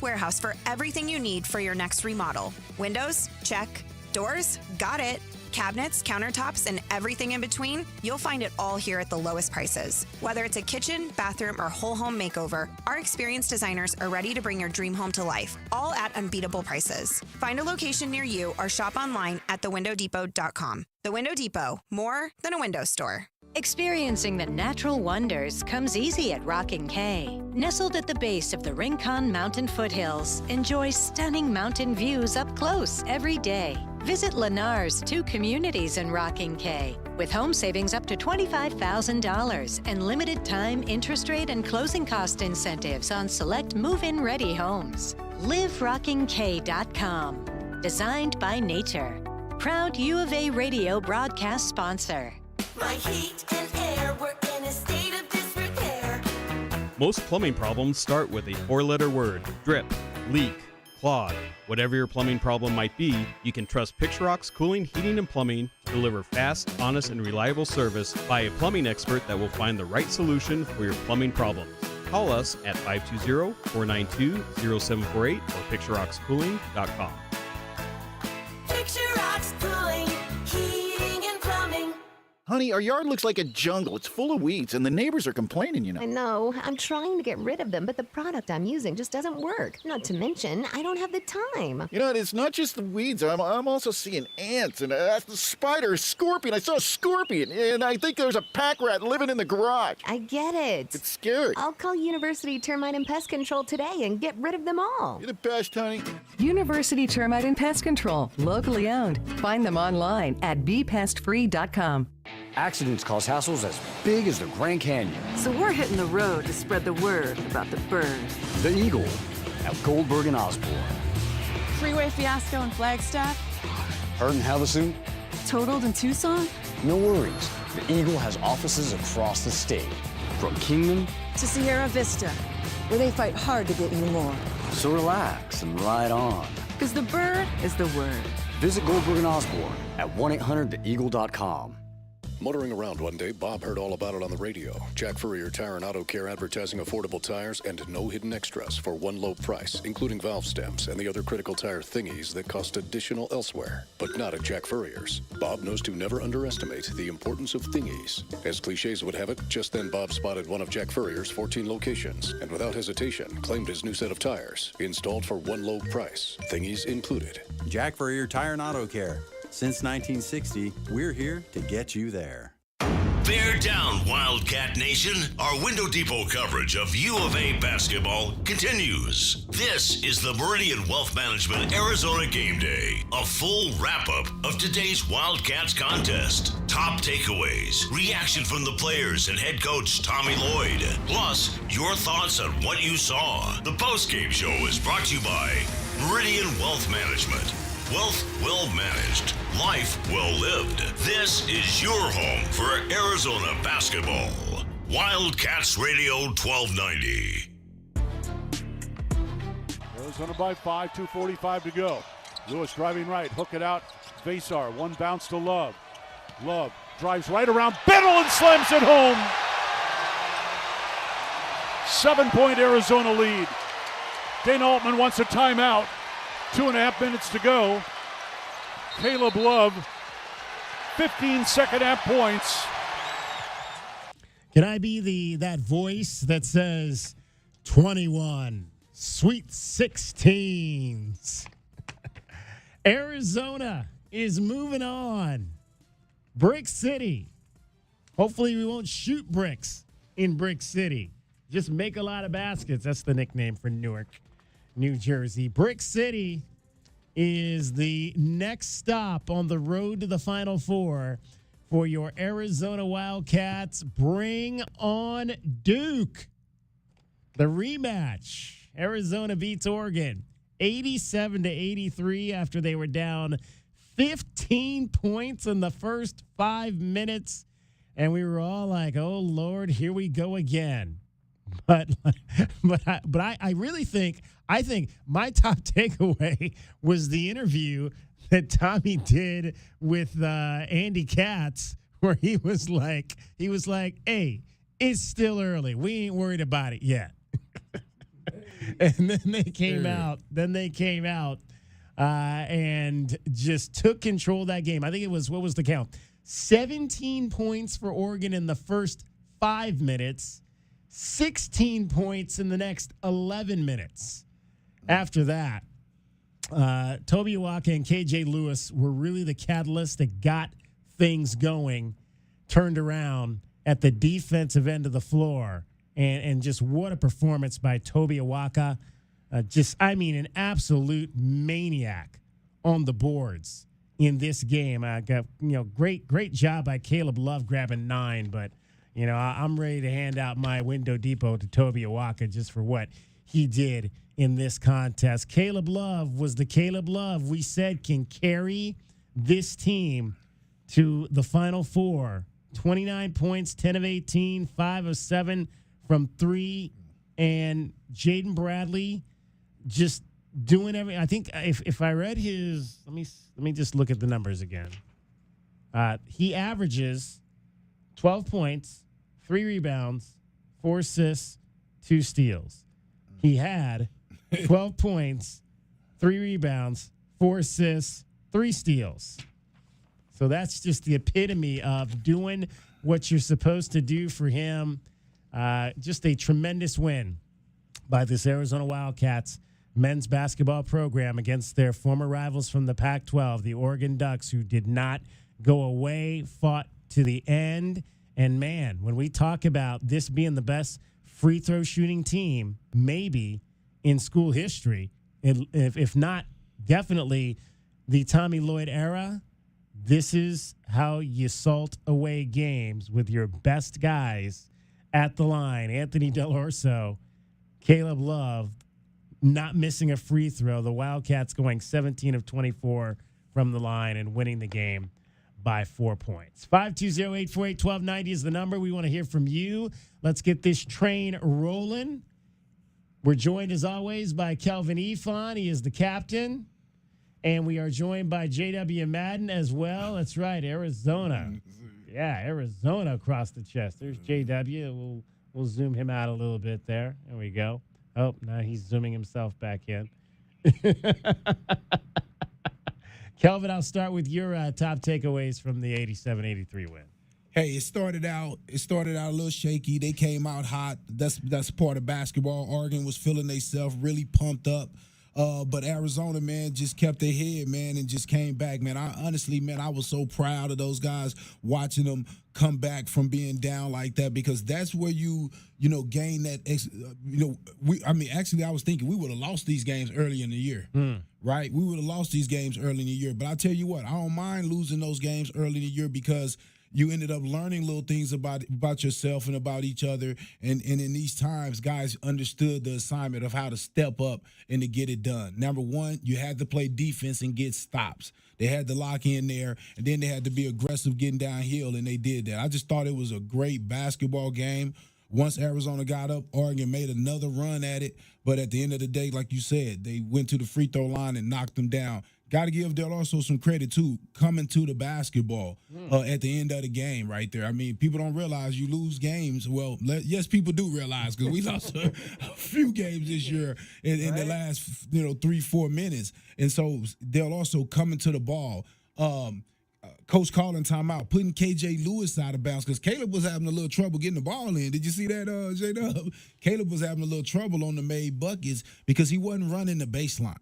Warehouse for everything you need for your next remodel. Windows? Check. Doors? Got it. Cabinets, countertops, and everything in between, you'll find it all here at the lowest prices. Whether it's a kitchen, bathroom, or whole home makeover, our experienced designers are ready to bring your dream home to life, all at unbeatable prices. Find a location near you or shop online at thewindowdepot.com. The Window Depot, more than a window store. Experiencing the natural wonders comes easy at Rockin' K. Nestled at the base of the Rincon Mountain foothills, enjoy stunning mountain views up close every day. Visit Lennar's 2 communities in Rockin' K, with home savings up to $25,000 and limited time interest rate and closing cost incentives on select move-in ready homes. LiveRockingK.com. Designed by nature. Proud U of A radio broadcast sponsor. My heat and air were in a state of disrepair. Most plumbing problems start with a 4-letter word: drip, leak, clog. Whatever your plumbing problem might be, you can trust Pixarox Cooling, Heating, and Plumbing to deliver fast, honest, and reliable service by a plumbing expert that will find the right solution for your plumbing problems. Call us at 520-492-0748 or pixaroxcooling.com. Pixarox Cooling, Heating, and Plumbing. Honey, our yard looks like a jungle. It's full of weeds, and the neighbors are complaining, I know. I'm trying to get rid of them, but the product I'm using just doesn't work. Not to mention, I don't have the time. It's not just the weeds. I'm also seeing ants and the spider, a scorpion. I saw a scorpion, and I think there's a pack rat living in the garage. I get it. It's scary. I'll call University Termite and Pest Control today and get rid of them all. You're the best, honey. University Termite and Pest Control, locally owned. Find them online at bepestfree.com. Accidents cause hassles as big as the Grand Canyon. So we're hitting the road to spread the word about the bird. The Eagle at Goldberg and Osborne. Freeway fiasco in Flagstaff? Hurt in Havasu? Totaled in Tucson? No worries. The Eagle has offices across the state. From Kingman To Sierra Vista, where they fight hard to get you more. So relax and ride on. Because the bird is the word. Visit Goldberg and Osborne at 1-800-THEEAGLE.com. Motoring around one day, Bob heard all about it on the radio. Jack Furrier Tire and Auto Care advertising affordable tires and no hidden extras for one low price, including valve stems and the other critical tire thingies that cost additional elsewhere. But not at Jack Furrier's. Bob knows to never underestimate the importance of thingies. As cliches would have it, just then Bob spotted one of Jack Furrier's 14 locations and without hesitation claimed his new set of tires, installed for one low price, thingies included. Jack Furrier Tire and Auto Care. Since 1960, we're here to get you there. Bear down, Wildcat Nation. Our Window Depot coverage of U of A basketball continues. This is the Meridian Wealth Management Arizona Game Day, a full wrap-up of today's Wildcats contest. Top takeaways, reaction from the players and head coach Tommy Lloyd, plus your thoughts on what you saw. The postgame show is brought to you by Meridian Wealth Management. Wealth well managed, life well lived. This is your home for Arizona basketball. Wildcats Radio 1290. Arizona by 5, 2:45 to go. Lewis driving right, hook it out. Vasar, one bounce to Love. Love drives right around Biddle and slams it home. 7-point Arizona lead. Dana Altman wants a timeout. 2.5 minutes to go. Caleb Love, 15 second half points. Can I be that voice that says 21, Sweet 16s? Arizona is moving on. Brick City. Hopefully we won't shoot bricks in Brick City. Just make a lot of baskets. That's the nickname for Newark, New Jersey. Brick City is the next stop on the road to the Final Four for your Arizona Wildcats. Bring on Duke. The rematch. Arizona beats Oregon 87-83 after they were down 15 points in the first 5 minutes. And we were all like, oh, Lord, here we go again. But I really think my top takeaway was the interview that Tommy did with Andy Katz, where he was like, hey, it's still early. We ain't worried about it yet. And then they came out. And just took control of that game. I think it was, what was the count? 17 points for Oregon in the first 5 minutes, 16 points in the next 11 minutes. After that, Toby Awaka and KJ Lewis were really the catalyst that got things going, turned around at the defensive end of the floor. And just what a performance by Toby Awaka. An absolute maniac on the boards in this game. Great job by Caleb Love grabbing 9, but I'm ready to hand out my Window Depot to Toby Awaka just for what he did in this contest. Caleb Love was the Caleb Love we said can carry this team to the Final Four. 29 points, 10 of 18, 5 of 7 from 3, and Jaden Bradley just doing everything. I think if I read his, let me just look at the numbers again. He averages 12 points, 3 rebounds, 4 assists, 2 steals. He had 12 points, 3 rebounds, 4 assists, 3 steals. So that's just the epitome of doing what you're supposed to do for him. Just a tremendous win by this Arizona Wildcats men's basketball program against their former rivals from the Pac-12, the Oregon Ducks, who did not go away, fought to the end. And, man, when we talk about this being the best free throw shooting team, maybe in school history, if not definitely the Tommy Lloyd era, this is how you salt away games with your best guys at the line. Anthony Dell'Orso, Caleb Love, not missing a free throw. The Wildcats going 17 of 24 from the line and winning the game by 4 points. 520-848-1290 is the number. We want to hear from you. Let's get this train rolling. We're joined, as always, by Kelvin Efon. He is the captain. And we are joined by J.W. Madden as well. That's right, Arizona. Yeah, Arizona across the chest. There's J.W. We'll zoom him out a little bit there. There we go. Oh, now he's zooming himself back in. Kelvin, I'll start with your top takeaways from the 87-83 win. Hey, it started out a little shaky. They came out hot. That's part of basketball. Oregon was feeling themselves, really pumped up. But Arizona, man, just kept their head, man, and just came back, man. I was so proud of those guys, watching them come back from being down like that, because that's where you gain that. I was thinking we would have lost these games early in the year, right? We would have lost these games early in the year. But I tell you what, I don't mind losing those games early in the year, because you ended up learning little things about yourself and about each other. And in these times, guys understood the assignment of how to step up and to get it done. Number one, you had to play defense and get stops. They had to lock in there, and then they had to be aggressive getting downhill, and they did that. I just thought it was a great basketball game. Once Arizona got up, Oregon made another run at it. But at the end of the day, like you said, they went to the free throw line and knocked them down. Got to give Dell'Orso some credit, too, coming to the basketball at the end of the game right there. I mean, people don't realize you lose games. Well, yes, people do realize, because we lost a few games this year in the last 3-4 minutes. And so Dell'Orso coming to the ball. Coach calling timeout, putting KJ Lewis out of bounds, because Caleb was having a little trouble getting the ball in. Did you see that, J-Dub? Caleb was having a little trouble on the made buckets because he wasn't running the baseline.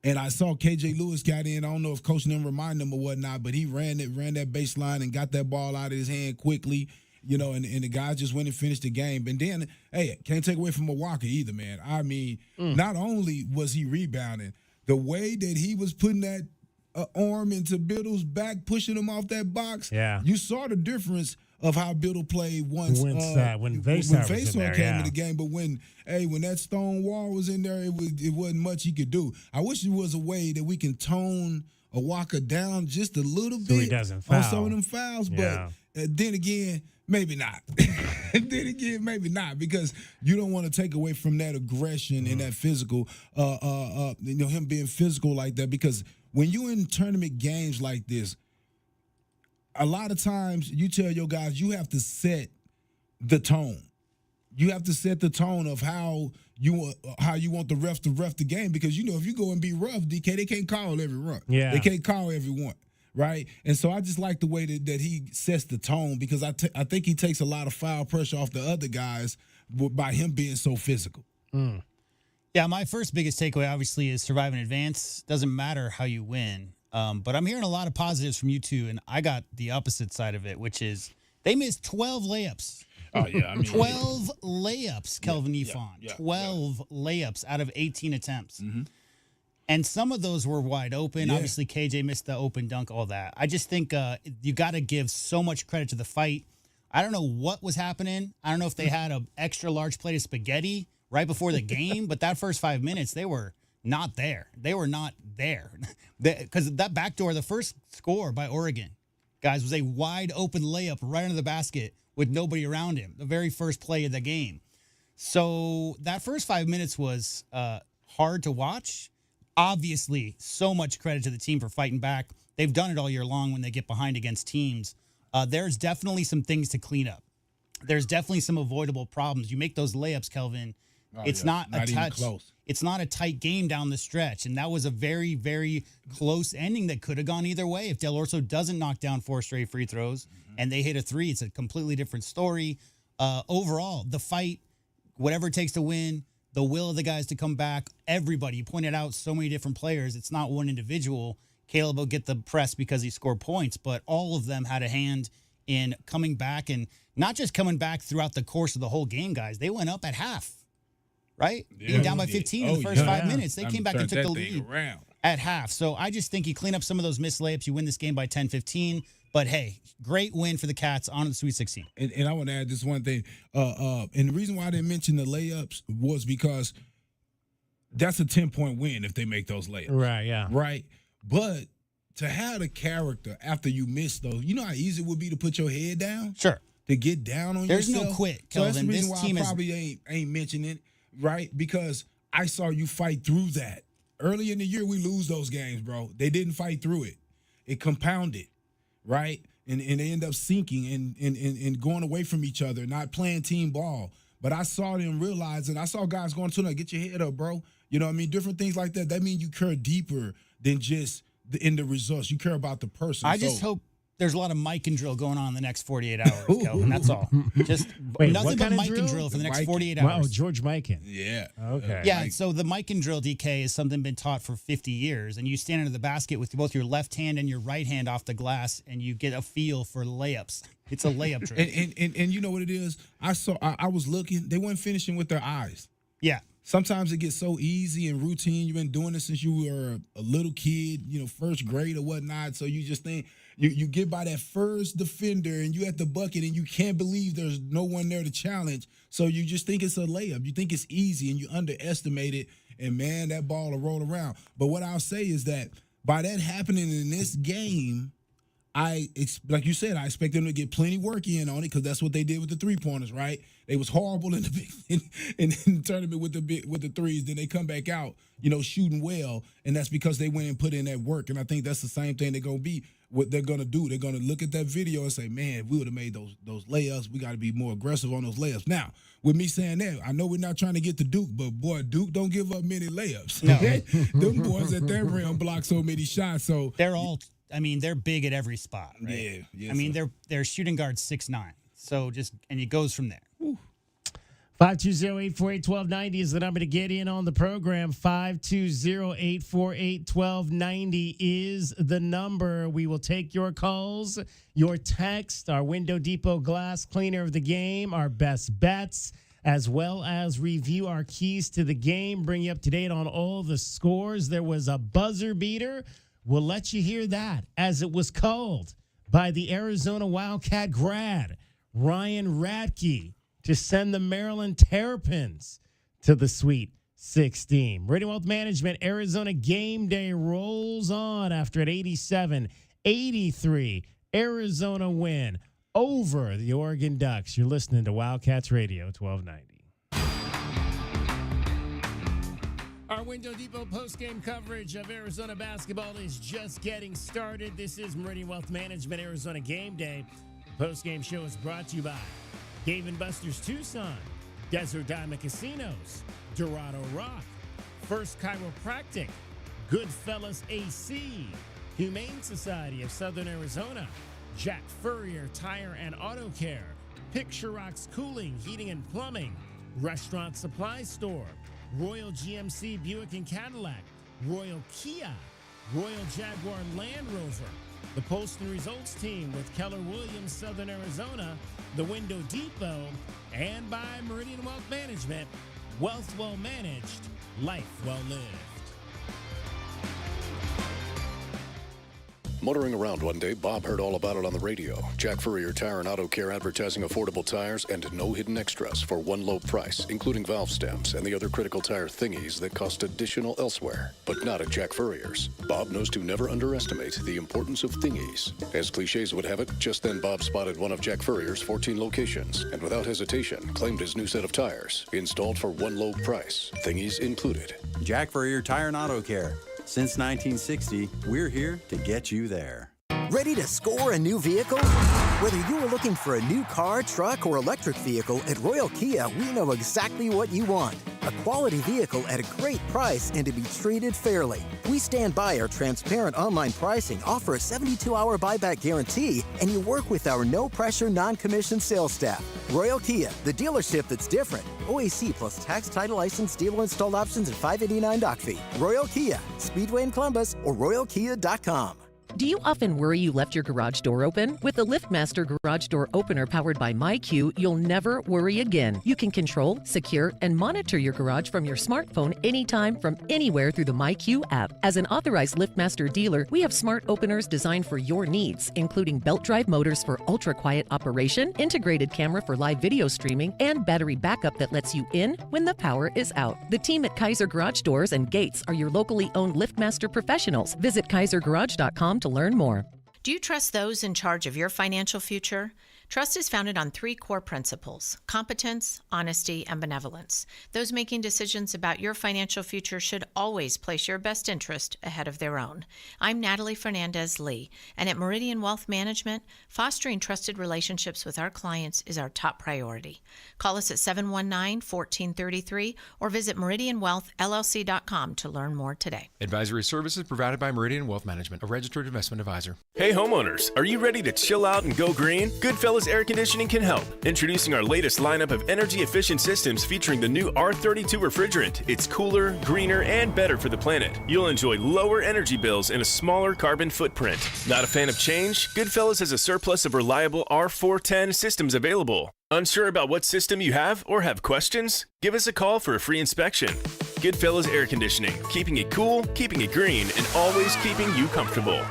And I saw KJ Lewis got in. I don't know if Coach didn't remind him or whatnot, but he ran that baseline and got that ball out of his hand quickly, and the guys just went and finished the game. And then, hey, can't take away from Milwaukee either, man. I mean, not only was he rebounding, the way that he was putting that arm into Biddle's back, pushing him off that box, you saw the difference of how Biddle played once when Vasar came in the game. But when that stone wall was in there, it wasn't much he could do. I wish there was a way that we can tone Awaka down just a little bit so he doesn't foul on some of them fouls. But then again, maybe not. Because you don't want to take away from that aggression and that physical, him being physical like that. Because when you're in tournament games like this, a lot of times you tell your guys you have to set the tone. you have to set the tone of how you want the ref to ref the game, because if you go and be rough, DK, they can't call every run. Yeah. They can't call every one, right? And so I just like the way that he sets the tone, because I think he takes a lot of foul pressure off the other guys by him being so physical. Yeah, my first biggest takeaway, obviously, is survive and advance. Doesn't matter how you win. But I'm hearing a lot of positives from you two, and I got the opposite side of it, which is they missed 12 layups. Oh, yeah. 12 layups, Kelvin Yfon. Yeah, 12 layups out of 18 attempts. Mm-hmm. And some of those were wide open. Yeah. Obviously, KJ missed the open dunk, all that. I just think you got to give so much credit to the fight. I don't know what was happening. I don't know if they had an extra large plate of spaghetti right before the game, but that first 5 minutes, they were not there. They were not there. Because that backdoor, the first score by Oregon, guys, was a wide open layup right under the basket with nobody around him, the very first play of the game. So that first 5 minutes was hard to watch. Obviously, so much credit to the team for fighting back. They've done it all year long when they get behind against teams. There's definitely some things to clean up. There's definitely some avoidable problems. You make those layups, Kelvin. It's not a touch. Close. It's not a tight game down the stretch. And that was a very, very close ending that could have gone either way. If Dell'Orso doesn't knock down 4 straight free throws and they hit a 3, it's a completely different story. Overall, the fight, whatever it takes to win, the will of the guys to come back, everybody. You pointed out so many different players. It's not one individual. Caleb will get the press because he scored points, but all of them had a hand in coming back, and not just coming back throughout the course of the whole game, guys. They went up at half. Right? Being down by 15 in the first 5 minutes. They came back and took the lead at half. So I just think you clean up some of those missed layups. You win this game by 10-15. But, hey, great win for the Cats on the Sweet 16. And I want to add this one thing. And the reason why I didn't mention the layups was because that's a 10-point win if they make those layups. Right, yeah. Right? But to have the character after you miss those, you know how easy it would be to put your head down? Sure. To get down on yourself? There's no quit, Kelvin. So that's the reason this why team I probably ain't mentioning it. Right? Because I saw you fight through that. Early in the year, we lose those games, bro. They didn't fight through it. It compounded, right? And they end up sinking and going away from each other, not playing team ball. But I saw them realize, and I saw guys going to them, get your head up, bro. You know what I mean? Different things like that. That means you care deeper than just in the results. You care about the person. I just hope there's a lot of mic and drill going on in the next 48 hours, Kelvin. That's all. Just nothing but mic and drill for the next 48 hours. Wow, George Mikan. Yeah. Okay. Yeah, so the mic and drill, DK, is something been taught for 50 years. And you stand under the basket with both your left hand and your right hand off the glass, and you get a feel for layups. It's a layup drill. and you know what it is? I was looking. They weren't finishing with their eyes. Yeah. Sometimes it gets so easy and routine. You've been doing this since you were a little kid, first grade or whatnot. So you just think you get by that first defender and you at the bucket and you can't believe there's no one there to challenge. So you just think it's a layup. You think it's easy and you underestimate it. And, man, that ball will roll around. But what I'll say is that by that happening in this game, like you said, I expect them to get plenty work in on it because that's what they did with the three-pointers, right? They was horrible in the tournament with the threes. Then they come back out, shooting well, and that's because they went and put in that work. And I think that's the same thing they're gonna be. What they're gonna do, they're gonna look at that video and say, "Man, if we would have made those layups, we got to be more aggressive on those layups." Now, with me saying that, I know we're not trying to get to Duke, but boy, Duke don't give up many layups. No. Them boys at their rim block so many shots. So they're all. I mean, they're big at every spot, right? Yeah. Yes, I mean, they're shooting guards 6'9". So and it goes from there. 520-848-1290 is the number to get in on the program. 520-848-1290 is the number. We will take your calls, your text, our Window Depot glass cleaner of the game, our best bets, as well as review our keys to the game, bring you up to date on all the scores. There was a buzzer beater. We'll let you hear that as it was called by the Arizona Wildcat grad, Ryan Radke, to send the Maryland Terrapins to the Sweet 16. Meridian Wealth Management, Arizona Gameday rolls on after an 87-83 Arizona win over the Oregon Ducks. You're listening to Wildcats Radio 1290. Our Window Depot postgame coverage of Arizona basketball is just getting started. This is Meridian Wealth Management, Arizona Game Day. The postgame show is brought to you by Dave & Buster's Tucson, Desert Diamond Casinos, Dorado Rock, First Chiropractic, Goodfellas AC, Humane Society of Southern Arizona, Jack Furrier Tire and Auto Care, Picture Rocks Cooling, Heating and Plumbing, Restaurant Supply Store, Royal GMC Buick and Cadillac, Royal Kia, Royal Jaguar Land Rover, the Post and Results Team with Keller Williams Southern Arizona, the Window Depot, and by Meridian Wealth Management. Wealth well managed, life well lived. Motoring around one day, Bob heard all about it on the radio. Jack Furrier Tire and Auto Care advertising affordable tires and no hidden extras for one low price, including valve stems and the other critical tire thingies that cost additional elsewhere, but not at Jack Furrier's. Bob knows to never underestimate the importance of thingies. As cliches would have it, just then Bob spotted one of Jack Furrier's 14 locations and without hesitation claimed his new set of tires, installed for one low price, thingies included. Jack Furrier Tire and Auto Care. Since 1960, we're here to get you there. Ready to score a new vehicle? Whether you are looking for a new car, truck, or electric vehicle, at Royal Kia, we know exactly what you want. A quality vehicle at a great price and to be treated fairly. We stand by our transparent online pricing, offer a 72-hour buyback guarantee, and you work with our no-pressure, non-commissioned sales staff. Royal Kia, the dealership that's different. OAC plus tax, title, license, dealer installed options, and $589 doc fee. Royal Kia, Speedway in Columbus, or royalkia.com. Do you often worry you left your garage door open? With the LiftMaster Garage Door Opener powered by MyQ, you'll never worry again. You can control, secure, and monitor your garage from your smartphone anytime from anywhere through the MyQ app. As an authorized LiftMaster dealer, we have smart openers designed for your needs, including belt drive motors for ultra-quiet operation, integrated camera for live video streaming, and battery backup that lets you in when the power is out. The team at Kaiser Garage Doors and Gates are your locally owned LiftMaster professionals. Visit KaiserGarage.com to learn more. Do you trust those in charge of your financial future? Trust is founded on 3 core principles: competence, honesty, and benevolence. Those making decisions about your financial future should always place your best interest ahead of their own. I'm Natalie Fernandez-Lee, and at Meridian Wealth Management, fostering trusted relationships with our clients is our top priority. Call us at 719-1433 or visit meridianwealthllc.com to learn more today. Advisory services provided by Meridian Wealth Management, a registered investment advisor. Hey homeowners, are you ready to chill out and go green? Goodfellas Air Conditioning can help. Introducing our latest lineup of energy-efficient systems featuring the new R32 refrigerant. It's cooler, greener, and better for the planet. You'll enjoy lower energy bills and a smaller carbon footprint. Not a fan of change? Goodfellas has a surplus of reliable R410 systems available. Unsure about what system you have or have questions? Give us a call for a free inspection. Goodfellas Air Conditioning, keeping it cool, keeping it green, and always keeping you comfortable.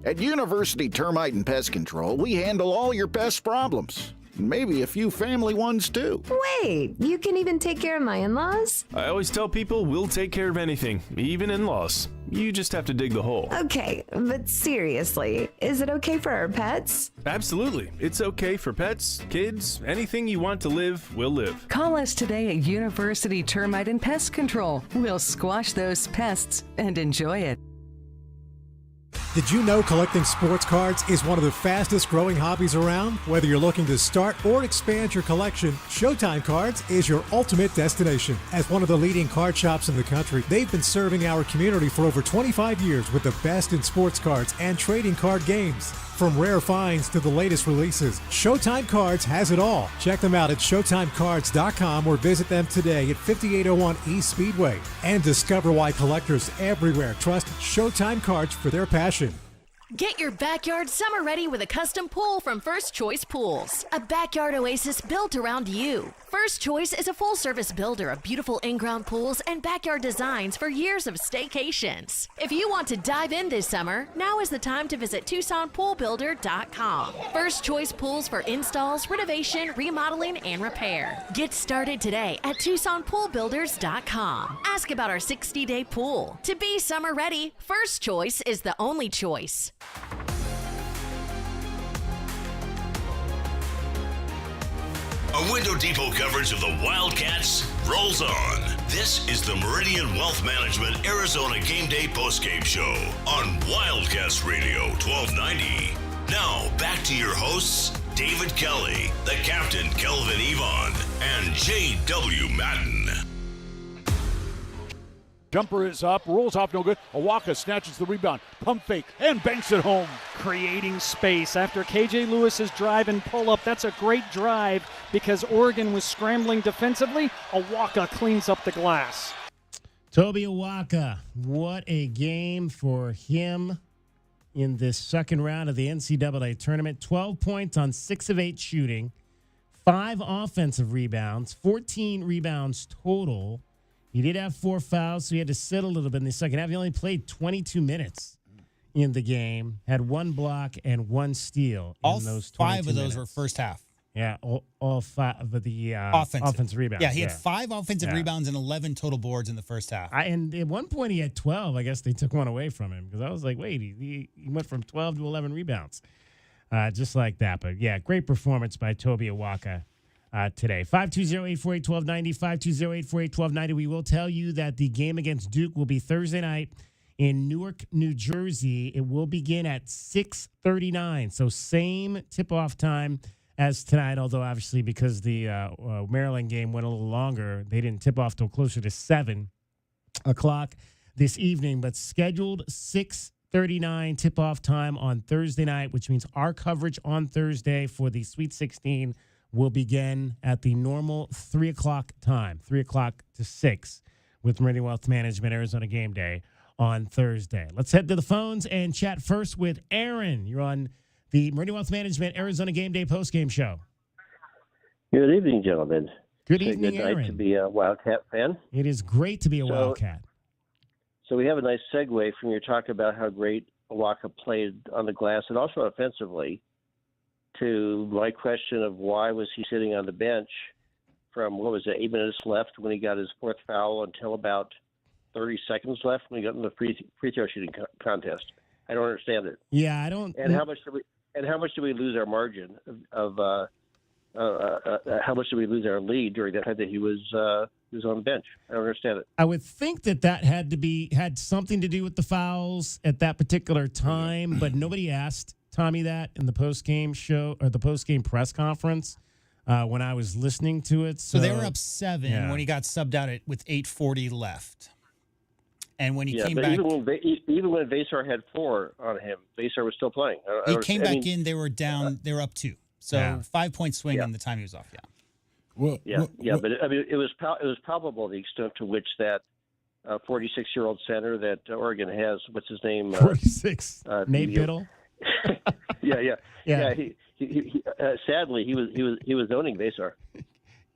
At University Termite and Pest Control, we handle all your pest problems. Maybe a few family ones, too. Wait, you can even take care of my in-laws? I always tell people we'll take care of anything, even in-laws. You just have to dig the hole. Okay, but seriously, is it okay for our pets? Absolutely. It's okay for pets, kids, anything you want to live, will live. Call us today at University Termite and Pest Control. We'll squash those pests and enjoy it. Did you know collecting sports cards is one of the fastest growing hobbies around? Whether you're looking to start or expand your collection, Showtime Cards is your ultimate destination. As one of the leading card shops in the country, they've been serving our community for over 25 years with the best in sports cards and trading card games. From rare finds to the latest releases, Showtime Cards has it all. Check them out at ShowtimeCards.com or visit them today at 5801 East Speedway. And discover why collectors everywhere trust Showtime Cards for their passion. Get your backyard summer ready with a custom pool from First Choice Pools. A backyard oasis built around you. First Choice is a full-service builder of beautiful in-ground pools and backyard designs for years of staycations. If you want to dive in this summer, now is the time to visit TucsonPoolBuilder.com. First Choice Pools for installs, renovation, remodeling, and repair. Get started today at TucsonPoolBuilders.com. Ask about our 60-day pool. To be summer ready, First Choice is the only choice. A Window Depot coverage of the Wildcats rolls on. This is the Meridian Wealth Management Arizona Gameday postgame show on Wildcats Radio 1290. Now, back to your hosts, David Kelly, the captain Kelvin Yvonne, and J.W. Madden. Jumper is up, rolls off, no good. Awaka snatches the rebound, pump fake, and banks it home. Creating space after KJ Lewis's drive and pull up. That's a great drive because Oregon was scrambling defensively. Awaka cleans up the glass. Toby Awaka, what a game for him in this second round of the NCAA tournament. 12 points on 6 of 8 shooting, 5 offensive rebounds, 14 rebounds total. He did have 4 fouls, so he had to sit a little bit in the second half. He only played 22 minutes in the game, had 1 block and 1 steal in those 22 5 of those minutes. were first half. Yeah, all 5 of the offensive rebounds. Yeah, he had 5 offensive rebounds and 11 total boards in the first half. And at one point he had 12. I guess they took one away from him because I was like, wait, he went from 12 to 11 rebounds. Just like that. But, yeah, great performance by Toby Awaka. Today. 520-848-1290, 520-848-1290. We will tell you that the game against Duke will be Thursday night in Newark, New Jersey. It will begin at 6:39, so same tip-off time as tonight, although obviously because the Maryland game went a little longer, they didn't tip off till closer to 7 o'clock this evening, but scheduled 6:39 tip-off time on Thursday night, which means our coverage on Thursday for the Sweet 16 will begin at the normal 3 o'clock time, 3 o'clock to 6, with Meridian Wealth Management Arizona Game Day on Thursday. Let's head to the phones and chat first with Aaron. You're on the Meridian Wealth Management Arizona Game Day postgame show. Good evening, gentlemen. Good It's evening, a good night Aaron. to be a Wildcat fan. It is great to be a Wildcat. So we have a nice segue from your talk about how great Awaka played on the glass and also offensively to my question of why was he sitting on the bench from, 8 minutes left when he got his 4th foul until about 30 seconds left when he got in the free throw shooting contest. I don't understand it. Yeah, I don't. And how much do we lose our margin of how much do we lose our lead during that time that he was on the bench? I don't understand it. I would think that had something to do with the fouls at that particular time, but nobody asked Tommy that in the post-game show or the post-game press conference when I was listening to it. So they were up 7 when he got subbed out with 8:40 left. And when he came back, even when Vasar had 4 on him, Vasar was still playing. He came back in. They were down. They were up 2. So 5-point swing in the time he was off. But I mean, it was palpable the extent to which that 46-year-old center that Oregon has. What's his name? 46. Nate Biddle. Yeah. He sadly, he was owning Vasar.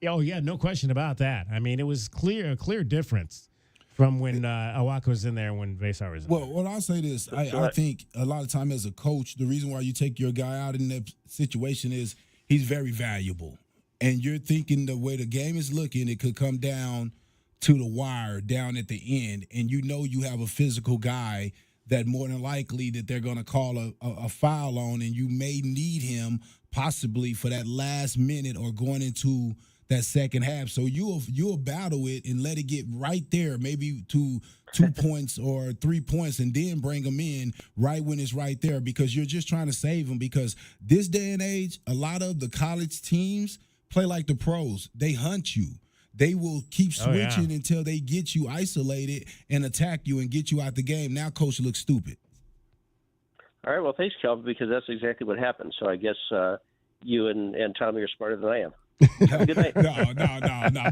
Oh yeah, no question about that. I mean, it was a clear difference from when Awaka was in there and when Vasar was in there. Well, I'll say this. I think a lot of time as a coach, the reason why you take your guy out in that situation is he's very valuable. And you're thinking the way the game is looking, it could come down to the wire down at the end. And you know you have a physical guy that more than likely that they're going to call a foul on, and you may need him possibly for that last minute or going into that second half. So you'll battle it and let it get right there, maybe to 2 points or 3 points, and then bring them in right when it's right there because you're just trying to save them. Because this day and age, a lot of the college teams play like the pros. They hunt you. They will keep switching until they get you isolated and attack you and get you out the game. Now coach looks stupid. All right, well, thanks, Calvin, because that's exactly what happened. So I guess you and Tommy are smarter than I am. Have a good night. No.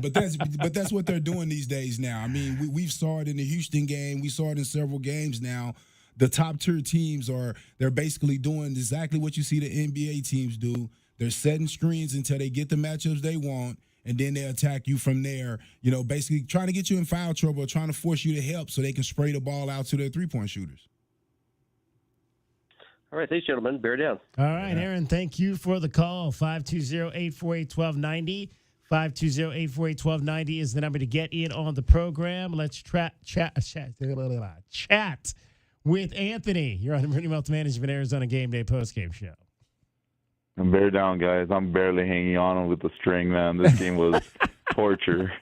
But that's what they're doing these days now. I mean, we saw it in the Houston game. We saw it in several games now. The top tier teams they're basically doing exactly what you see the NBA teams do. They're setting screens until they get the matchups they want, and then they attack you from there, basically trying to get you in foul trouble or trying to force you to help so they can spray the ball out to their three-point shooters. All right, thanks, gentlemen. Bear down. All right, Aaron, thank you for the call. 520-848-1290. 520-848-1290 is the number to get in on the program. Let's chat with Anthony. You're on the Meridian Wealth Management Arizona Game Day postgame show. I'm bear down, guys. I'm barely hanging on with the string, man. This game was torture.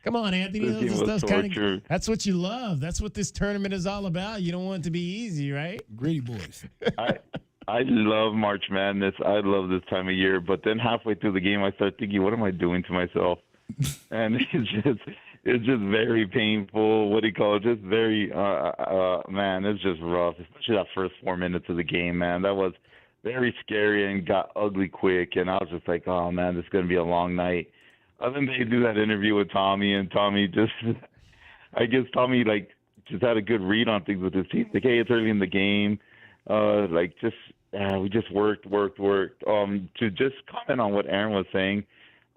Come on, Anthony. That's what you love. That's what this tournament is all about. You don't want it to be easy, right? Greedy boys. I love March Madness. I love this time of year. But then halfway through the game, I start thinking, what am I doing to myself? And it's just very painful. What do you call it? Just very, man, it's just rough, especially that first 4 minutes of the game, man. That was very scary and got ugly quick. And I was just like, oh, man, this is going to be a long night. Then they do that interview with Tommy, and Tommy just, I guess Tommy, like, just had a good read on things with his team. Like, hey, it's early in the game. We just worked. To just comment on what Aaron was saying,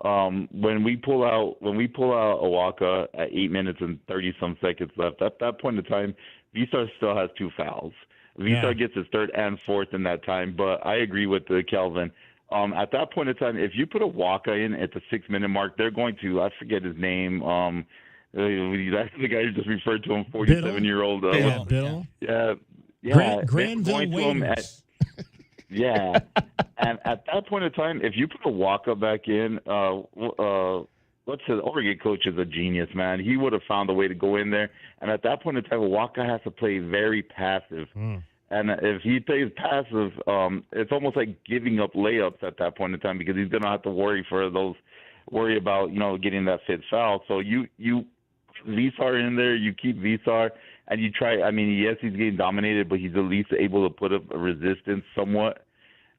when we pull out Awaka at 8 minutes and 30-some seconds left, at that point in time, Visar still has 2 fouls. Visar gets his third and fourth in that time, but I agree with Kelvin. At that point in time, if you put Awaka in at the 6-minute mark, they're going to, I forget his name, that's the guy who just referred to him, 47-year-old. Biddle. Yeah. Granville Waiters. Yeah. And at that point in time, if you put Awaka back in, what's his Oregon coach is a genius, man. He would have found a way to go in there. And at that point in time, Awaka has to play very passive. And if he plays passive, it's almost like giving up layups at that point in time, because he's going to have to worry about, getting that fifth foul. So you Visar in there, you keep Visar, and you try. I mean, yes, he's getting dominated, but he's at least able to put up a resistance somewhat.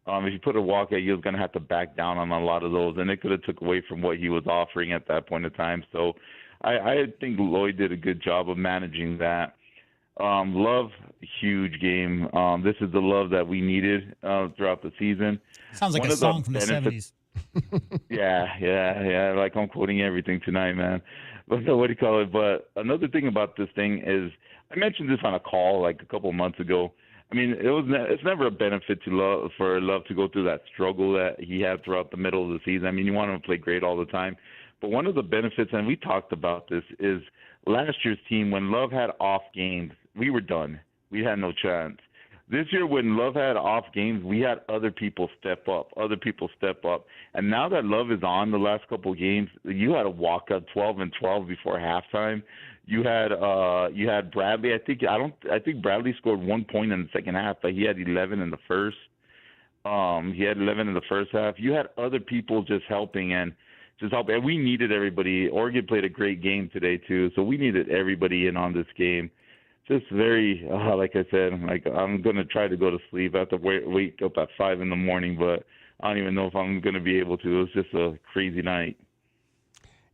If you put a walk at, you're going to have to back down on a lot of those, and it could have took away from what he was offering at that point in time. So I think Lloyd did a good job of managing that. Love, huge game. This is the Love that we needed throughout the season. Sounds like a song from the 70s. Yeah. Like I'm quoting everything tonight, man. But what do you call it? But another thing about this thing is, I mentioned this on a call like a couple of months ago. I mean, it's never a benefit for Love to go through that struggle that he had throughout the middle of the season. I mean, you want him to play great all the time. But one of the benefits, and we talked about this, is last year's team, when Love had off games, we were done. We had no chance. This year, when Love had off games, we had other people step up. And now that Love is on the last couple of games, you had a walk up 12-12 before halftime. You had Bradley. I think Bradley scored 1 point in the second half, but he had 11 in the first. He had 11 in the first half. You had other people just helping. And we needed everybody. Oregon played a great game today too, so we needed everybody in on this game. Just very, like I said, I'm going to try to go to sleep. I have to wake up at 5 in the morning, but I don't even know if I'm going to be able to. It was just a crazy night.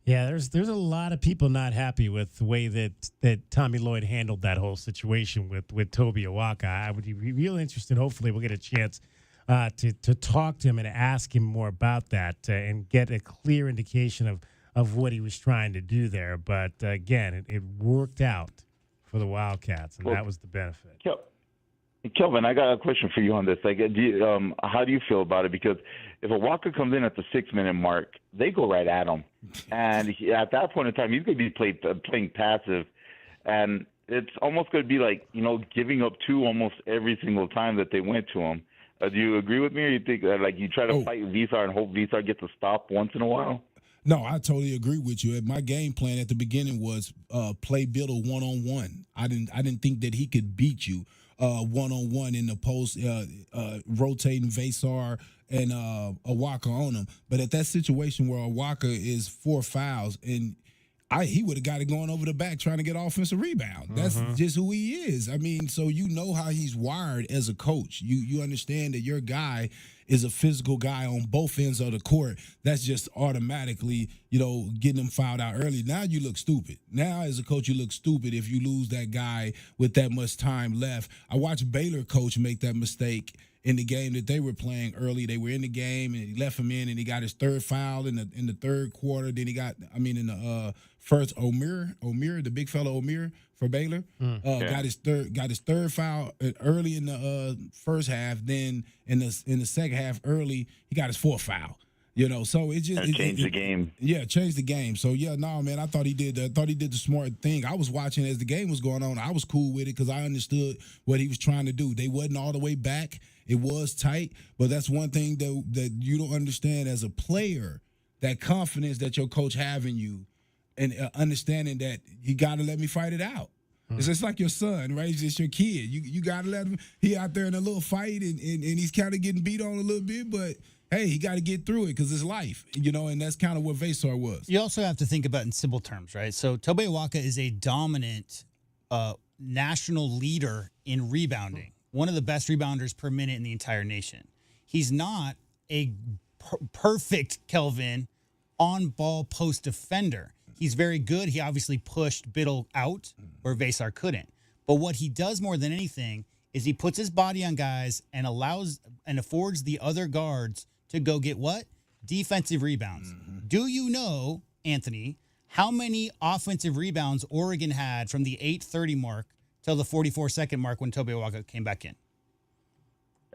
Yeah, there's a lot of people not happy with the way that Tommy Lloyd handled that whole situation with Toby Awaka. I would be real interested. Hopefully we'll get a chance to talk to him and ask him more about that and get a clear indication of what he was trying to do there. But, again, it worked out for the Wildcats, and that was the benefit. Kelvin, I got a question for you on this. How do you feel about it? Because if a Walker comes in at the 6-minute mark, they go right at him. And at that point in time, he's going to be playing passive. And it's almost going to be like, giving up 2 almost every single time that they went to him. Do you agree with me, or you think you try to fight Visar and hope Visar gets a stop once in a while? No, I totally agree with you. My game plan at the beginning was play Biddle one-on-one. I didn't think that he could beat you one-on-one in the post, rotating Vasar and Awaka on him. But at that situation where Awaka is 4 fouls, and he would have got it going over the back trying to get offensive rebound. That's just who he is. I mean, so you know how he's wired as a coach. You understand that your guy is a physical guy on both ends of the court. That's just automatically, getting him fouled out early. Now you look stupid. Now as a coach, you look stupid if you lose that guy with that much time left. I watched Baylor coach make that mistake in the game that they were playing early. They were in the game, and he left him in, and he got his third foul in the third quarter. Then in the first, Omir, the big fella Omir for Baylor, got his third foul early in the first half. Then in the second half, early, he got his 4th foul. So it just changed the game. Yeah, changed the game. So man, I thought he did the smart thing. I was watching as the game was going on. I was cool with it because I understood what he was trying to do. They wasn't all the way back. It was tight, but that's one thing that you don't understand as a player, that confidence that your coach have in you, and understanding that you got to let me fight it out. It's just like your son, right? It's just your kid. You got to let him. He out there in a little fight, and he's kind of getting beat on a little bit, but hey, he got to get through it because it's life, and that's kind of what Vesar was. You also have to think about it in simple terms, right? So Tobe Awaka is a dominant national leader in rebounding, one of the best rebounders per minute in the entire nation. He's not a perfect, Kelvin, on-ball post defender. He's very good. He obviously pushed Biddle out where Vesar couldn't. But what he does more than anything is he puts his body on guys and allows and affords the other guards to go get what? Defensive rebounds. Do you know, Anthony, how many offensive rebounds Oregon had from the 8:30 mark till the 44-second mark when Tobe Awaka came back in?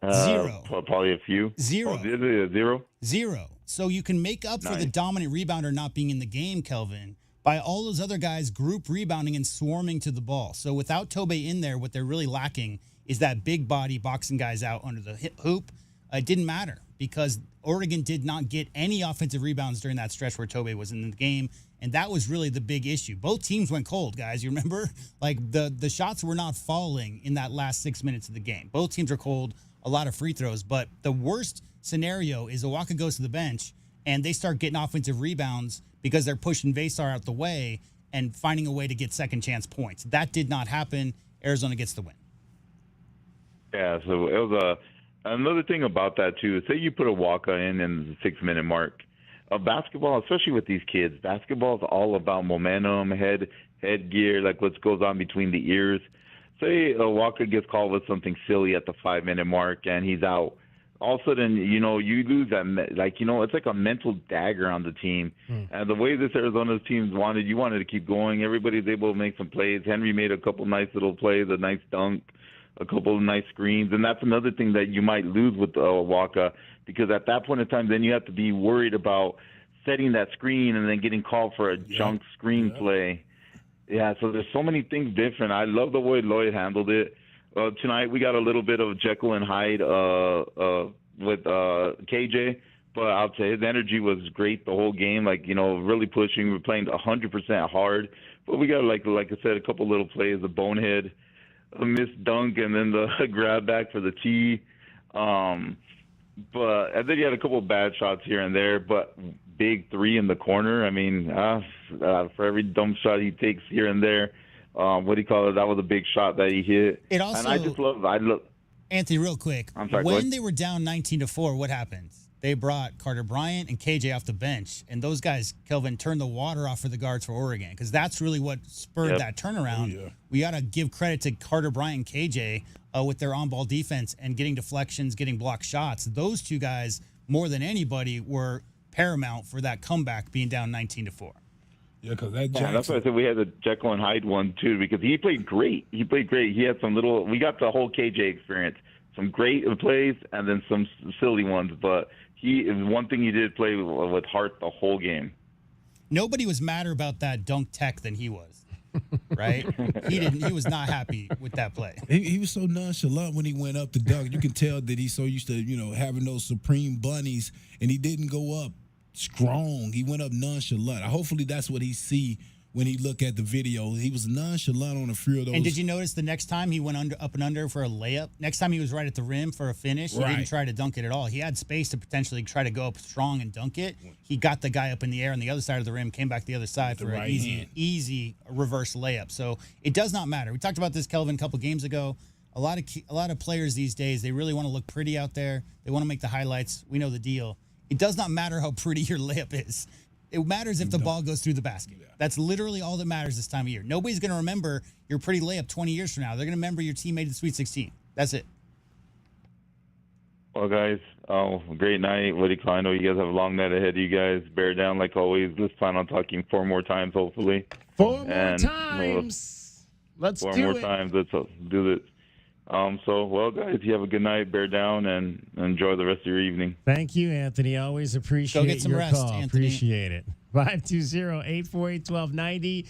Zero. Probably a few. Zero. Oh, zero? Zero. So you can make up for the dominant rebounder not being in the game, Kelvin, by all those other guys group rebounding and swarming to the ball. So without Tobe in there, what they're really lacking is that big body boxing guys out under the hoop. It didn't matter because Oregon did not get any offensive rebounds during that stretch where Tobe was in the game, and that was really the big issue. Both teams went cold, guys. You remember? Like, the shots were not falling in that last 6 minutes of the game. Both teams are cold, a lot of free throws, but the worst scenario is Awaka goes to the bench, and they start getting offensive rebounds because they're pushing Vesar out the way and finding a way to get second-chance points. That did not happen. Arizona gets the win. Yeah, so it was another thing about that, too. Say you put Awaka in the 6-minute mark. Basketball, especially with these kids, basketball is all about momentum, headgear, like what goes on between the ears. Say Awaka gets called with something silly at the 5-minute mark and he's out. All of a sudden, you lose that, it's like a mental dagger on the team. And the way this Arizona's team wanted to keep going. Everybody's able to make some plays. Henry made a couple nice little plays, a nice dunk, a couple of nice screens. And that's another thing that you might lose with Awaka, because at that point in time, then you have to be worried about setting that screen and then getting called for a junk screen play. Yeah, so there's so many things different. I love the way Lloyd handled it. Tonight we got a little bit of Jekyll and Hyde with KJ, but I'll say his energy was great the whole game. Really pushing. We're playing 100% hard, but we got like I said, a couple little plays, a bonehead, a missed dunk, and then the grab back for the tee. But and then you had a couple of bad shots here and there, but big three in the corner. I mean, for every dumb shot he takes here and there. What do you call it? That was a big shot that he hit. It also, and I just love. Anthony, real quick. I'm sorry. When they were down 19-4, what happened? They brought Carter Bryant and KJ off the bench, and those guys, Kelvin, turned the water off for the guards for Oregon, because that's really what spurred that turnaround. Oh, yeah. We got to give credit to Carter Bryant and KJ with their on-ball defense and getting deflections, getting blocked shots. Those two guys, more than anybody, were paramount for that comeback, being down 19-4. Yeah, because that's why I said we had the Jekyll and Hyde one too, because he played great. He had some we got the whole KJ experience, some great plays and then some silly ones. But one thing he did play with heart the whole game. Nobody was madder about that dunk tech than he was, right? He was not happy with that play. He was so nonchalant when he went up to dunk. You can tell that he's so used to having those supreme bunnies, and he didn't go up strong. He went up nonchalant. Hopefully that's what he see when he look at the video. He was nonchalant on a few of those. And did you notice the next time he went up and under for a layup? Next time he was right at the rim for a finish. He didn't try to dunk it at all. He had space to potentially try to go up strong and dunk it. He got the guy up in the air on the other side of the rim, came back the other side for an easy reverse layup. So it does not matter. We talked about this, Kelvin, a couple games ago. A lot of players these days, they really want to look pretty out there. They want to make the highlights. We know the deal. It does not matter how pretty your layup is. It matters if the ball goes through the basket. That's literally all that matters this time of year. Nobody's going to remember your pretty layup 20 years from now. They're going to remember your team made the Sweet 16. That's it. Well, guys, great night. I know you guys have a long night ahead of you guys. Bear down like always. Let's plan on talking 4 more times, hopefully. 4 more times. Let's do it. 4 more times. Let's do this. Well, guys, you have a good night. Bear down and enjoy the rest of your evening. Thank you, Anthony. Always appreciate Go get some your rest, call. Anthony. Appreciate it. 520-848-1290.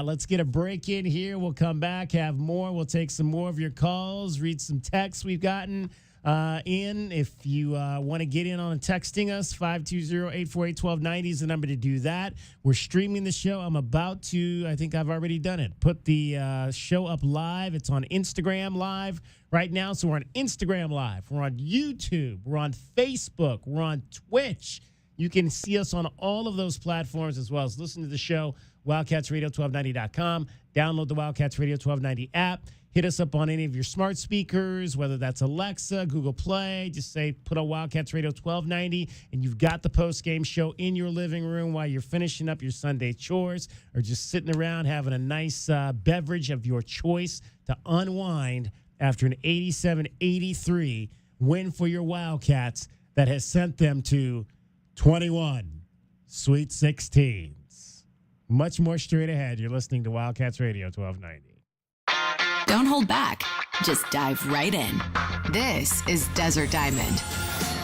Let's get a break in here. We'll come back, have more. We'll take some more of your calls, read some texts we've gotten. in. If you want to get in on texting us, 520-848-1290 is the number to do that. We're streaming the show. I think I've already done it. Put the show up live. It's on Instagram Live right now. So we're on Instagram Live. We're on YouTube. We're on Facebook. We're on Twitch. You can see us on all of those platforms as well as listen to the show, WildcatsRadio1290.com. Download the Wildcats Radio 1290 app. Hit us up on any of your smart speakers, whether that's Alexa, Google Play. Just say, put on Wildcats Radio 1290, and you've got the post-game show in your living room while you're finishing up your Sunday chores or just sitting around having a nice beverage of your choice to unwind after an 87-83 win for your Wildcats that has sent them to 21 Sweet 16s. Much more straight ahead. You're listening to Wildcats Radio 1290. Don't hold back. Just dive right in. This is Desert Diamond.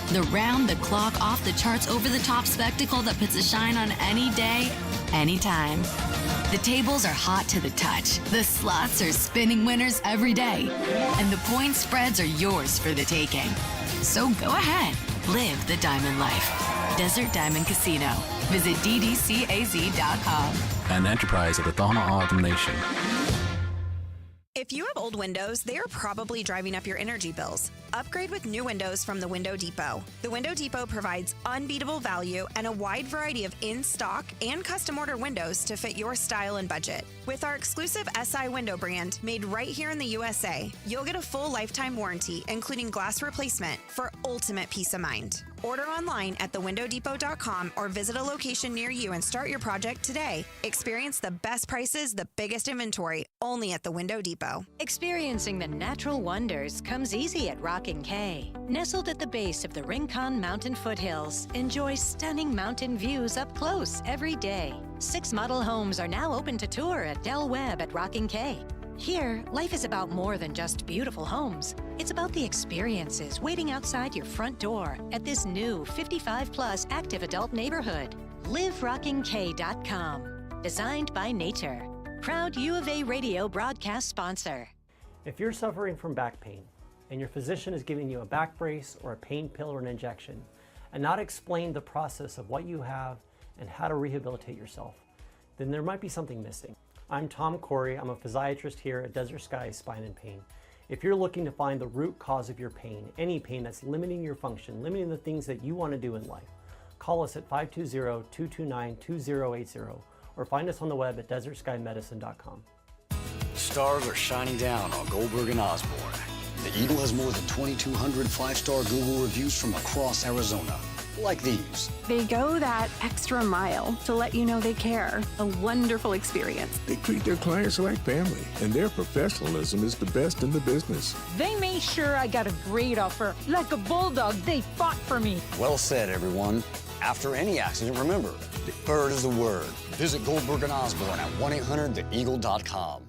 The round-the-clock, off-the-charts, over-the-top spectacle that puts a shine on any day, anytime. The tables are hot to the touch. The slots are spinning winners every day. And the point spreads are yours for the taking. So go ahead. Live the diamond life. Desert Diamond Casino. Visit ddcaz.com. An enterprise of the Tohono O'odham Nation. If you have old windows, they are probably driving up your energy bills. Upgrade with new windows from the Window Depot. The Window Depot provides unbeatable value and a wide variety of in-stock and custom order windows to fit your style and budget. With our exclusive SI window brand, made right here in the USA, you'll get a full lifetime warranty, including glass replacement, for ultimate peace of mind. Order online at thewindowdepot.com or visit a location near you and start your project today. Experience the best prices, the biggest inventory, only at the Window Depot. Experiencing the natural wonders comes easy at Rockin' K. Nestled at the base of the Rincon Mountain foothills, enjoy stunning mountain views up close every day. 6 model homes are now open to tour at Del Webb at Rockin' K. Here, life is about more than just beautiful homes. It's about the experiences waiting outside your front door at this new 55-plus active adult neighborhood. LiveRockingK.com. Designed by nature. Proud U of A radio broadcast sponsor. If you're suffering from back pain and your physician is giving you a back brace or a pain pill or an injection and not explain the process of what you have and how to rehabilitate yourself, then there might be something missing. I'm Tom Corey. I'm a physiatrist here at Desert Sky Spine and Pain. If you're looking to find the root cause of your pain, any pain that's limiting your function, limiting the things that you want to do in life, call us at 520-229-2080 or find us on the web at desertskymedicine.com. Stars are shining down on Goldberg and Osborne. The Eagle has more than 2,200 5-star Google reviews from across Arizona. Like these. They go that extra mile to let you know they care. A wonderful experience. They treat their clients like family, and their professionalism is the best in the business. They made sure I got a great offer. Like a bulldog, they fought for me. Well said, everyone. After any accident, remember, deferred is the word. Visit Goldberg and Osborne at 1-800-THEEAGLE.com.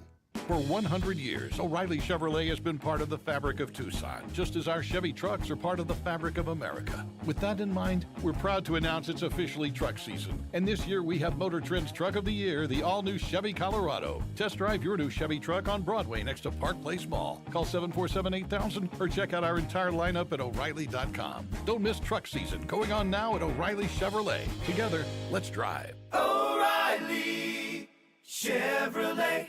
For 100 years, O'Reilly Chevrolet has been part of the fabric of Tucson, just as our Chevy trucks are part of the fabric of America. With that in mind, we're proud to announce it's officially truck season. And this year we have Motor Trend's Truck of the Year, the all-new Chevy Colorado. Test drive your new Chevy truck on Broadway next to Park Place Mall. Call 747-8000 or check out our entire lineup at O'Reilly.com. Don't miss truck season, going on now at O'Reilly Chevrolet. Together, let's drive. O'Reilly Chevrolet.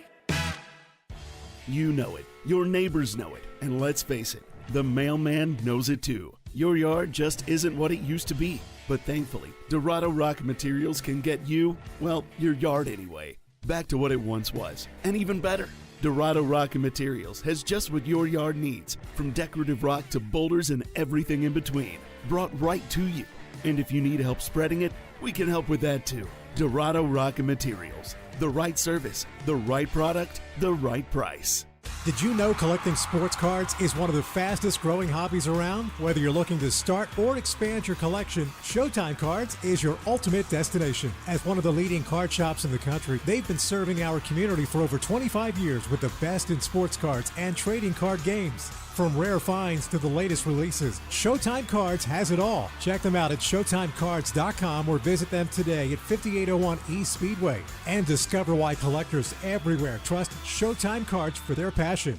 You know it, your neighbors know it, and let's face it, the mailman knows it too. Your yard just isn't what it used to be, but thankfully, Dorado Rock Materials can get you, well, your yard anyway, back to what it once was, and even better. Dorado Rock Materials has just what your yard needs, from decorative rock to boulders and everything in between, brought right to you. And if you need help spreading it, we can help with that too. Dorado Rock Materials. The right service, the right product, the right price. Did you know collecting sports cards is one of the fastest growing hobbies around? Whether you're looking to start or expand your collection, Showtime Cards is your ultimate destination. As one of the leading card shops in the country, they've been serving our community for over 25 years with the best in sports cards and trading card games. From rare finds to the latest releases, Showtime Cards has it all. Check them out at ShowtimeCards.com or visit them today at 5801 East Speedway. And discover why collectors everywhere trust Showtime Cards for their passion.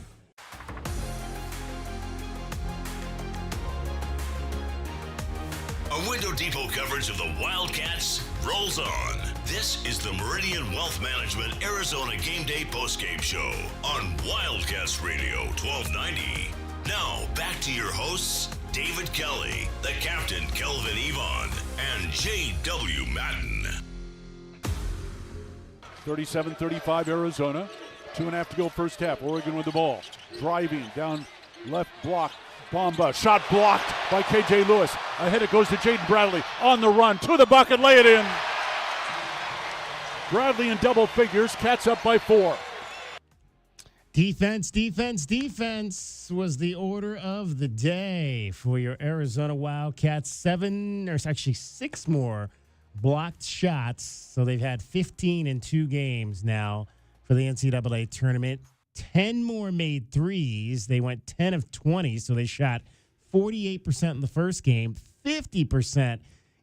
Depot coverage of the Wildcats rolls on. This is the Meridian Wealth Management Arizona Gameday postgame show on Wildcats Radio 1290. Now, back to your hosts, David Kelly, the captain, Kelvin Yvonne, and J.W. Madden. 37-35 Arizona. 2.5 to go first half. Oregon with the ball. Driving down left block. Bomba. Shot blocked by K.J. Lewis. Ahead it goes to Jaden Bradley. On the run. To the bucket. Lay it in. Bradley in double figures. Cats up by 4. Defense, defense, defense was the order of the day for your Arizona Wildcats. 6 more blocked shots. So they've had 15 in 2 games now for the NCAA tournament. 10 more made threes. They went 10 of 20, so they shot 48% in the first game, 50%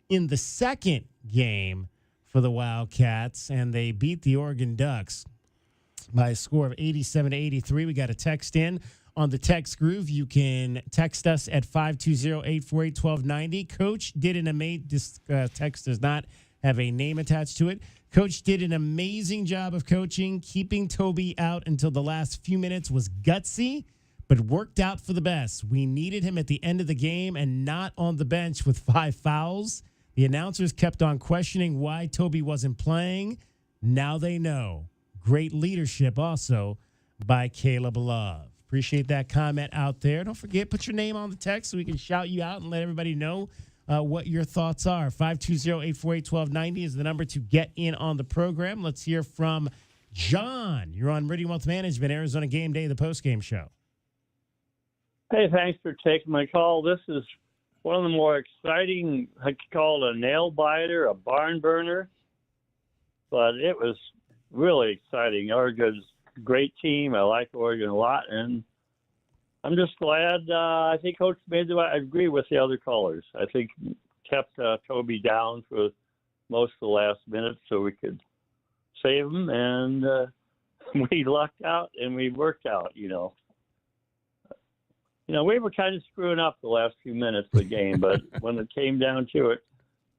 in the second game for the Wildcats, and they beat the Oregon Ducks by a score of 87-83. We got a text in on the text groove. You can text us at 520-848-1290. Coach did an amazing, this text does not have a name attached to it. Coach did an amazing job of coaching. Keeping Toby out until the last few minutes was gutsy, but worked out for the best. We needed him at the end of the game and not on the bench with 5 fouls. The announcers kept on questioning why Toby wasn't playing. Now they know. Great leadership also by Caleb Love. Appreciate that comment out there. Don't forget, put your name on the text so we can shout you out and let everybody know what your thoughts are. 520-848-1290 is the number to get in on the program. Let's hear from John. You're on Meridian Wealth Management, Arizona Game Day, the postgame show. Hey, thanks for taking my call. This is one of the more exciting, I could call it a nail biter, a barn burner, but it was really exciting. Oregon's a great team. I like Oregon a lot, and I'm just glad. I think Coach made I agree with the other callers. I think kept Toby down for most of the last minute so we could save him, and we lucked out and we worked out. You know, we were kind of screwing up the last few minutes of the game, but when it came down to it,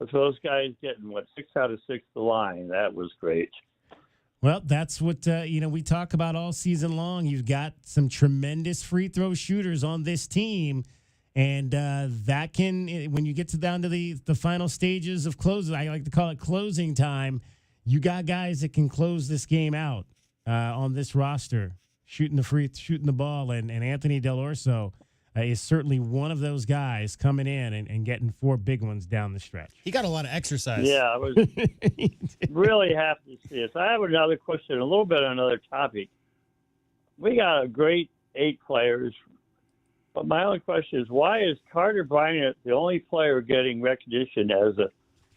with those guys getting 6 out of 6 the line, that was great. Well, that's what, we talk about all season long. You've got some tremendous free throw shooters on this team, and that can, when you get down to the final stages of closing, I like to call it closing time, you got guys that can close this game out on this roster, shooting the ball, and Anthony Dell'Orso is certainly one of those guys coming in and getting 4 big ones down the stretch. He got a lot of exercise. Yeah, I was really happy to see this. I have another question, a little bit on another topic. We got a great 8 players, but my only question is, why is Carter Bryant the only player getting recognition as a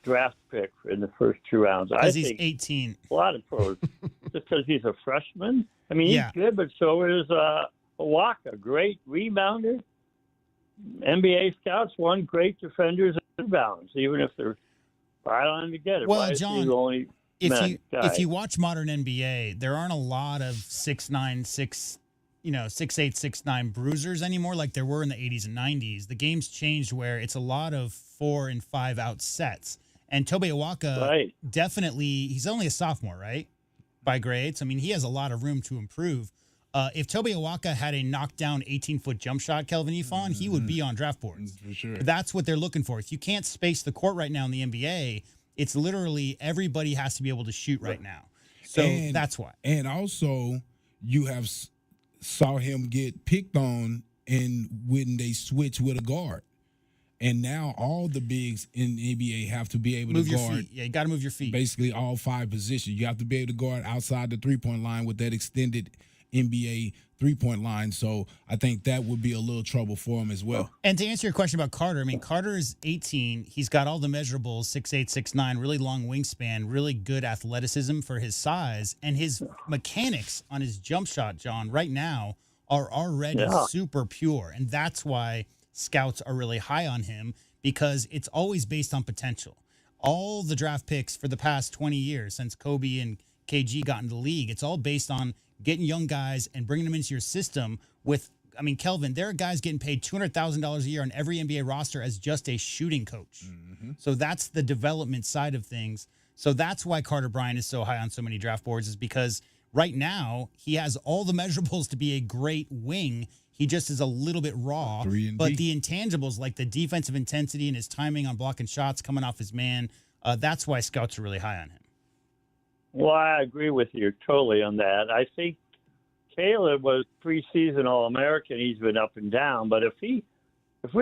draft pick in the first 2 rounds? Because he's 18. A lot of pros. Just because he's a freshman? I mean, he's good, but so is Waka, great rebounder. NBA scouts want great defenders and rebounds, even if they're filing together. Well, John, if you watch modern NBA, there aren't a lot of 6'9", 6'8", 6'9" bruisers anymore like there were in the 80s and 90s. The game's changed where it's a lot of 4 and 5 out sets. And Tobe Awaka, definitely, he's only a sophomore, right? By grades. I mean, he has a lot of room to improve. If Tobe Awaka had a knockdown 18-foot jump shot, Kelvin Ifan, he would be on draft boards. For sure. That's what they're looking for. If you can't space the court right now in the NBA, it's literally everybody has to be able to shoot right now. So that's why. And also, you have saw him get picked on and when they switch with a guard. And now all the bigs in the NBA have to be able to guard. Your feet. Yeah, you got to move your feet. Basically all 5 positions. You have to be able to guard outside the three-point line with that extended NBA three-point line. So I think that would be a little trouble for him as well. And to answer your question about Carter, I mean, Carter is 18. He's got all the measurables, 6'8", 6'9", really long wingspan, really good athleticism for his size. And his mechanics on his jump shot, John, right now are already super pure. And that's why scouts are really high on him, because it's always based on potential. All the draft picks for the past 20 years since Kobe and KG got into the league, it's all based on getting young guys and bringing them into your system with I mean, Kelvin, there are guys getting paid $200,000 a year on every NBA roster as just a shooting coach. Mm-hmm. So that's the development side of things. So that's why Carter Bryant is so high on so many draft boards, is because right now he has all the measurables to be a great wing. He just is a little bit raw. But the intangibles, like the defensive intensity and his timing on blocking shots coming off his man, that's why scouts are really high on him. Well, I agree with you totally on that. I think Caleb was preseason All-American. He's been up and down. But if we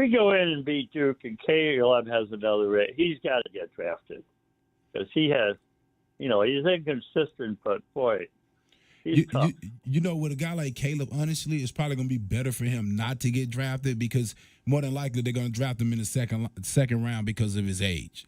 go in and beat Duke and Caleb has another rate, he's got to get drafted. Because he has, he's inconsistent, but boy, he's tough. You know, with a guy like Caleb, honestly, it's probably going to be better for him not to get drafted, because more than likely they're going to draft him in the second round because of his age.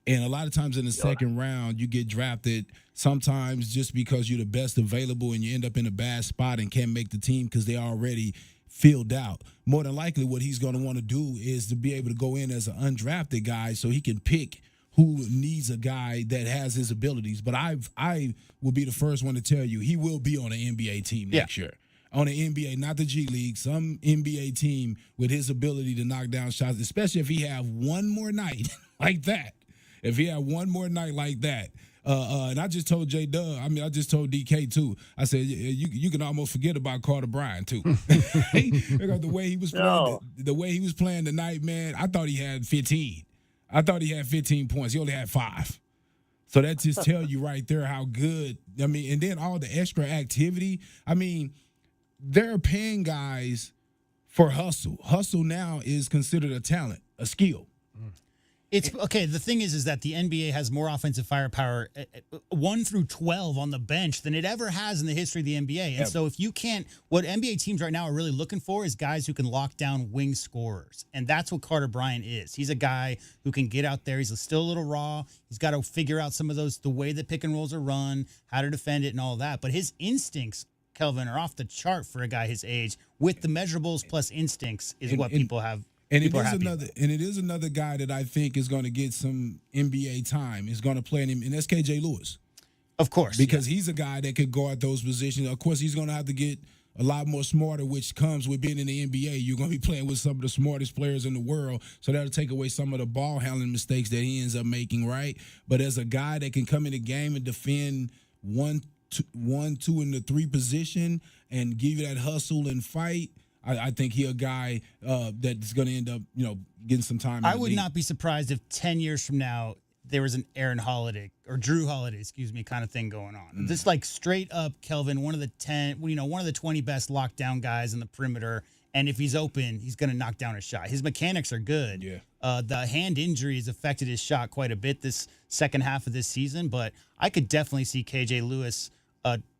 And a lot of times in the second round, you get drafted sometimes just because you're the best available and you end up in a bad spot and can't make the team because they're already filled out. More than likely what he's going to want to do is to be able to go in as an undrafted guy so he can pick who needs a guy that has his abilities. But I will be the first one to tell you he will be on an NBA team next year. On an NBA, not the G League, some NBA team with his ability to knock down shots, especially if he have one more night like that. If he had one more night like that, and I just told J-Dub, I just told DK too. I said, you can almost forget about Carter Bryant too. Because the way he was playing tonight, man, I thought he had 15. I thought he had 15 points. He only had 5. So that just tells you right there how good. I mean, and then all the extra activity. I mean, they're paying guys for hustle. Hustle now is considered a talent, a skill. It's okay. The thing is that the NBA has more offensive firepower 1 through 12 on the bench than it ever has in the history of the NBA. And so if you can't, what NBA teams right now are really looking for is guys who can lock down wing scorers. And that's what Carter Bryant is. He's a guy who can get out there. He's still a little raw. He's got to figure out some of those, the way that pick and rolls are run, how to defend it and all that. But his instincts, Kelvin, are off the chart for a guy his age. With the measurables plus instincts is what people have. And it is another guy that I think is going to get some NBA time. Is going to play him, and that's KJ Lewis. Of course. Because he's a guy that could guard those positions. Of course, he's going to have to get a lot more smarter, which comes with being in the NBA. You're going to be playing with some of the smartest players in the world, so that'll take away some of the ball handling mistakes that he ends up making, right? But as a guy that can come in the game and defend 1, 2, and the 3 position and give you that hustle and fight, I think he's a guy that's going to end up, getting some time. I would not be surprised if 10 years from now there was an Aaron Holiday or Drew Holiday, kind of thing going on. Just like straight up, Kelvin, one of the 20 best lockdown guys in the perimeter. And if he's open, he's going to knock down a shot. His mechanics are good. Yeah. The hand injury has affected his shot quite a bit this second half of this season, but I could definitely see KJ Lewis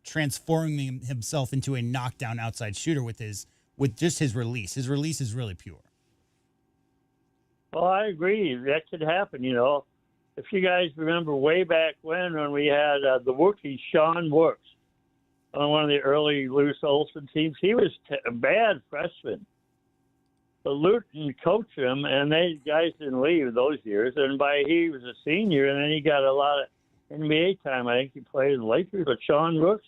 transforming himself into a knockdown outside shooter with just his release. His release is really pure. Well, I agree. That could happen, If you guys remember way back when we had the rookie Sean Works on one of the early Lewis Olson teams, he was a bad freshman. But Luton coached him, and they guys didn't leave those years. And he was a senior, and then he got a lot of NBA time. I think he played in the Lakers. But Sean Works,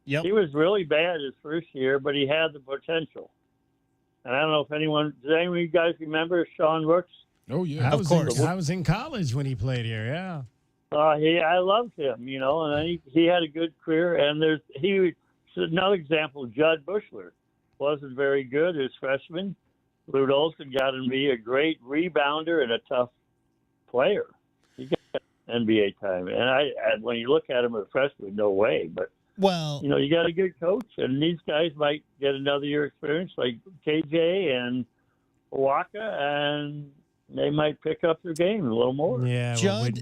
yep, he was really bad his first year, but he had the potential. And I don't know if does anyone of you guys remember Sean Works? Oh, yeah. Of course. I was in college when he played here, yeah. I loved him, and he had a good career. And he's another example. Judd Bushler wasn't very good as freshman. Lute Olson got him to be a great rebounder and a tough player. He got NBA time. And when you look at him as a freshman, no way. But, you got a good coach, and these guys might get another year experience like KJ and Waka, and they might pick up their game a little more. Yeah,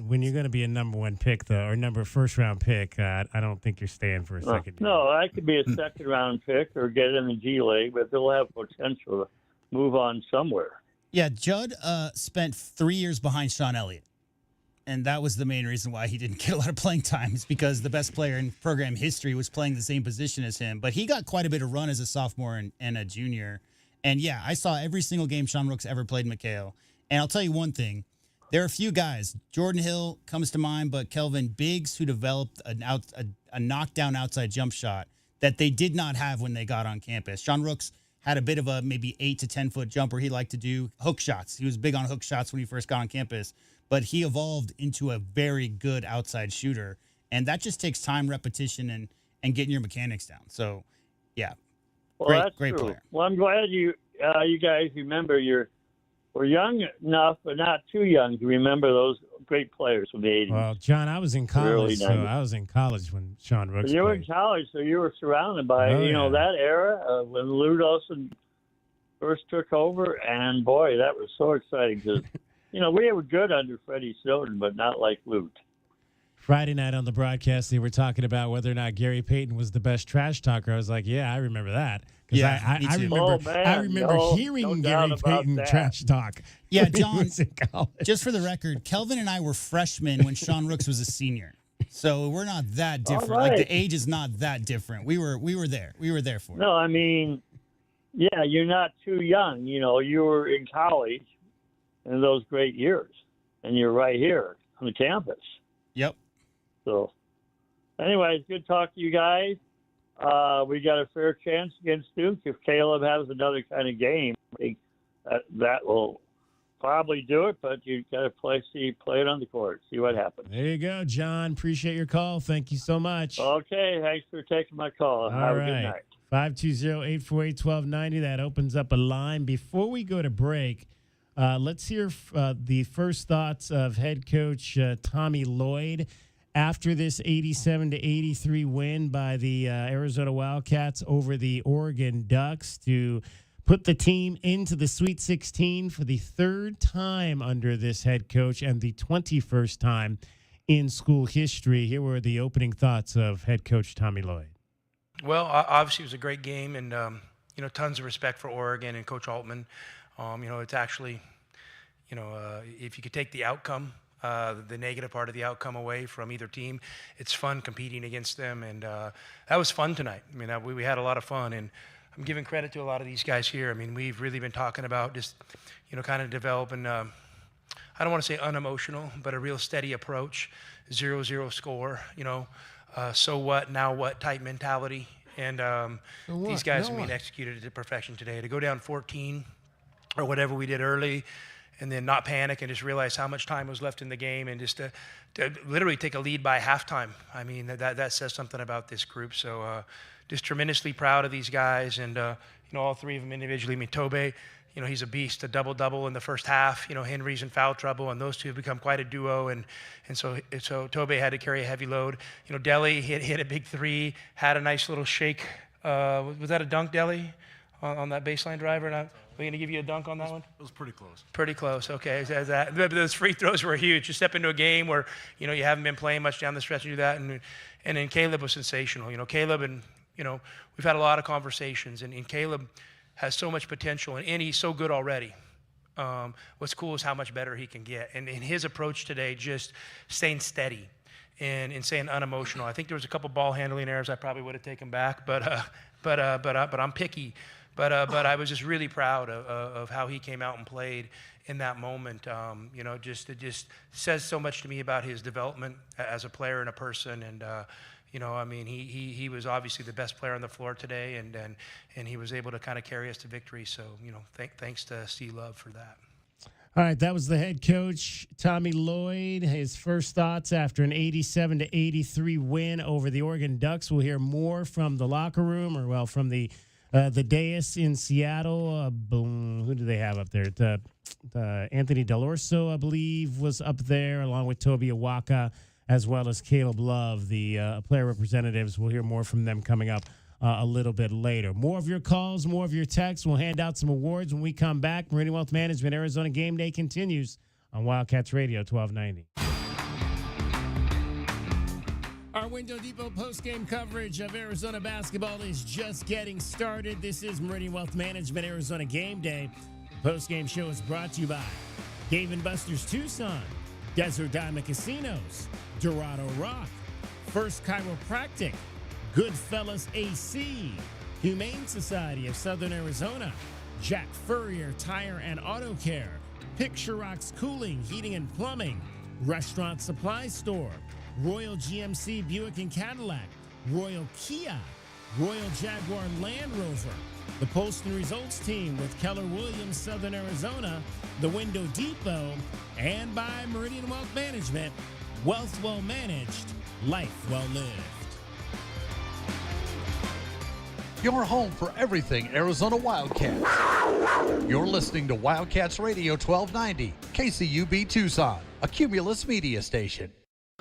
when you're going to be a number 1 pick, or first-round pick, I don't think you're staying for a second year. No, I could be a second-round pick or get in the G League, but they'll have potential to move on somewhere. Yeah, Judd spent 3 years behind Sean Elliott, and that was the main reason why he didn't get a lot of playing time, is because the best player in program history was playing the same position as him. But he got quite a bit of run as a sophomore and a junior. And, yeah, I saw every single game Sean Rooks ever played in McHale. And I'll tell you one thing. There are a few guys. Jordan Hill comes to mind, but Kelvin Biggs, who developed a knockdown outside jump shot that they did not have when they got on campus. Sean Rooks had a bit of a maybe 8 to 10 foot jumper he liked to do. Hook shots. He was big on hook shots when he first got on campus, but he evolved into a very good outside shooter. And that just takes time, repetition, and getting your mechanics down. So, yeah, Well, that's great true. player. Well, I'm glad you guys remember we're young enough, but not too young to remember those great players from the 80s. Well, John, I was in college, so I was in college when Sean Rooks You were played. in college, so you were surrounded by, that era when Lou Dawson first took over, and boy, that was so exciting because, we were good under Freddie Snowden, but not like Lute. Friday night on the broadcast, they were talking about whether or not Gary Payton was the best trash talker. I was like, yeah, I remember that. Yeah, I me too. remember hearing Gary Payton trash talk. Yeah, when he John, was in college. just for the record, Kelvin and I were freshmen when Sean Rooks was a senior. So we're not that different. All right. Like, the age is not that different. We were there. We were there for it. No, I mean, yeah, you're not too young. You were in college in those great years, and you're right here on the campus. Yep. So, anyway, it's good to talk to you guys. We got a fair chance against Duke. If Caleb has another kind of game, I think that will probably do it, but you've got to play it on the court, see what happens. There you go, John. Appreciate your call. Thank you so much. Okay, thanks for taking my call. Have a good night. 520-848-1290. That opens up a line. Before we go to break, let's hear the first thoughts of head coach Tommy Lloyd after this 87-83 win by the Arizona Wildcats over the Oregon Ducks to put the team into the Sweet 16 for the third time under this head coach and the 21st time in school history. Here were the opening thoughts of head coach Tommy Lloyd. Well, obviously it was a great game, and tons of respect for Oregon and Coach Altman. It's actually, if you could take the outcome, the negative part of the outcome away from either team, it's fun competing against them, and that was fun tonight. I mean, we had a lot of fun, and I'm giving credit to a lot of these guys here. I mean, we've really been talking about just, kind of developing, I don't want to say unemotional, but a real steady approach, 0-0 score, so what, now what type mentality. And these guys, executed it to perfection today. To go down 14 or whatever we did early and then not panic and just realize how much time was left in the game and just to literally take a lead by halftime. I mean, that says something about this group. So just tremendously proud of these guys and, all three of them individually. I mean, Tobe, he's a beast, a double-double in the first half. Henry's in foul trouble, and those two have become quite a duo. And so Tobe had to carry a heavy load. Deli hit a big three, had a nice little shake. Was that a dunk, Deli, on that baseline drive or not? Are we going to give you a dunk on that one? It was pretty close. Pretty close, okay. Those free throws were huge. You step into a game where, you haven't been playing much down the stretch and do that. And then Caleb was sensational. Caleb and, we've had a lot of conversations. And Caleb has so much potential, and he's so good already. What's cool is how much better he can get. And in his approach today, just staying steady and staying unemotional. I think there was a couple ball handling errors I probably would have taken back, but I'm picky. But I was just really proud of how he came out and played in that moment. It just says so much to me about his development as a player and a person. And he was obviously the best player on the floor today, and he was able to kind of carry us to victory. So thanks to Steve Love for that. All right, that was the head coach, Tommy Lloyd. His first thoughts after an 87-83 win over the Oregon Ducks. We'll hear more from the locker room, from the dais in Seattle. Who do they have up there? Anthony Dell'Orso, I believe, was up there, along with Toby Awaka, as well as Caleb Love, the player representatives. We'll hear more from them coming up a little bit later. More of your calls, more of your texts. We'll hand out some awards when we come back. Meridian Wealth Management Arizona Game Day continues on Wildcats Radio 1290. Our Window Depot postgame coverage of Arizona basketball is just getting started. This is Meridian Wealth Management Arizona Game Day. The postgame show is brought to you by Dave & Buster's Tucson, Desert Diamond Casinos, Dorado Rock, First Chiropractic, Goodfellas AC, Humane Society of Southern Arizona, Jack Furrier Tire and Auto Care, Picture Rocks Cooling, Heating and Plumbing, Restaurant Supply Store, Royal GMC Buick and Cadillac, Royal Kia, Royal Jaguar Land Rover, the Post and Results Team with Keller Williams Southern Arizona, the Window Depot, and by Meridian Wealth Management. Wealth well managed, life well lived. Your home for everything Arizona Wildcats. You're listening to Wildcats Radio 1290, KCUB Tucson, a Cumulus media station.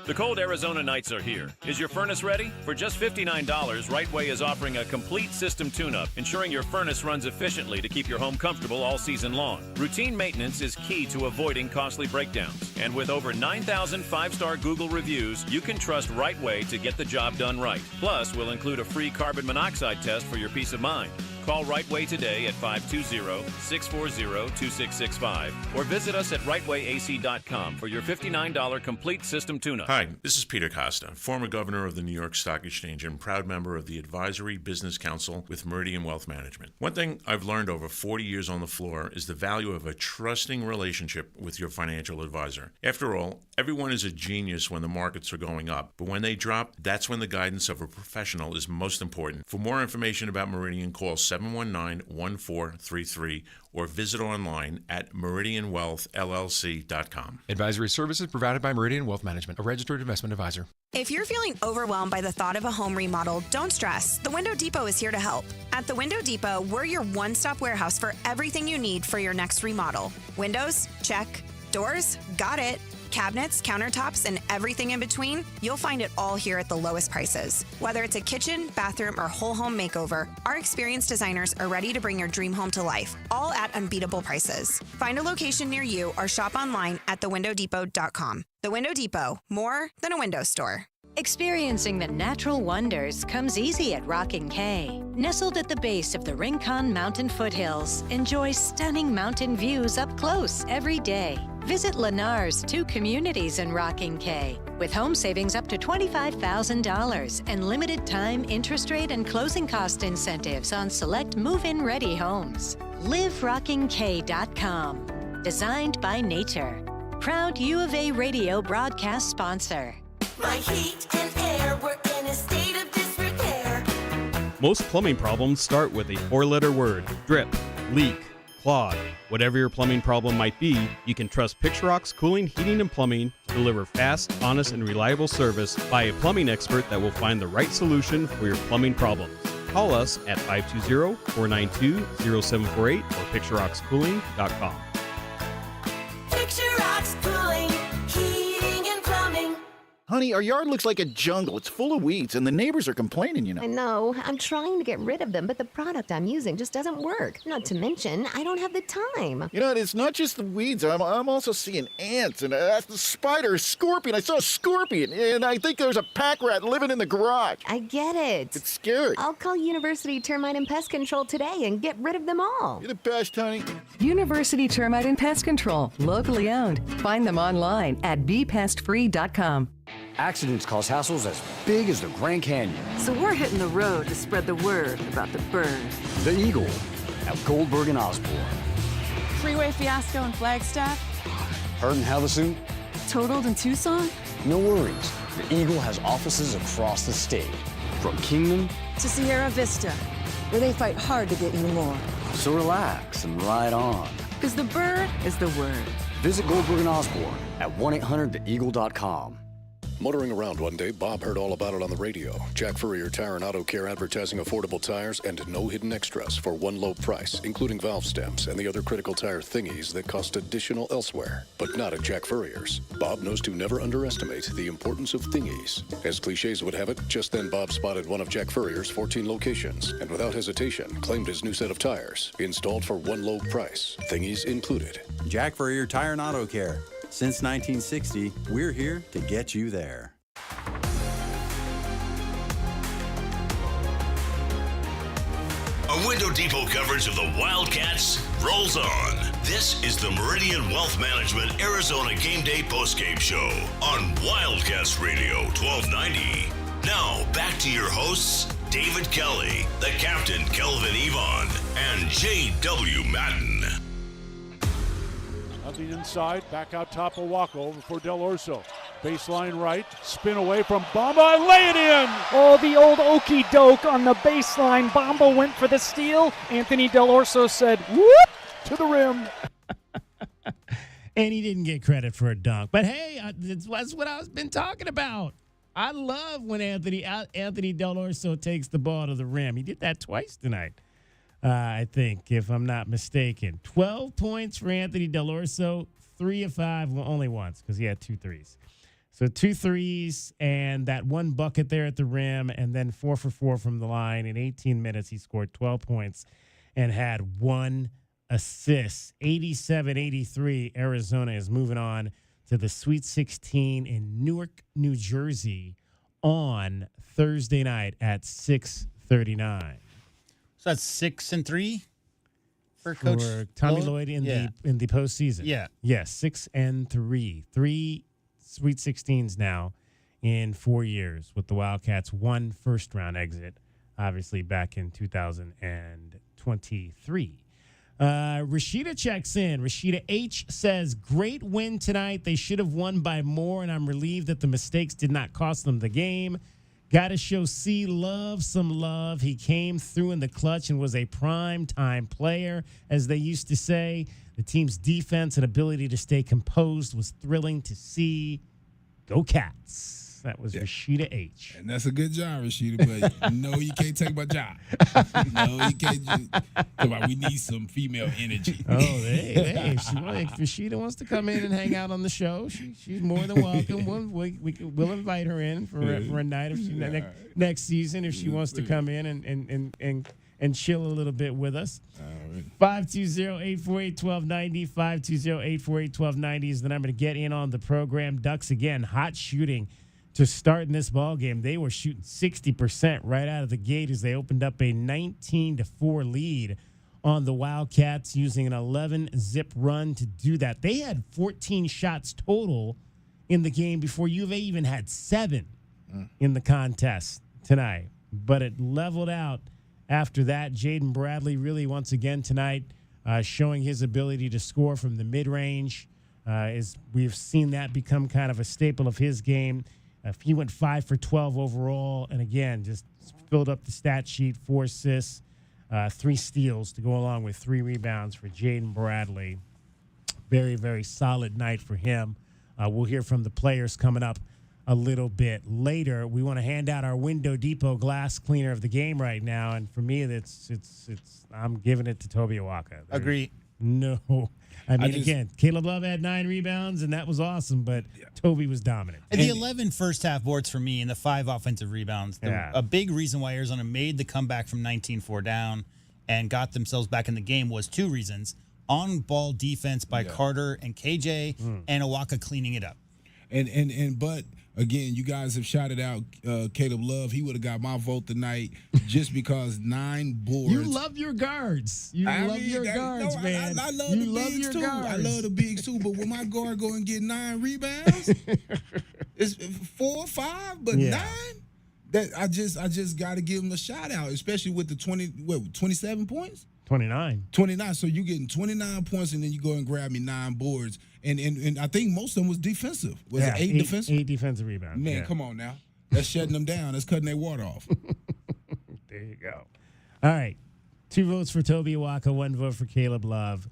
The cold Arizona nights are here. Is your furnace ready? For just $59, Rightway is offering a complete system tune-up, ensuring your furnace runs efficiently to keep your home comfortable all season long. Routine maintenance is key to avoiding costly breakdowns. And with over 9,000 five-star Google reviews, you can trust Rightway to get the job done right. Plus, we'll include a free carbon monoxide test for your peace of mind. Call Rightway today at 520-640-2665 or visit us at rightwayac.com for your $59 complete system tune-up. Hi, this is Peter Costa, former governor of the New York Stock Exchange and proud member of the Advisory Business Council with Meridian Wealth Management. One thing I've learned over 40 years on the floor is the value of a trusting relationship with your financial advisor. After all, everyone is a genius when the markets are going up, but when they drop, that's when the guidance of a professional is most important. For more information about Meridian, call 719-1433 or visit online at meridianwealthllc.com. Advisory services provided by Meridian Wealth Management, a registered investment advisor. If you're feeling overwhelmed by the thought of a home remodel, don't stress. The Window Depot is here to help. At the Window Depot, we're your one-stop warehouse for everything you need for your next remodel. Windows? Check. Doors? Got it. Cabinets, countertops, and everything in between, you'll find it all here at the lowest prices. Whether it's a kitchen, bathroom, or whole home makeover, our experienced designers are ready to bring your dream home to life, all at unbeatable prices. Find a location near you or shop online at thewindowdepot.com. The Window Depot, more than a window store. Experiencing the natural wonders comes easy at Rockin' K. Nestled at the base of the Rincon Mountain foothills, enjoy stunning mountain views up close every day. Visit Lennar's 2 communities in Rockin' K with home savings up to $25,000 and limited time interest rate and closing cost incentives on select move-in ready homes. LiveRockingK.com. Designed by nature. Proud U of A radio broadcast sponsor. My heat and air were in a state of disrepair. Most plumbing problems start with a 4-letter word: drip, leak, clog. Whatever your plumbing problem might be, you can trust Picturox Cooling, Heating, and Plumbing to deliver fast, honest, and reliable service by a plumbing expert that will find the right solution for your plumbing problems. Call us at 520-492-0748 or picturoxcooling.com. Picturox Cooling, Heating, and Plumbing. Honey, our yard looks like a jungle. It's full of weeds, and the neighbors are complaining, you know. I know. I'm trying to get rid of them, but the product I'm using just doesn't work. Not to mention, I don't have the time. You know, it's not just the weeds. I'm also seeing ants and the spider, scorpion. I saw a scorpion, and I think there's a pack rat living in the garage. I get it. It's scary. I'll call University Termite and Pest Control today and get rid of them all. You're the best, honey. University Termite and Pest Control, locally owned. Find them online at bepestfree.com. Accidents cause hassles as big as the Grand Canyon. So we're hitting the road to spread the word about the bird. The Eagle at Goldberg and Osborne. Freeway fiasco in Flagstaff. Hurt in Havasu? Totaled in Tucson? No worries. The Eagle has offices across the state. From Kingman to Sierra Vista, where they fight hard to get you more. So relax and ride on. Because the bird is the word. Visit Goldberg and Osborne at 1-800-THEEAGLE.com. Motoring around one day, Bob heard all about it on the radio. Jack Furrier Tire and Auto Care advertising affordable tires and no hidden extras for one low price, including valve stems and the other critical tire thingies that cost additional elsewhere. But not at Jack Furrier's. Bob knows to never underestimate the importance of thingies. As cliches would have it, just then Bob spotted one of Jack Furrier's 14 locations and without hesitation claimed his new set of tires, installed for one low price, thingies included. Jack Furrier Tire and Auto Care. Since 1960, we're here to get you there. A Window Depot coverage of the Wildcats rolls on. This is the Meridian Wealth Management Arizona Gameday postgame show on Wildcats Radio 1290. Now, back to your hosts, David Kelly, the captain, Kelvin Yvonne, and J.W. Madden. Nothing inside. Back out top of Waco over for Dell'Orso. Baseline right, spin away from Bamba and lay it in. Oh, the old okey doke on the baseline. Bamba went for the steal. Anthony Dell'Orso said, whoop, to the rim. And he didn't get credit for a dunk. But hey, that's what I've been talking about. I love when Anthony Dell'Orso takes the ball to the rim. He did that twice tonight, I think, if I'm not mistaken. 12 points for Anthony Dell'Orso, 3 of 5, well, only once because he had 2 threes. So 2 threes and that one bucket there at the rim, and then 4 for 4 from the line. In 18 minutes, he scored 12 points and had 1 assist. 87-83, Arizona is moving on to the Sweet 16 in Newark, New Jersey on Thursday night at 6:39. So that's 6-3 for Coach Tommy Lloyd in the postseason. Yeah. Yes, 6-3. 3 Sweet 16s now in 4 years with the Wildcats. 1 first-round exit, obviously, back in 2023. Rashida checks in. Rashida H. says, great win tonight. They should have won by more, and I'm relieved that the mistakes did not cost them the game. Got to show C Love some love. He came through in the clutch and was a prime-time player, as they used to say. The team's defense and ability to stay composed was thrilling to see. Go Cats. That was Rashida H. And that's a good job, Rashida, but no, you can't take my job. No, you can't. We need some female energy. Oh, hey, if Rashida wants to come in and hang out on the show, she's more than welcome. We'll invite her in for a night next season if she wants to come in and chill a little bit with us. 520-848-1290, 520-848-1290 is the number to get in on the program. Ducks, again, hot shooting to start in this ball game. They were shooting 60% right out of the gate as they opened up a 19-4 lead on the Wildcats using an 11-zip run to do that. They had 14 shots total in the game before U of A even had 7 in the contest tonight. But it leveled out after that. Jaden Bradley really once again tonight showing his ability to score from the mid-range. We've seen that become kind of a staple of his game. He went 5 for 12 overall, and again, just filled up the stat sheet, 4 assists, 3 steals to go along with 3 rebounds for Jaden Bradley. Very, very solid night for him. We'll hear from the players coming up a little bit later. We want to hand out our Window Depot glass cleaner of the game right now, and for me, I'm giving it to Toby Awaka. Agree. No. I mean, again, Caleb Love had 9 rebounds, and that was awesome, but Toby was dominant. And the 11 first-half boards for me and the 5 offensive rebounds, a big reason why Arizona made the comeback from 19-4 down and got themselves back in the game was 2 reasons. On-ball defense by Carter and KJ and Awaka cleaning it up. But again, you guys have shouted out Caleb Love. He would have got my vote tonight just because 9 boards. You love your guards. Man. I love the bigs too. Guards. I love the bigs too. But when my guard go and get 9 rebounds, it's 4 or 5, but 9. That I just got to give him a shout out, especially with the 27 points. 29. So you getting 29 points, and then you go and grab me 9 boards. And I think most of them was defensive. Was it 8 defensive? 8 defensive rebounds. Man, come on now. That's shutting them down. That's cutting their water off. There you go. All right. 2 votes for Toby Awaka, 1 vote for Caleb Love.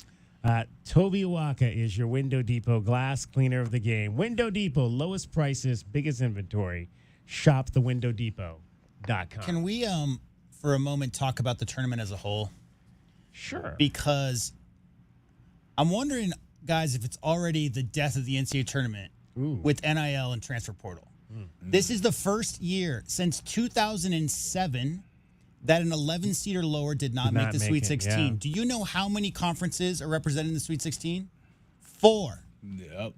Toby Awaka is your Window Depot glass cleaner of the game. Window Depot, lowest prices, biggest inventory. Shop thewindowdepot.com. Can we, for a moment, talk about the tournament as a whole? Sure. Because I'm wondering, guys, if it's already the death of the NCAA tournament with NIL and transfer portal. This is the first year since 2007 that an 11 seed or lower did not make the Sweet 16. Yeah. Do you know how many conferences are represented in the Sweet 16? 4. Yep.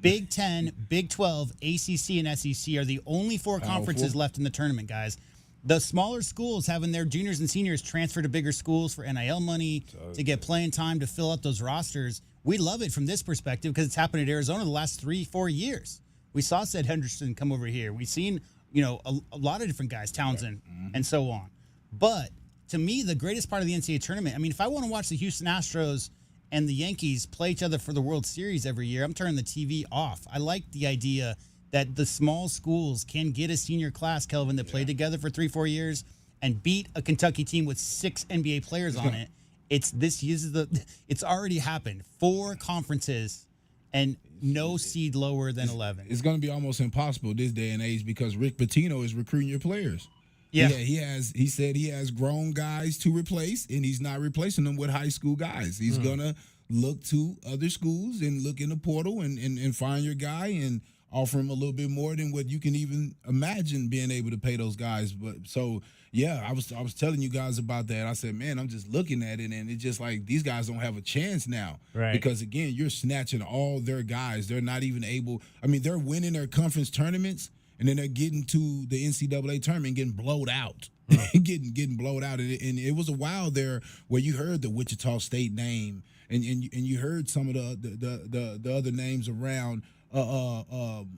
Big 10, Big 12, ACC, and SEC are the only 4 conferences left in the tournament, guys. The smaller schools having their juniors and seniors transfer to bigger schools for NIL money, to get playing time, to fill up those rosters. We love it from this perspective because it's happened at Arizona the last 3-4 years. We saw Seth Henderson come over here. We've seen, a lot of different guys, Townsend, and so on. But to me, the greatest part of the NCAA tournament, I mean, if I want to watch the Houston Astros and the Yankees play each other for the World Series every year, I'm turning the TV off. I like the idea that the small schools can get a senior class, Kelvin, that played together for 3-4 years and beat a Kentucky team with 6 NBA players on it. It's already happened. 4 conferences and no seed lower than 11. It's going to be almost impossible this day and age because Rick Pitino is recruiting your players. Yeah, he said he has grown guys to replace, and he's not replacing them with high school guys. He's gonna look to other schools and look in the portal and find your guy and offer him a little bit more than what you can even imagine being able to pay those guys. But so yeah, I was telling you guys about that. I said, man, I'm just looking at it, and it's just like these guys don't have a chance now, right? Because again, you're snatching all their guys. They're not even able. I mean, they're winning their conference tournaments. And then they're getting to the NCAA tournament and getting blowed out, getting blowed out. And it was a while there where you heard the Wichita State name and you heard some of the other names around the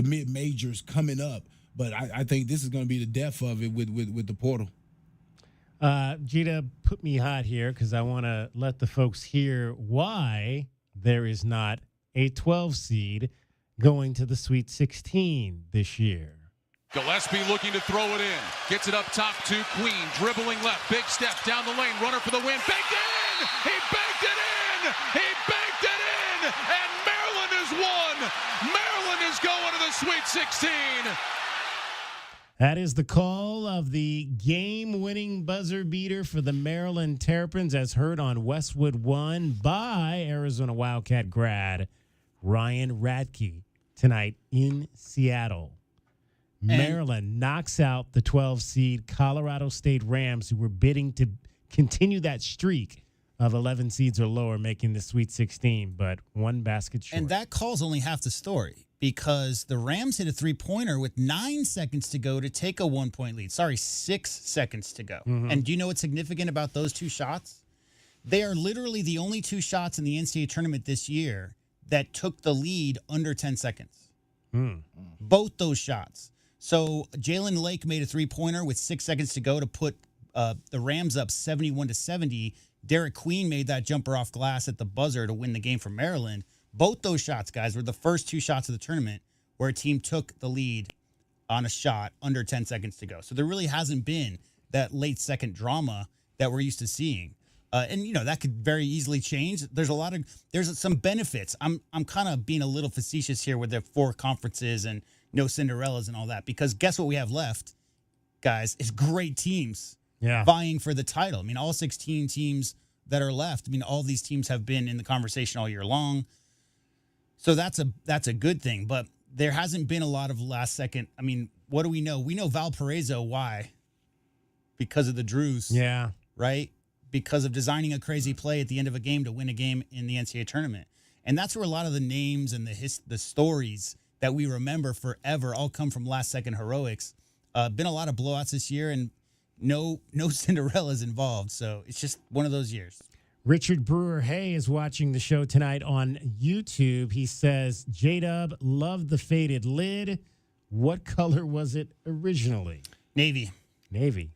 mid majors coming up. But I think this is going to be the death of it with the portal. Jada put me hot here because I want to let the folks hear why there is not a 12 seed going to the Sweet 16 this year. Gillespie looking to throw it in. Gets it up top to Queen. Dribbling left. Big step down the lane. Runner for the win. Banked it in! He banked it in! He banked it in! And Maryland has won! Maryland is going to the Sweet 16! That is the call of the game-winning buzzer beater for the Maryland Terrapins as heard on Westwood One by Arizona Wildcat grad Ryan Radke tonight in Seattle. Maryland knocks out the 12-seed Colorado State Rams, who were bidding to continue that streak of 11 seeds or lower, making the Sweet 16, but one basket short. And that call's only half the story because the Rams hit a three-pointer with 9 seconds to go to take a 1-point lead. 6 seconds to go. Mm-hmm. And do you know what's significant about those 2 shots? They are literally the only 2 shots in the NCAA tournament this year that took the lead under 10 seconds. Both those shots. So Jalen Lake made a three-pointer with 6 seconds to go to put the Rams up 71-70. Derek Queen made that jumper off glass at the buzzer to win the game for Maryland. Both those shots, guys, were the first 2 shots of the tournament where a team took the lead on a shot under 10 seconds to go. So there really hasn't been that late second drama that we're used to seeing. And, you know, that could very easily change. There's some benefits. I'm kind of being a little facetious here with the 4 conferences and no Cinderellas and all that, because guess what we have left, guys, is great teams vying for the title. I mean, all 16 teams that are left, I mean, all these teams have been in the conversation all year long. So that's a good thing. But there hasn't been a lot of last second. I mean, what do we know? We know Valparaiso. Why? Because of the Drews. Yeah. Right? Because of designing a crazy play at the end of a game to win a game in the NCAA tournament. And that's where a lot of the names and the stories that we remember forever all come from last-second heroics. Been a lot of blowouts this year, and no Cinderellas involved. So it's just one of those years. Richard Brewer-Hay is watching the show tonight on YouTube. He says, J-Dub, loved the faded lid. What color was it originally? Navy. Navy.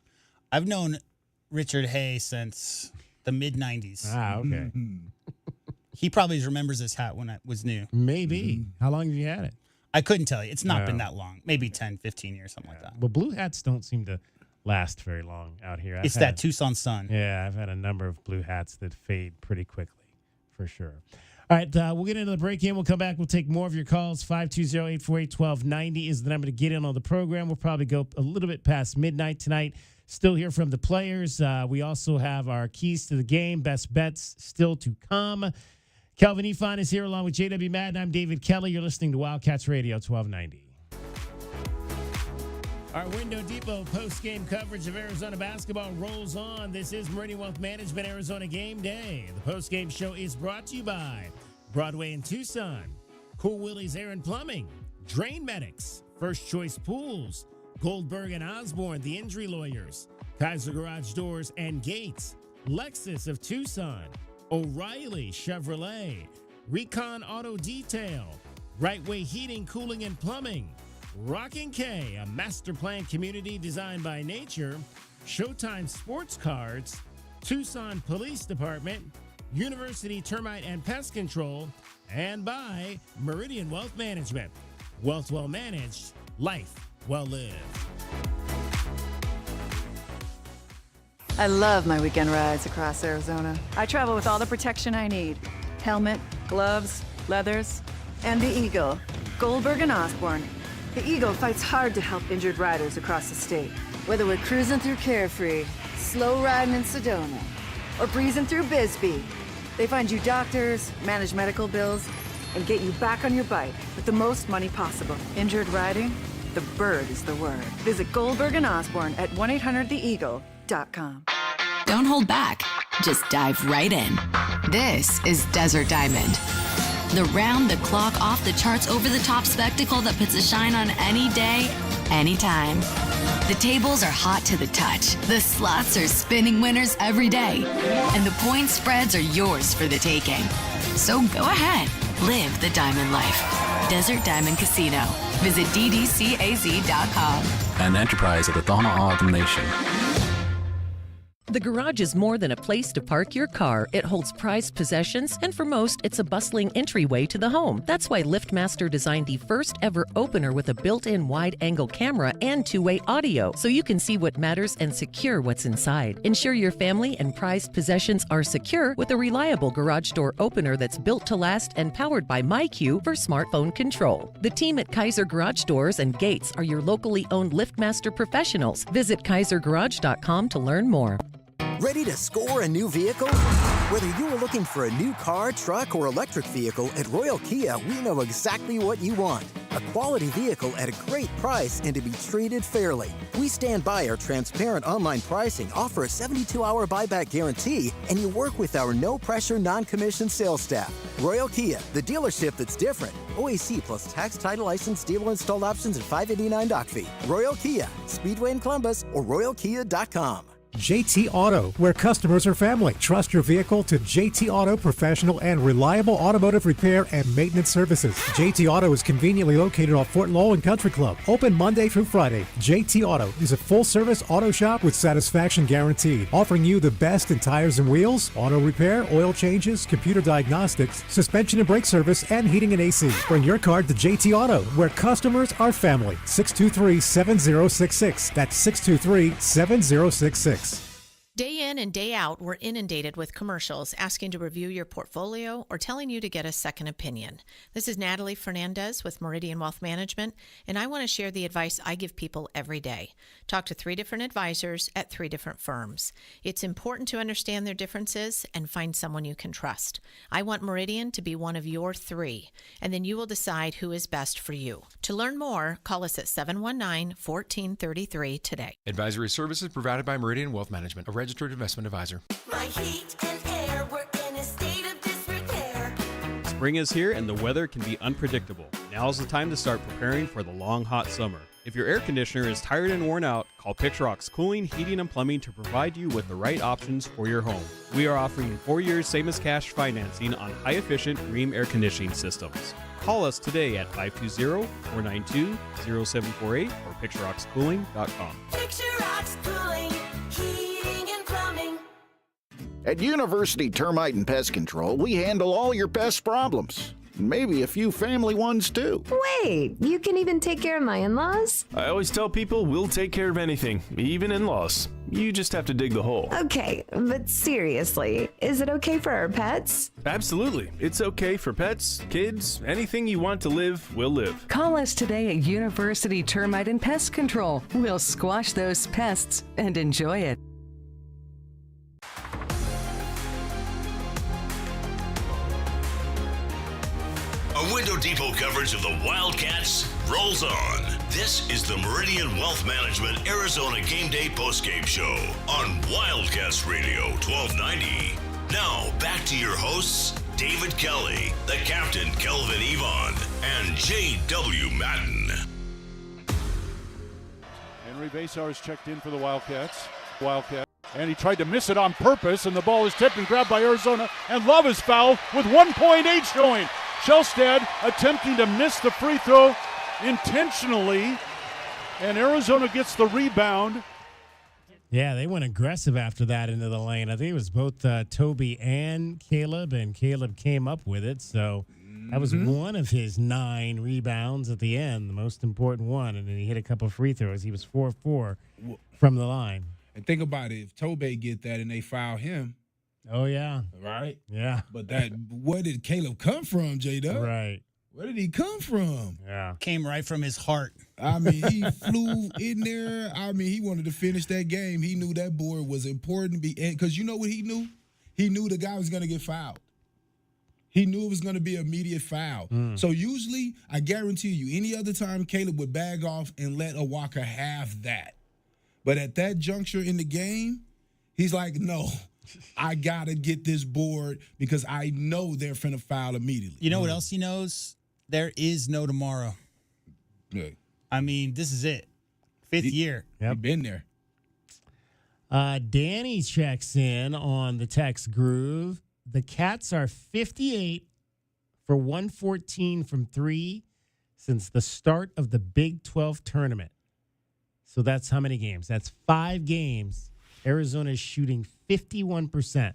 I've known Richard Hay since the mid-'90s. Ah, okay. He probably remembers this hat when it was new. Maybe. How long have you had it? I couldn't tell you. It's not been that long. Maybe 10, 15 years, something like that. But blue hats don't seem to last very long out here. It's that Tucson sun. Yeah, I've had a number of blue hats that fade pretty quickly, for sure. All right, we'll get into the break in. We'll come back. We'll take more of your calls. 520-848-1290 is the number to get in on the program. We'll probably go a little bit past midnight tonight. Still hear from the players. We also have our keys to the game, best bets still to come. Kelvin Ifan is here along with J.W. Madden. I'm David Kelly. You're listening to Wildcats Radio 1290. Our Window Depot post-game coverage of Arizona basketball rolls on. This is Meridian Wealth Management Arizona Game Day. The post-game show is brought to you by Broadway in Tucson, Cool Willie's Air and Plumbing, Drain Medics, First Choice Pools, Goldberg and Osborne, the Injury Lawyers, Kaiser Garage Doors and Gates, Lexus of Tucson, O'Reilly Chevrolet, Recon Auto Detail, Right Way Heating, Cooling, and Plumbing, Rockin' K, a master plan community designed by nature, Showtime Sports Cards, Tucson Police Department, University Termite and Pest Control, and by Meridian Wealth Management. Wealth well managed, life well lived. I love my weekend rides across Arizona. I travel with all the protection I need. Helmet, gloves, leathers, and the Eagle. Goldberg and Osborne. The Eagle fights hard to help injured riders across the state. Whether we're cruising through Carefree, slow riding in Sedona, or breezing through Bisbee, they find you doctors, manage medical bills, and get you back on your bike with the most money possible. Injured riding? The bird is the word. Visit Goldberg and Osborne at 1-800-THE-EAGLE.com. Don't hold back. Just dive right in. This is Desert Diamond. The round-the-clock, off-the-charts, over-the-top spectacle that puts a shine on any day, anytime. The tables are hot to the touch. The slots are spinning winners every day. And the point spreads are yours for the taking. So go ahead. Live the diamond life. Desert Diamond Casino. Visit ddcaz.com. An enterprise of the Donna Ogden Nation. The garage is more than a place to park your car. It holds prized possessions, and for most, it's a bustling entryway to the home. That's why LiftMaster designed the first ever opener with a built-in wide-angle camera and two-way audio, so you can see what matters and secure what's inside. Ensure your family and prized possessions are secure with a reliable garage door opener that's built to last and powered by MyQ for smartphone control. The team at Kaiser Garage Doors and Gates are your locally owned LiftMaster professionals. Visit kaisergarage.com to learn more. Ready to score a new vehicle? Whether you are looking for a new car, truck, or electric vehicle, at Royal Kia, we know exactly what you want. A quality vehicle at a great price and to be treated fairly. We stand by our transparent online pricing, offer a 72-hour buyback guarantee, and you work with our no-pressure, non-commissioned sales staff. Royal Kia, the dealership that's different. OAC plus tax, title, license, dealer installed options, and $589 doc fee. Royal Kia, Speedway in Columbus, or royalkia.com. JT Auto, where customers are family. Trust your vehicle to JT Auto professional and reliable automotive repair and maintenance services. JT Auto is conveniently located off Fort Lowell and Country Club. Open Monday through Friday. JT Auto is a full-service auto shop with satisfaction guaranteed, offering you the best in tires and wheels, auto repair, oil changes, computer diagnostics, suspension and brake service, and heating and AC. Bring your car to JT Auto, where customers are family. 623-7066. That's 623-7066. Day in and day out, we're inundated with commercials asking to review your portfolio or telling you to get a second opinion. This is Natalie Fernandez with Meridian Wealth Management, and I want to share the advice I give people every day. Talk to 3 different advisors at 3 different firms. It's important to understand their differences and find someone you can trust. I want Meridian to be one of your 3, and then you will decide who is best for you. To learn more, call us at 719-1433 today. Advisory services provided by Meridian Wealth Management, a registered investment advisor. My heat and air were in a state of disrepair. Spring is here and the weather can be unpredictable. Now's the time to start preparing for the long, hot summer. If your air conditioner is tired and worn out, call Picturox Cooling, Heating, and Plumbing to provide you with the right options for your home. We are offering 4 years same-as-cash financing on high-efficient Rheem air conditioning systems. Call us today at 520-492-0748 or picturoxcooling.com. Picturox Cooling, Heating and Plumbing. At University Termite and Pest Control, we handle all your pest problems. Maybe a few family ones, too. Wait, you can even take care of my in-laws? I always tell people we'll take care of anything, even in-laws. You just have to dig the hole. Okay, but seriously, is it okay for our pets? Absolutely. It's okay for pets, kids, anything you want to live, will live. Call us today at University Termite and Pest Control. We'll squash those pests and enjoy it. A Window Depot coverage of the Wildcats rolls on. This is the Meridian Wealth Management Arizona Gameday postgame show on Wildcats Radio 1290. Now, back to your hosts, David Kelly, the captain Kelvin Yvonne, and J.W. Madden. Henry Basar's checked in for the Wildcats. And he tried to miss it on purpose, and the ball is tipped and grabbed by Arizona, and Love is fouled with 1.8 showing. Shellstad attempting to miss the free throw intentionally, and Arizona gets the rebound. Yeah, they went aggressive after that into the lane. I think it was both Toby and Caleb came up with it. So That was one of his 9 rebounds at the end, the most important one. And then he hit a couple of free throws. He was 4-4 from the line. And think about it. If Tobey get that and they foul him. Oh, yeah. Right? Yeah. But where did Caleb come from, J-Dub? Right. Where did he come from? Yeah. Came right from his heart. I mean, he flew in there. I mean, he wanted to finish that game. He knew that board was important because you know what he knew? He knew the guy was going to get fouled. He knew it was going to be an immediate foul. So usually, I guarantee you, any other time, Caleb would bag off and let a Walker have that. But at that juncture in the game, he's like, no, I got to get this board because I know they're finna foul immediately. You know what else he knows? There is no tomorrow. Yeah. I mean, this is it. Fifth year. Yep. He been there. Danny checks in on the text groove. The Cats are 58 for 114 from 3 since the start of the Big 12 tournament. So that's how many games? That's 5 games. Arizona is shooting 51%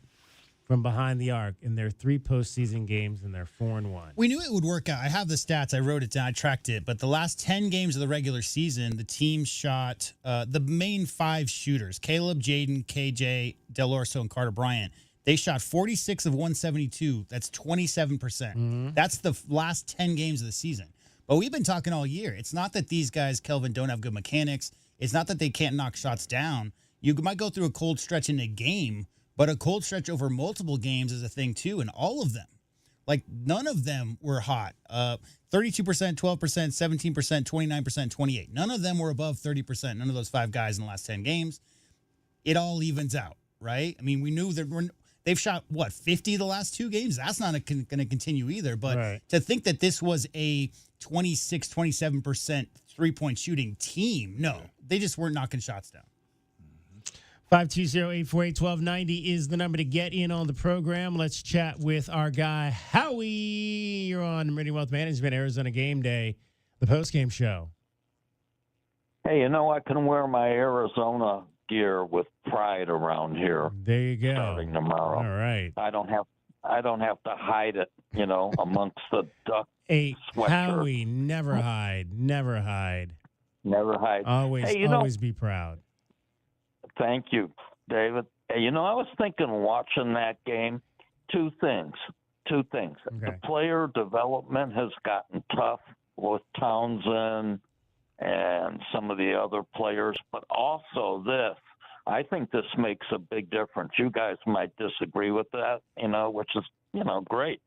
from behind the arc in their 3 postseason games, and they're 4-1. We knew it would work out. I have the stats. I wrote it down. I tracked it. But the last 10 games of the regular season, the team shot the main 5 shooters, Caleb, Jaden, KJ, Dell'Orso, and Carter Bryant. They shot 46 of 172. That's 27%. That's the last 10 games of the season. But we've been talking all year. It's not that these guys, Kelvin, don't have good mechanics. It's not that they can't knock shots down. You might go through a cold stretch in a game, but a cold stretch over multiple games is a thing too, and all of them. Like, none of them were hot. 32%, 12%, 17%, 29%, 28%. None of them were above 30%. None of those 5 guys in the last 10 games. It all evens out, right? I mean, we knew that they've shot, 50 the last 2 games? That's not going to continue either. But to think that this was a 26, 27% three-point shooting team, no. They just weren't knocking shots down. 520-848-1290 is the number to get in on the program. Let's chat with our guy, Howie. You're on Meridian Wealth Management, Arizona Gameday, the postgame show. Hey, you know, I can wear my Arizona gear with pride around here. There you go. Starting tomorrow. All right. I don't have to hide it, you know, amongst the duck sweatshirt. Howie, never hide. Never hide. Never hide. Always, hey, always be proud. Thank you, David. Hey, you know, I was thinking watching that game, 2 things. Okay. The player development has gotten tough with Townsend and some of the other players, but also this. I think this makes a big difference. You guys might disagree with that, you know, which is, you know, great.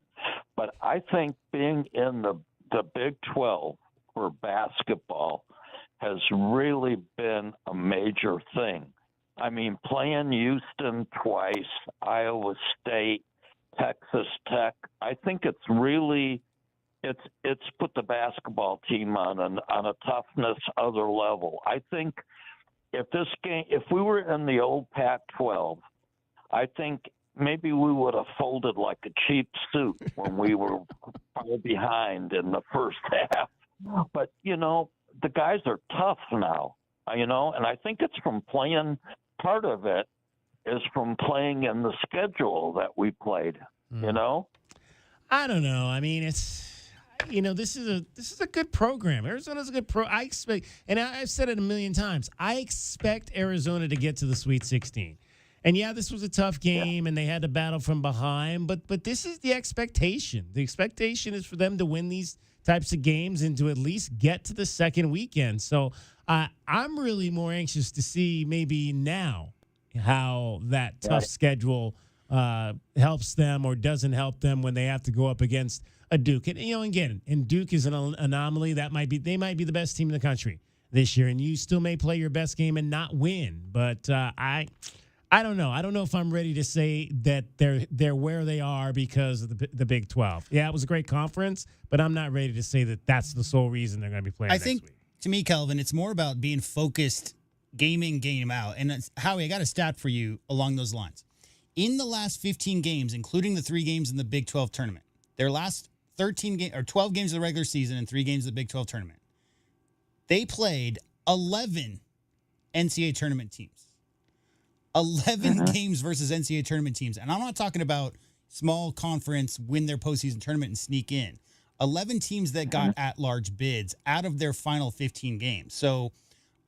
But I think being in the Big 12 for basketball has really been a major thing. I mean, playing Houston twice, Iowa State, Texas Tech, I think it's really it's put the basketball team on a toughness other level. I think if we were in the old Pac-12, I think maybe we would have folded like a cheap suit when we were far behind in the first half. But, you know, the guys are tough now, you know, and I think it's from playing. Part of it is from playing in the schedule that we played, you know? I don't know. I mean, it's, you know, this is a good program. Arizona's a good I expect, and I've said it a million times, I expect Arizona to get to the Sweet 16. And yeah, this was a tough game, and they had to battle from behind, but this is the expectation. The expectation is for them to win these types of games and to at least get to the second weekend. So I'm really more anxious to see maybe now how that tough schedule helps them or doesn't help them when they have to go up against a Duke. And, you know, again, and Duke is an anomaly. They might be the best team in the country this year, and you still may play your best game and not win. But I don't know. I don't know if I'm ready to say that they're where they are because of the Big 12. Yeah, it was a great conference, but I'm not ready to say that that's the sole reason they're going to be playing next week. To me, Kelvin, it's more about being focused, game in, game out. And Howie, I got a stat for you along those lines. In the last 15 games, including the 3 games in the Big 12 tournament, their last 12 games of the regular season and 3 games of the Big 12 tournament, they played 11 NCAA tournament teams. 11 games versus NCAA tournament teams. And I'm not talking about small conference, win their postseason tournament and sneak in. 11 teams that got at-large bids out of their final 15 games. So,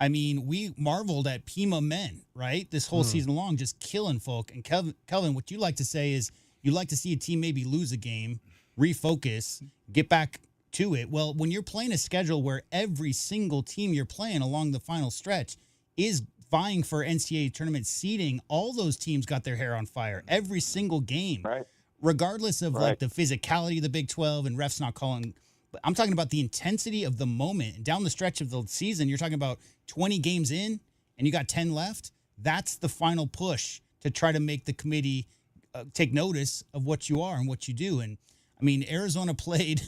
I mean, we marveled at Pima men, right, this whole season long, just killing folk. And Kelvin, what you like to say is you like to see a team maybe lose a game, refocus, get back to it. Well, when you're playing a schedule where every single team you're playing along the final stretch is vying for NCAA tournament seeding, all those teams got their hair on fire every single game, regardless of like the physicality of the Big 12 and refs not calling. But I'm talking about the intensity of the moment. And down the stretch of the season, you're talking about 20 games in and you got 10 left. That's the final push to try to make the committee take notice of what you are and what you do. And I mean, Arizona played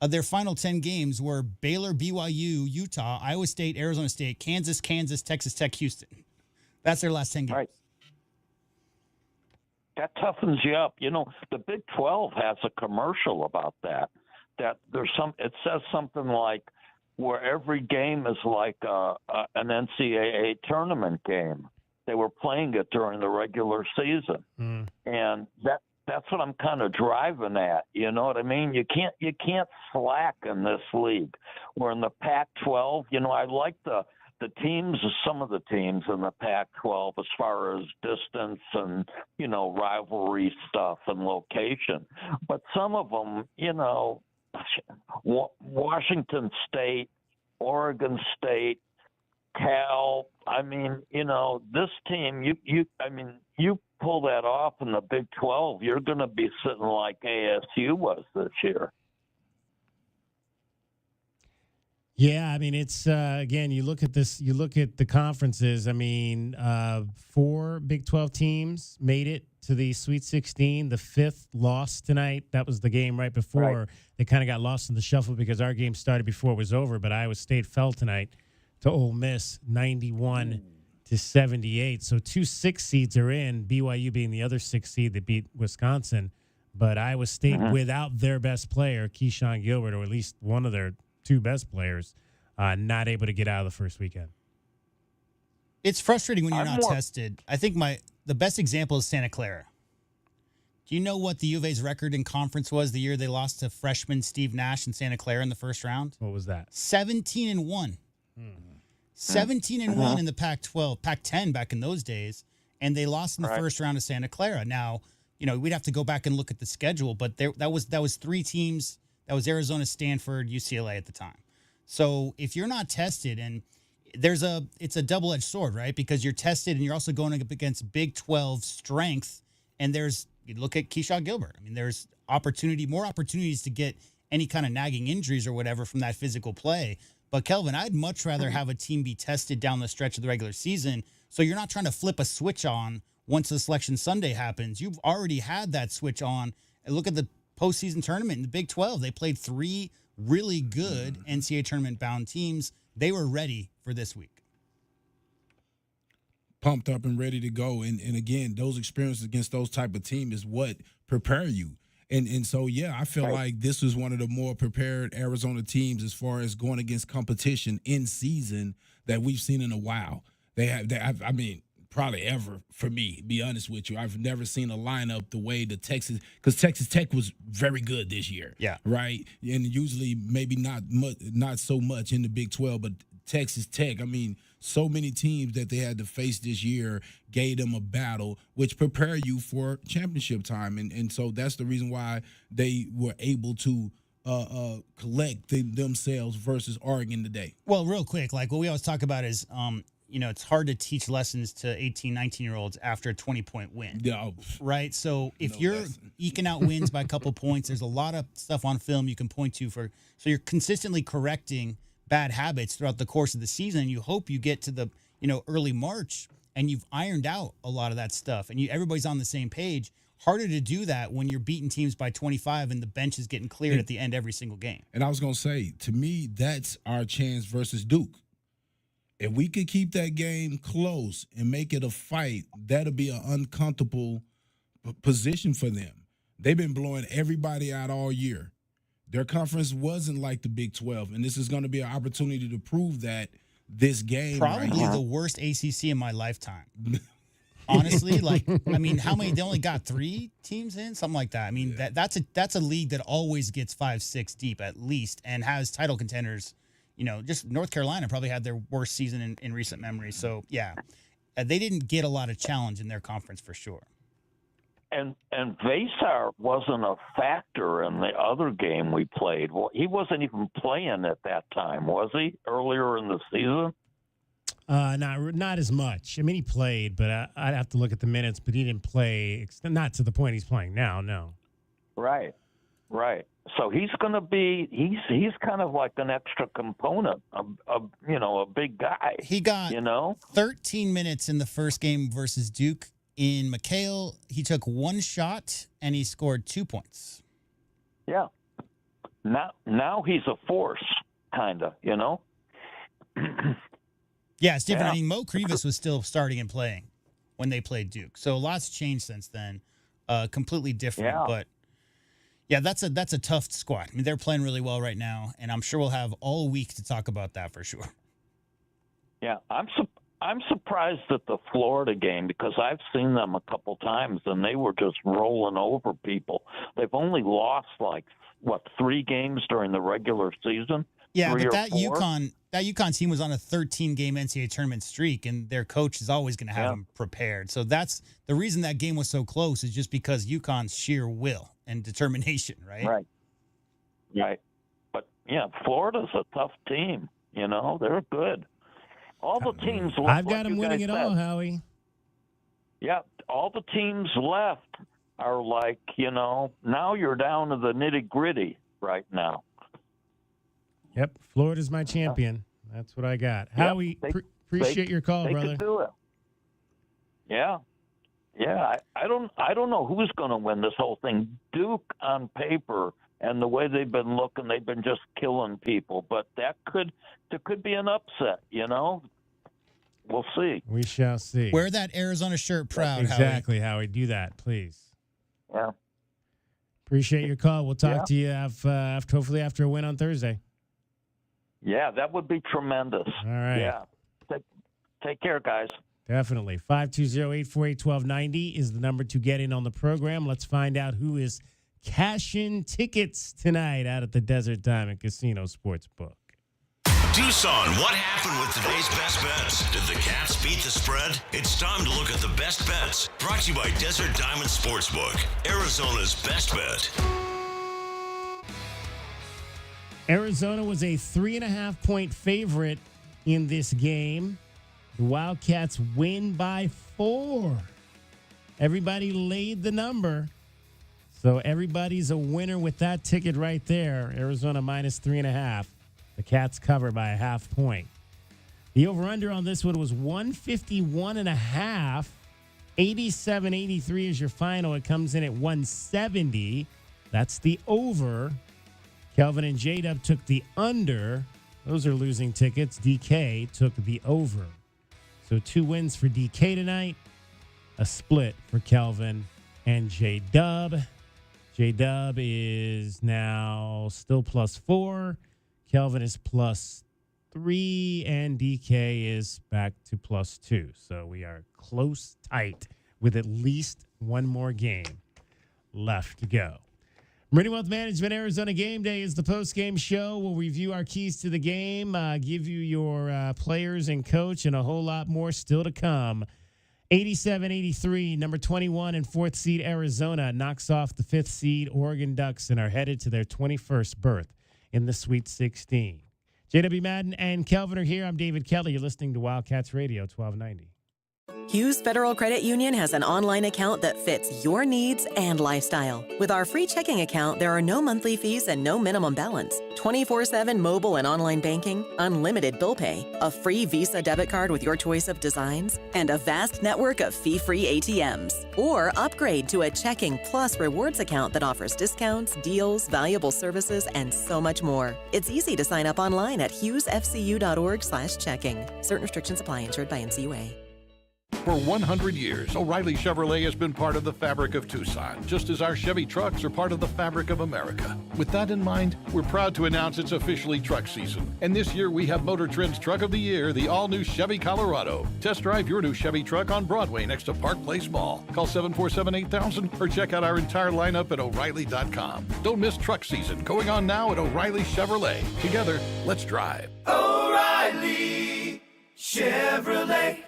their final 10 games were Baylor, BYU, Utah, Iowa State, Arizona State, Kansas, Texas Tech, Houston. That's their last 10 games. Right. That toughens you up. You know, the Big 12 has a commercial about that. That there's it says something like where every game is like an NCAA tournament game. They were playing it during the regular season, and that's what I'm kind of driving at. You know what I mean? You can't slack in this league. Where in the Pac-12, you know, I like the teams, some of the teams in the Pac-12 as far as distance and, you know, rivalry stuff and location. But some of them, you know, Washington State, Oregon State, Cal, I mean, you know, this team, you pull that off in the Big 12, you're going to be sitting like ASU was this year. Yeah, I mean, it's, again, you look at this, you look at the conferences. I mean, 4 Big 12 teams made it to the Sweet 16. The 5th lost tonight. That was the game right before. Right. They kind of got lost in the shuffle because our game started before it was over, but Iowa State fell tonight to Ole Miss, 91-78. So 2 6 seeds are in, BYU being the other 6 seed that beat Wisconsin. But Iowa State, without their best player, Keyshawn Gilbert, or at least one of their 2 best players, not able to get out of the first weekend. It's frustrating when you're not tested. I think the best example is Santa Clara. Do you know what the U of A's record in conference was the year they lost to freshman Steve Nash in Santa Clara in the first round? What was that? 17-1. 17-1 in the Pac-12, Pac-10 back in those days, and they lost in the first round of Santa Clara. Now, you know, we'd have to go back and look at the schedule, but that was 3 teams. That was Arizona, Stanford, UCLA at the time. So if you're not tested, and it's a double-edged sword, right? Because you're tested and you're also going up against Big 12 strength, and you look at Keyshawn Gilbert. I mean, there's more opportunities to get any kind of nagging injuries or whatever from that physical play. But Kelvin, I'd much rather have a team be tested down the stretch of the regular season, so you're not trying to flip a switch on once the Selection Sunday happens. You've already had that switch on. And look at the postseason tournament in the Big 12. They played 3 really good NCAA tournament-bound teams. They were ready for this week. Pumped up and ready to go. And again, those experiences against those type of teams is what prepare you. And so, yeah, I feel like this was one of the more prepared Arizona teams as far as going against competition in season that we've seen in a while. I mean, probably ever, for me, be honest with you. I've never seen a lineup the way because Texas Tech was very good this year. Yeah. Right? And usually maybe not so much in the Big 12, but Texas Tech, I mean, so many teams that they had to face this year gave them a battle, which prepare you for championship time. And so that's the reason why they were able to collect themselves versus Oregon today. Well, real quick, like what we always talk about is, you know, it's hard to teach lessons to 18, 19-year-olds after a 20-point win. Yeah. Right? So if you're eking out wins by a couple points, there's a lot of stuff on film you can point to so you're consistently correcting bad habits throughout the course of the season, and you hope you get to the, you know, early March and you've ironed out a lot of that stuff and everybody's on the same page. Harder to do that when you're beating teams by 25 and the bench is getting cleared at the end every single game. And I was going to say, to me, that's our chance versus Duke. If we could keep that game close and make it a fight, that'll be an uncomfortable position for them. They've been blowing everybody out all year. Their conference wasn't like the Big 12, and this is going to be an opportunity to prove that this game. Probably the worst ACC in my lifetime. Honestly, how many? They only got 3 teams in, something like that. I mean, that's a league that always gets 5-6 deep at least, and has title contenders. Just North Carolina probably had their worst season in recent memory. So yeah, they didn't get a lot of challenge in their conference for sure. And Vasar wasn't a factor in the other game we played. Well, he wasn't even playing at that time, was he? Earlier in the season. Not as much. I mean, he played, but I'd have to look at the minutes. But he didn't play, not to the point he's playing now. No. Right. So he's going to be. He's kind of like an extra component. A big guy. He got 13 minutes in the first game versus Duke. In McHale, he took 1 shot and he scored 2 points. Yeah. Now he's a force, kind of. Yeah, it's different. I mean, Mo Krivas was still starting and playing when they played Duke. So lots changed since then. Completely different. Yeah. But, yeah, that's a tough squad. I mean, they're playing really well right now, and I'm sure we'll have all week to talk about that for sure. Yeah, I'm surprised at the Florida game because I've seen them a couple times, and they were just rolling over people. They've only lost, 3 games during the regular season? Yeah, 3 but or 4? that UConn team was on a 13-game NCAA tournament streak, and their coach is always going to have them prepared. So that's the reason that game was so close, is just because UConn's sheer will and determination, right? Right. But, yeah, Florida's a tough team. They're good. All the teams left. I've got them winning it all, Howie. Yeah, all the teams left are now you're down to the nitty-gritty right now. Yep, Florida's my champion. That's what I got. Yep, Howie, appreciate your call, brother. Could do it. Yeah. I don't know who's going to win this whole thing. Duke on paper, and the way they've been looking, they've been just killing people. But there could be an upset. We'll see. We shall see. Wear that Arizona shirt proud. Exactly, Howie. Do that, please. Yeah. Appreciate your call. We'll talk to you hopefully after a win on Thursday. Yeah, that would be tremendous. All right. Yeah. Take care, guys. Definitely. 520-848-1290 is the number to get in on the program. Let's find out who is cashing tickets tonight out at the Desert Diamond Casino Sportsbook. Tucson, what happened with today's best bets? Did the Cats beat the spread? It's time to look at the best bets. Brought to you by Desert Diamond Sportsbook, Arizona's best bet. Arizona was a 3.5-point favorite in this game. The Wildcats win by 4. Everybody laid the number. So everybody's a winner with that ticket right there. Arizona minus 3.5. The Cats cover by a 0.5 point. The over-under on this one was 151.5. 87-83 is your final. It comes in at 170. That's the over. Kelvin and J-Dub took the under. Those are losing tickets. DK took the over. So 2 wins for DK tonight. A split for Kelvin and J-Dub. J-Dub is now still +4. Kelvin is +3. And DK is back to +2. So we are close, tight, with at least one more game left to go. Meridian Wealth Management Arizona Game Day is the post-game show. We'll review our keys to the game, give you your players and coach, and a whole lot more still to come. 87-83, number 21 and 4th seed Arizona knocks off the 5th seed Oregon Ducks and are headed to their 21st berth in the Sweet 16. JW Madden and Kelvin are here. I'm David Kelly. You're listening to Wildcats Radio 1290. Hughes Federal Credit Union has an online account that fits your needs and lifestyle. With our free checking account, there are no monthly fees and no minimum balance. 24/7 mobile and online banking, unlimited bill pay, a free Visa debit card with your choice of designs, and a vast network of fee-free ATMs. Or upgrade to a checking plus rewards account that offers discounts, deals, valuable services, and so much more. It's easy to sign up online at hughesfcu.org/checking. Certain restrictions apply. Insured by NCUA. For 100 years, O'Reilly Chevrolet has been part of the fabric of Tucson, just as our Chevy trucks are part of the fabric of America. With that in mind, we're proud to announce it's officially truck season. And this year we have Motor Trend's Truck of the Year, the all-new Chevy Colorado. Test drive your new Chevy truck on Broadway next to Park Place Mall. Call 747-8000 or check out our entire lineup at O'Reilly.com. Don't miss truck season, going on now at O'Reilly Chevrolet. Together, let's drive. O'Reilly Chevrolet.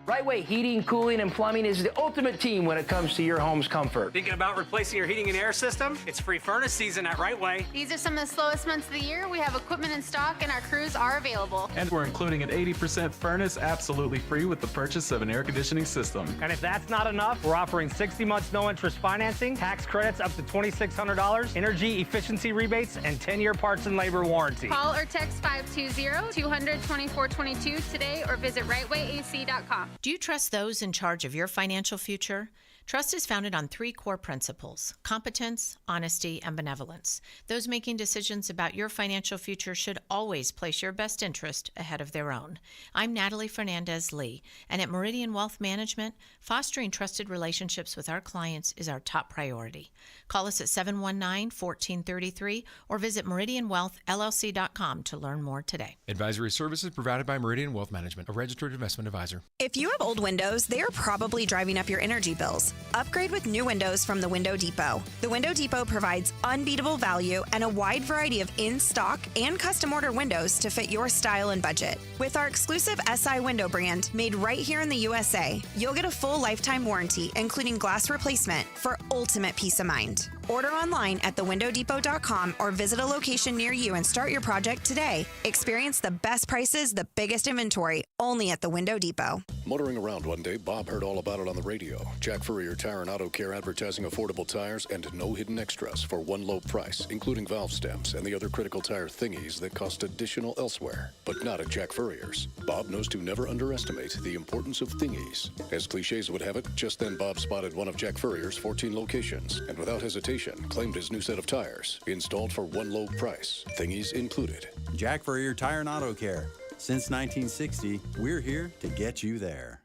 Right Way Heating, Cooling, and Plumbing is the ultimate team when it comes to your home's comfort. Thinking about replacing your heating and air system? It's free furnace season at Right Way. These are some of the slowest months of the year. We have equipment in stock and our crews are available. And we're including an 80% furnace absolutely free with the purchase of an air conditioning system. And if that's not enough, we're offering 60 months no interest financing, tax credits up to $2,600, energy efficiency rebates, and 10-year parts and labor warranty. Call or text 520-200-2422 today or visit rightwayac.com. Do you trust those in charge of your financial future? Trust is founded on 3 core principles: competence, honesty, and benevolence. Those making decisions about your financial future should always place your best interest ahead of their own. I'm Natalie Fernandez-Lee, and at Meridian Wealth Management, fostering trusted relationships with our clients is our top priority. Call us at 719-1433 or visit meridianwealthllc.com to learn more today. Advisory services provided by Meridian Wealth Management, a registered investment advisor. If you have old windows, they are probably driving up your energy bills. Upgrade with new windows from the Window Depot. The Window Depot provides unbeatable value and a wide variety of in-stock and custom order windows to fit your style and budget. With our exclusive SI window brand made right here in the USA, you'll get a full lifetime warranty, including glass replacement, for ultimate peace of mind. Order online at thewindowdepot.com or visit a location near you and start your project today. Experience the best prices, the biggest inventory, only at the Window Depot. Motoring around one day, Bob heard all about it on the radio. Jack Furrier Tire and Auto Care advertising affordable tires and no hidden extras for one low price, including valve stems and the other critical tire thingies that cost additional elsewhere, but not at Jack Furrier's. Bob knows to never underestimate the importance of thingies. As cliches would have it, just then Bob spotted one of Jack Furrier's 14 locations and without hesitation claimed his new set of tires, installed for one low price, thingies included. Jack Furrier Tire and Auto Care. Since 1960, we're here to get you there.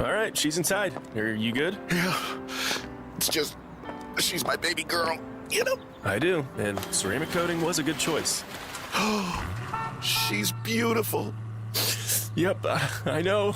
All right, she's inside. Are you good? Yeah. It's just, she's my baby girl, you know? I do, and ceramic coating was a good choice. Oh, she's beautiful. Yep, I know.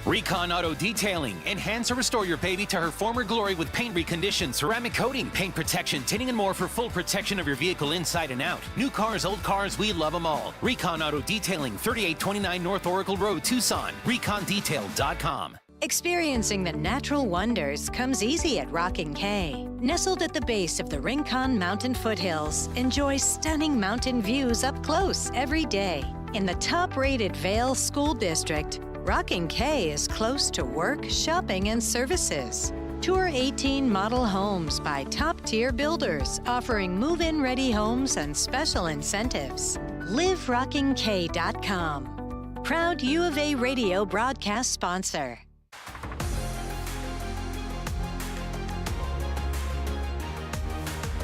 Recon Auto Detailing. Enhance or restore your baby to her former glory with paint recondition, ceramic coating, paint protection, tinting, and more for full protection of your vehicle inside and out. New cars, old cars, we love them all. Recon Auto Detailing, 3829 North Oracle Road, Tucson. ReconDetail.com. Experiencing the natural wonders comes easy at Rockin' K. Nestled at the base of the Rincon Mountain foothills, enjoy stunning mountain views up close every day. In the top-rated Vail School District, Rockin' K is close to work, shopping, and services. Tour 18 model homes by top-tier builders, offering move-in ready homes and special incentives. LiveRockingK.com. Proud U of A radio broadcast sponsor.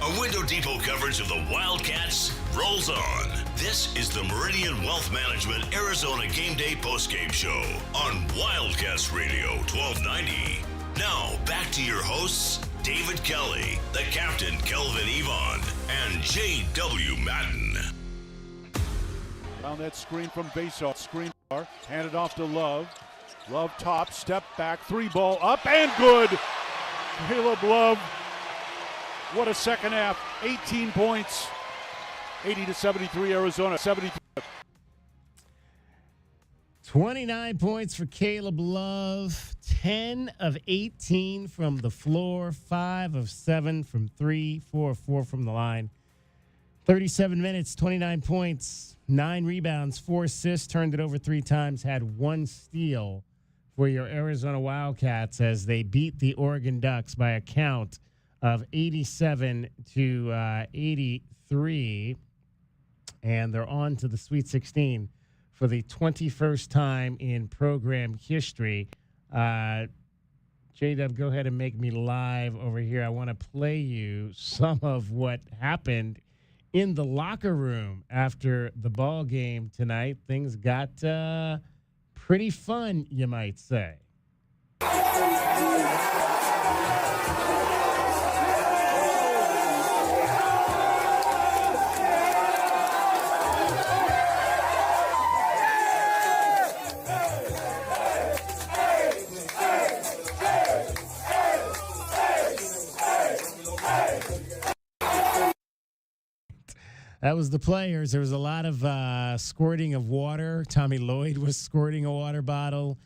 A Window Depot coverage of the Wildcats rolls on. This is the Meridian Wealth Management Arizona Gameday postgame show on Wildcats Radio 1290. Now, back to your hosts, David Kelly, the captain Kelvin Yvonne, and J.W. Madden. Found that screen from Basoff. Screen bar, handed off to Love. Love top, step back, 3-ball up and good. Caleb Love. What a second half. 18 points. 80-73 Arizona. 73. 29 points for Caleb Love. 10 of 18 from the floor. 5 of 7 from 3. 4 of 4 from the line. 37 minutes, 29 points, 9 rebounds, 4 assists, turned it over 3 times, had 1 steal for your Arizona Wildcats as they beat the Oregon Ducks by a count of 87-83. And they're on to the Sweet 16 for the 21st time in program history. J-Dub, go ahead and make me live over here. I want to play you some of what happened in the locker room after the ball game tonight. Things got Pretty fun, you might say. That was the players. There was a lot of squirting of water. Tommy Lloyd was squirting a water bottle.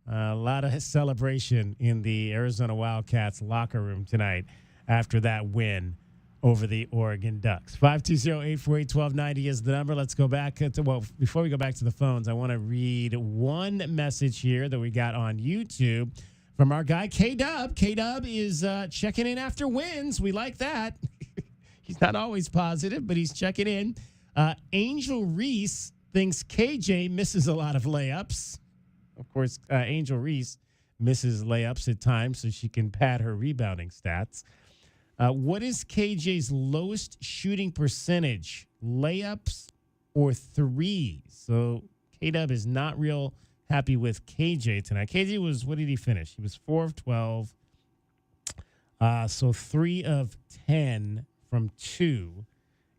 A lot of celebration in the Arizona Wildcats locker room tonight after that win over the Oregon Ducks. 520-848-1290 is the number. Let's go back before we go back to the phones, I want to read one message here that we got on YouTube from our guy K-Dub. K-Dub is checking in after wins. We like that. He's not always positive, but he's checking in. Angel Reese thinks KJ misses a lot of layups. Of course, Angel Reese misses layups at times so she can pad her rebounding stats. What is KJ's lowest shooting percentage, layups or threes? So K-Dub is not real happy with KJ tonight. KJ was, what did he finish? He was 4 of 12. So 3 of 10 from 2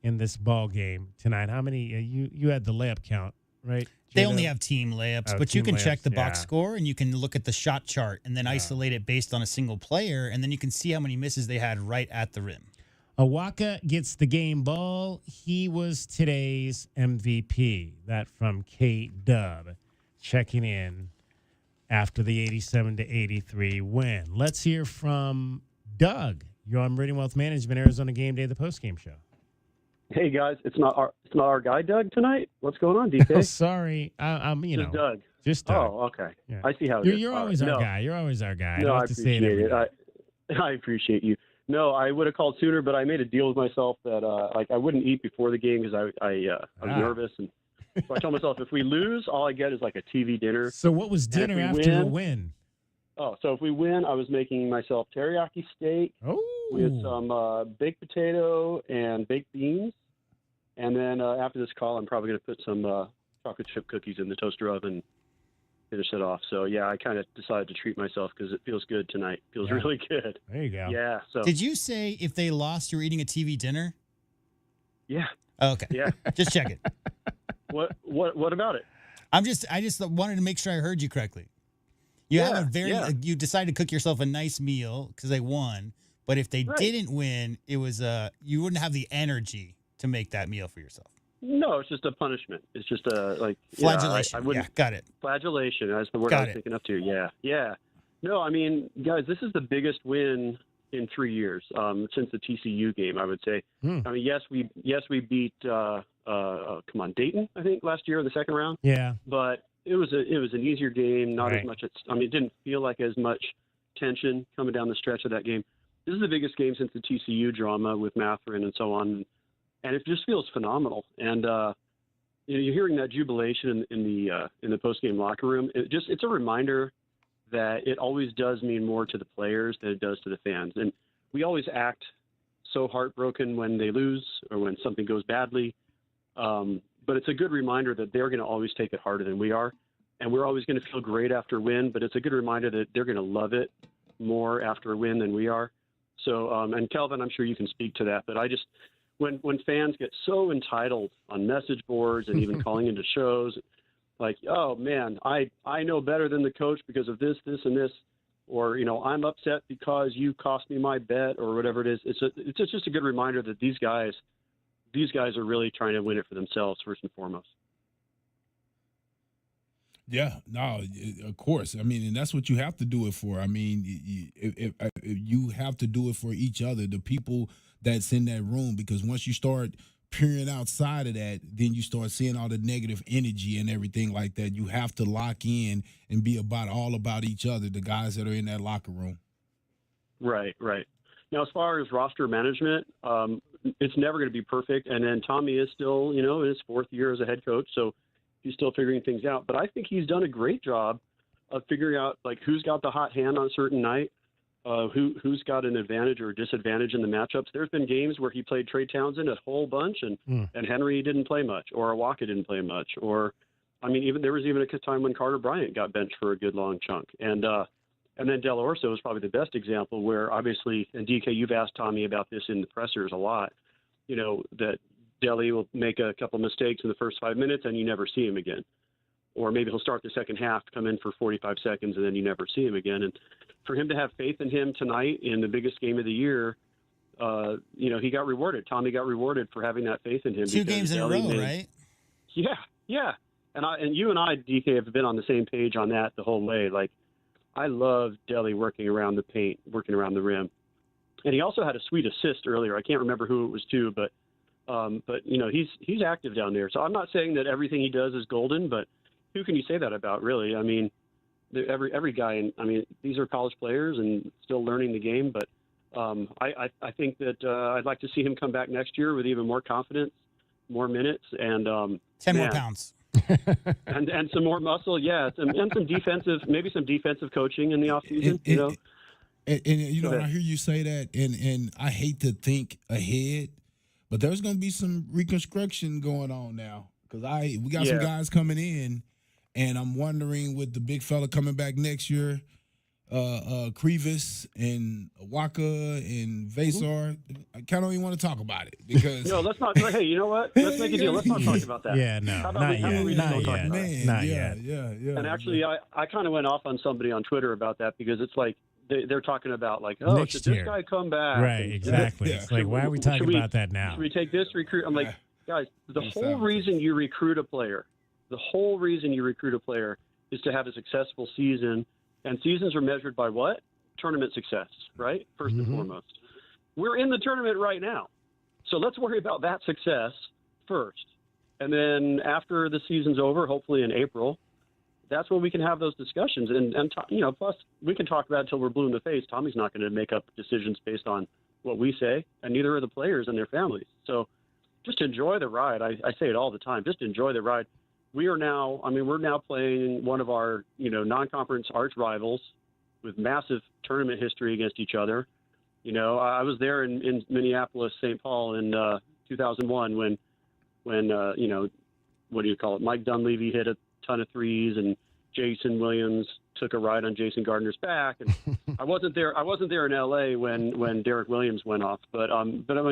in this ball game tonight. How many? You had the layup count, right? They only have team layups, but you can check the box yeah. score and you can look at the shot chart and then isolate it based on a single player, and then you can see how many misses they had right at the rim. Awaka gets the game ball. He was today's MVP. That from K-Dub, checking in after the 87-83 win. Let's hear from Doug. You're on Meridian Wealth Management, Arizona Game Day, the postgame show. Hey guys, it's not our guy Doug tonight. What's going on, DK? Oh, sorry, I'm just Doug. Just Doug. Oh, okay. Yeah. I see how it is. You're always our guy. You're always our guy. No, I don't I have to say it appreciate every it. day. I appreciate you. No, I would have called sooner, but I made a deal with myself that I wouldn't eat before the game because I was nervous, and so I told myself if we lose, all I get is like a TV dinner. So what was dinner after the win? Oh, so if we win, I was making myself teriyaki steak with some baked potato and baked beans. And then after this call, I'm probably going to put some chocolate chip cookies in the toaster oven and finish it off. So, yeah, I kind of decided to treat myself because it feels good tonight. Feels really good. There you go. Yeah. So Did you say if they lost, you were eating a TV dinner? Yeah. Okay. Yeah. Just check it. What about it? I just wanted to make sure I heard you correctly. You have you decided to cook yourself a nice meal because they won, but if they didn't win, it was you wouldn't have the energy to make that meal for yourself. No, it's just a punishment. It's just a flagellation. I wouldn't, yeah, got it. Flagellation. That's the word I was thinking up to. Yeah, yeah. No, I mean, guys, this is the biggest win in 3 years since the TCU game. I would say. I mean, yes, we beat Dayton, I think, last year in the second round. Yeah, but it was an easier game. Not as much. It didn't feel like as much tension coming down the stretch of that game. This is the biggest game since the TCU drama with Matherin and so on. And it just feels phenomenal. And you're hearing that jubilation in the postgame locker room. It's a reminder that it always does mean more to the players than it does to the fans. And we always act so heartbroken when they lose or when something goes badly. But it's a good reminder that they're going to always take it harder than we are. And we're always going to feel great after a win, but it's a good reminder that they're going to love it more after a win than we are. So, and Kelvin, I'm sure you can speak to that, but I just, when fans get so entitled on message boards and even calling into shows, like, oh man, I know better than the coach because of this, and this, or, I'm upset because you cost me my bet or whatever it is. It's just a good reminder that these guys are really trying to win it for themselves first and foremost. Yeah, no, of course. I mean, and that's what you have to do it for. I mean, if you have to do it for each other, the people that's in that room, because once you start peering outside of that, then you start seeing all the negative energy and everything like that. You have to lock in and be all about each other, the guys that are in that locker room. Right. Now, as far as roster management, it's never going to be perfect. And then Tommy is still, in his fourth year as a head coach, so he's still figuring things out. But I think he's done a great job of figuring out, like, who's got the hot hand on a certain night, who's got an advantage or disadvantage in the matchups. There's been games where he played Trey Townsend a whole bunch, and Henry didn't play much, or Awaka didn't play much, or I mean, even there was even a time when Carter Bryant got benched for a good long chunk, and then Dell'Orso is probably the best example where obviously, and DK, you've asked Tommy about this in the pressers a lot, that Delly will make a couple mistakes in the first 5 minutes and you never see him again. Or maybe he'll start the second half, come in for 45 seconds, and then you never see him again. And for him to have faith in him tonight in the biggest game of the year, he got rewarded. Tommy got rewarded for having that faith in him. 2 games in a row, right? Yeah. And you and I, DK, have been on the same page on that the whole way. Like, I love Delly working around the paint, working around the rim. And he also had a sweet assist earlier. I can't remember who it was to, but he's active down there. So I'm not saying that everything he does is golden, but who can you say that about, really? I mean, every guy, these are college players and still learning the game, but I think that I'd like to see him come back next year with even more confidence, more minutes, and 10 more pounds. and some more muscle, and some defensive coaching in the offseason, And I hear you say that, and I hate to think ahead, but there's going to be some reconstruction going on now because we got some guys coming in, and I'm wondering with the big fella coming back next year, Krivas and Waka and Vasar. I kind of don't even want to talk about it because no, let's not. Hey, you know what? Let's make a deal. Let's not talk about that. Yeah, no, not yet. Yeah. And actually, I kind of went off on somebody on Twitter about that because it's like they're talking about like, oh, next should year. This guy come back? Right, exactly. It's like, why are we talking about that now? Should we take this recruit? I'm like, guys, the whole reason you recruit a player, is to have a successful season. And seasons are measured by what? Tournament success, right? First and foremost. We're in the tournament right now. So let's worry about that success first. And then after the season's over, hopefully in April, that's when we can have those discussions. And plus we can talk about it until we're blue in the face. Tommy's not going to make up decisions based on what we say, and neither are the players and their families. So just enjoy the ride. I say it all the time. Just enjoy the ride. We're now playing one of our, non-conference arch rivals with massive tournament history against each other. I was there in Minneapolis, St. Paul in 2001 when what do you call it? Mike Dunleavy hit a ton of threes and Jason Williams took a ride on Jason Gardner's back. And I wasn't there in LA when Derek Williams went off, but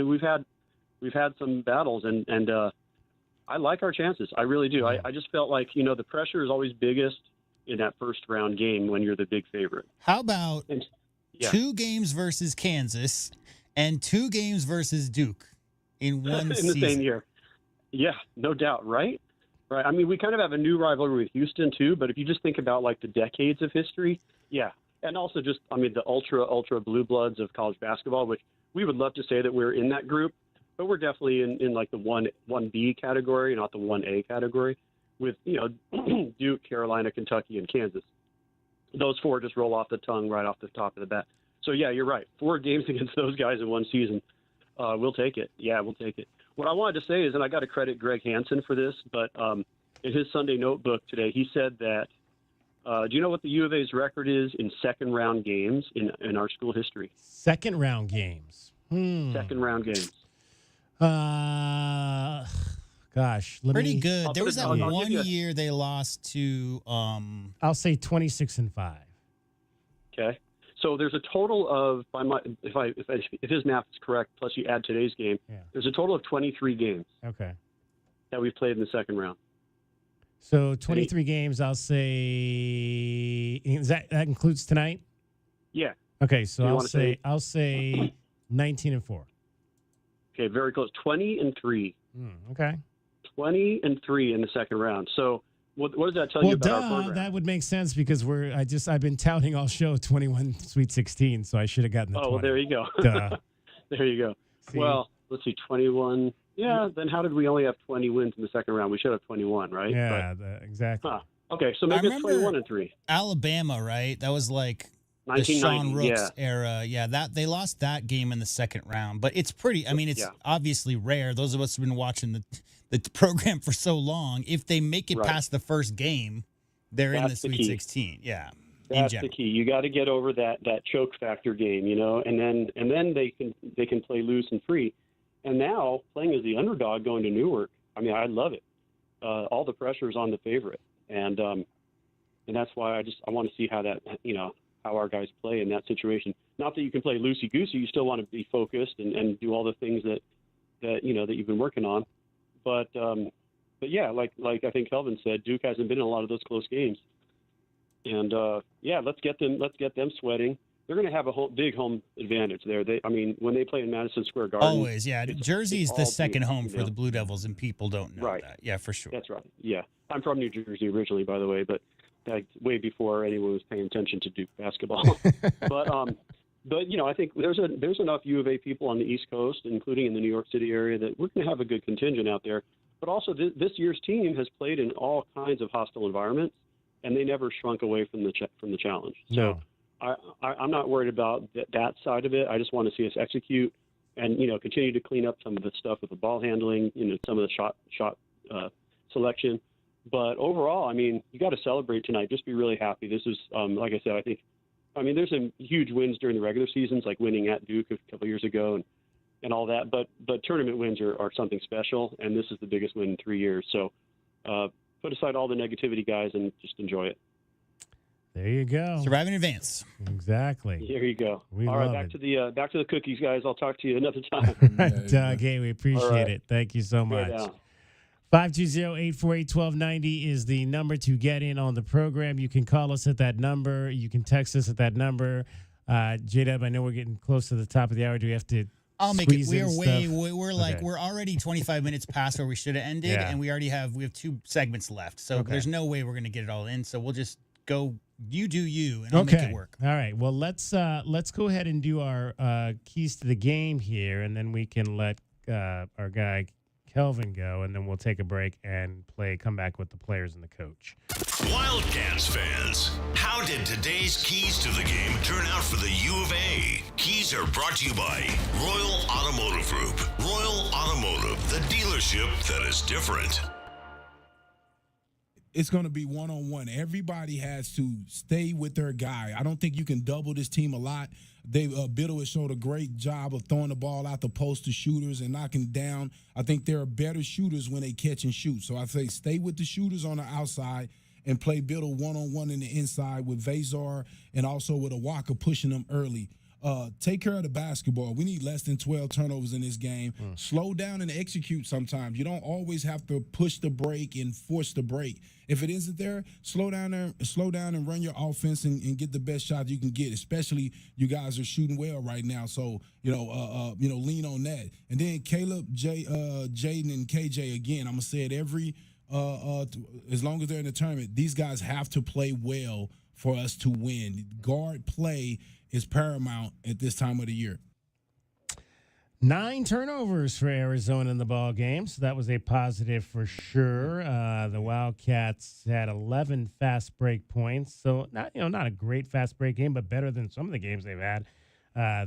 we've had some battles and I like our chances. I really do. I just felt like, the pressure is always biggest in that first round game when you're the big favorite. How about 2 games versus Kansas and 2 games versus Duke in one season? In the same year. Yeah, no doubt, right? Right. I mean, we kind of have a new rivalry with Houston, too, but if you just think about, like, the decades of history, yeah. And also just, the ultra blue bloods of college basketball, which we would love to say that we're in that group. But we're definitely in like the 1B category, not the 1A category, with, Duke, Carolina, Kentucky, and Kansas. Those 4 just roll off the tongue right off the top of the bat. So, yeah, you're right. 4 games against those guys in one season. We'll take it. Yeah, we'll take it. What I wanted to say is, and I got to credit Greg Hansen for this, but in his Sunday notebook today, he said that, do you know what the U of A's record is in second-round games in our school history? Second-round games. Second-round games. Gosh, pretty good. There was that one year they lost to. I'll say 26-5. Okay, so there's a total of if his math is correct, plus you add today's game, there's a total of 23 games. Okay. That we've played in the second round. So 23 games. I'll say that includes tonight. Yeah. Okay, so I'll say 19-4. Okay, very close. 20-3. Okay. 20-3 in the second round. So, what does that tell you about our program? That would make sense because I've been touting all show 21 Sweet 16, so I should have gotten the 20. Well, there you go. There you go. See? Well, let's see, 21. Yeah, then how did we only have 20 wins in the second round? We should have 21, right? Yeah, exactly. Okay, so maybe it's 21-3. Alabama, right? That was like the Sean Rooks era. Yeah, that they lost that game in the second round. But it's pretty, it's obviously rare. Those of us who've been watching the program for so long, if they make it past the first game, they're in the Sweet 16. Yeah. That's the key. You got to get over that choke factor game, and then they can play loose and free. And now playing as the underdog going to Newark, I love it. all the pressure is on the favorite, and that's why I want to see how that how our guys play in that situation. Not that you can play loosey goosey, you still want to be focused and do all the things that you've been working on, but yeah, like I think Kelvin said, Duke hasn't been in a lot of those close games, and let's get them sweating. They're going to have a big home advantage there. When they play in Madison Square Garden, always, yeah. Jersey is the second home for the Blue Devils, and people don't know that. Yeah, for sure. That's right. Yeah, I'm from New Jersey originally, by the way, but way before anyone was paying attention to Duke basketball. But I think there's enough U of A people on the East Coast, including in the New York City area, that we're going to have a good contingent out there. But also, this year's team has played in all kinds of hostile environments, and they never shrunk away from the challenge. No. So I'm not worried about that side of it. I just want to see us execute and continue to clean up some of the stuff with the ball handling, some of the shot selection. But overall, you got to celebrate tonight. Just be really happy. This is, like I said, there's some huge wins during the regular seasons, like winning at Duke a couple years ago and all that. But tournament wins are something special, and this is the biggest win in 3 years. So put aside all the negativity, guys, and just enjoy it. There you go. Survive in advance. Exactly. Here you go. We all right, love back it. to the cookies, guys. I'll talk to you another time. Right, Doug. Hey, we appreciate it. Thank you so much. 520-848-1290 is the number to get in on the program. You can call us at that number. You can text us at that number. J-Dub, I know we're getting close to the top of the hour. Do we have to I'll make it. We're Okay. we're already 25 minutes past where we should have ended, and we have 2 segments left. So there's no way we're going to get it all in. So we'll just go. You do you, and I'll make it work. All right. Well, let's go ahead and do our keys to the game here, and then we can let our guy Kelvin go, and then we'll take a break and come back with the players and the coach. Wildcats fans, how did today's keys to the game turn out for the U of A? Keys are brought to you by Royal Automotive Group. Royal Automotive, the dealership that is different. It's going to be one-on-one. Everybody has to stay with their guy. I don't think you can double this team a lot. Biddle has showed a great job of throwing the ball out the post to shooters and knocking down. I think they're better shooters when they catch and shoot. So I say stay with the shooters on the outside and play Biddle one-on-one in the inside with Vazar and also with Awaka pushing them early. Take care of the basketball. We need less than 12 turnovers in this game. Slow down and execute sometimes. You don't always have to push the break and force the break. If it isn't there, slow down and run your offense and get the best shot you can get, especially you guys are shooting well right now. So, lean on that. And then Caleb, Jaden, and KJ, again, I'm going to say it as long as they're in the tournament, these guys have to play well for us to win. Guard play is paramount at this time of the year. 9 turnovers for Arizona in the ball game, so that was a positive for sure. The Wildcats had 11 fast break points, so not a great fast break game, but better than some of the games they've had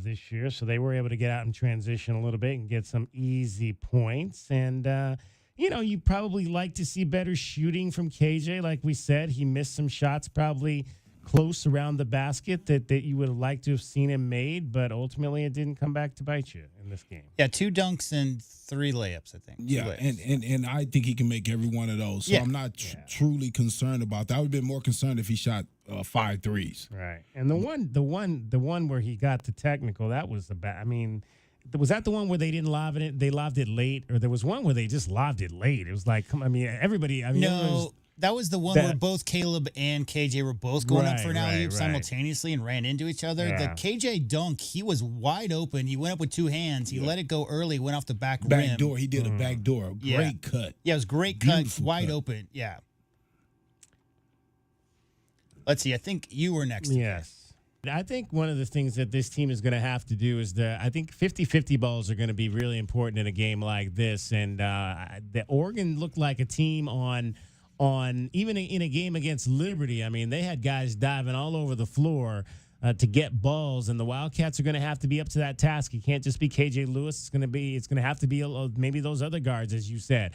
this year. So they were able to get out and transition a little bit and get some easy points. And you probably like to see better shooting from KJ. Like we said, he missed some shots probably close around the basket that you would have liked to have seen him made, but ultimately it didn't come back to bite you in this game. Yeah, 2 dunks and 3 layups, I think. Yeah, and I think he can make every one of those. So I'm not truly concerned about that. I would have been more concerned if he shot 5 threes. Right. And the one where he got the technical, that was the bad. I mean, was that the one where they didn't lob it? They lobbed it late, or there was one where they just lobbed it late? It was like, everybody. No. That was the one where both Caleb and KJ were both going up for an alley-oop simultaneously and ran into each other. Yeah. The KJ dunk, he was wide open. He went up with 2 hands. He let it go early, went off the back rim. Back door. He did a back door. Great cut. Yeah, it was great cut, wide open. Yeah. Let's see. I think you were next. Yes. I think one of the things that this team is going to have to do is I think 50-50 balls are going to be really important in a game like this. And the Oregon looked like a team on even in a game against Liberty. I mean, they had guys diving all over the floor to get balls, and the Wildcats are going to have to be up to that task. It can't just be KJ Lewis. It's going to have to be maybe those other guards, as you said,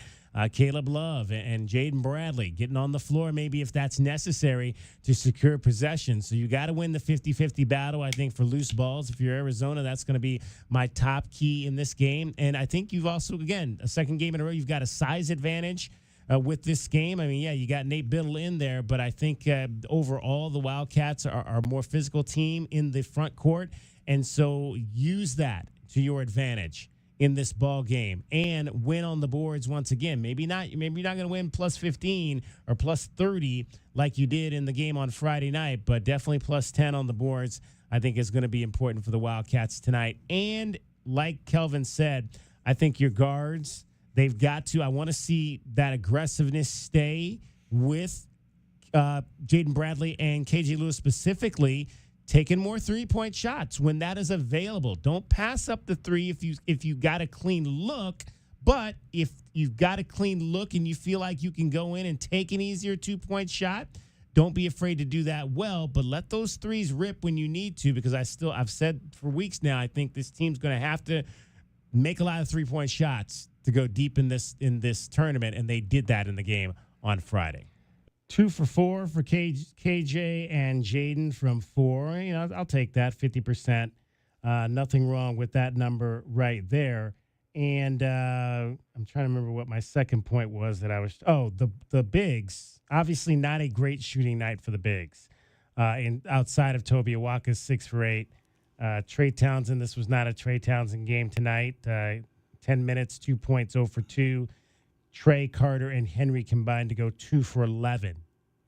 Caleb Love and Jaden Bradley getting on the floor, maybe if that's necessary to secure possession. So you got to win the 50-50 battle, I think, for loose balls. If you're Arizona, that's going to be my top key in this game. And I think you've also, again, a second game in a row, you've got a size advantage. with this game. I mean, yeah, you got Nate Biddle in there, but I think overall the Wildcats are a more physical team in the front court, and so use that to your advantage in this ball game and win on the boards once again. Maybe you're not going to win plus 15 or plus 30 like you did in the game on Friday night, but definitely plus 10 on the boards I think is going to be important for the Wildcats tonight. And like Kelvin said, I think your guards, they've got to, I want to see that aggressiveness stay with Jaden Bradley and KJ Lewis specifically, taking more three-point shots when that is available. Don't pass up the three if you got a clean look, but if you've got a clean look and you feel like you can go in and take an easier two-point shot, don't be afraid to do that well, but let those threes rip when you need to, because I've said for weeks now, I think this team's going to have to make a lot of three-point shots to go deep in this tournament, and they did that in the game on Friday. 2 for 4 for KJ and Jaden from 4. You know, I'll take that, 50%. Nothing wrong with that number right there. And I'm trying to remember what my second point was that I was. Oh, the bigs. Obviously, not a great shooting night for the bigs. And outside of Toby Awaka's 6 for 8, Trey Townsend. This was not a Trey Townsend game tonight. 10 minutes, 2 points, 0 for 2. Trey, Carter, and Henry combined to go 2 for 11,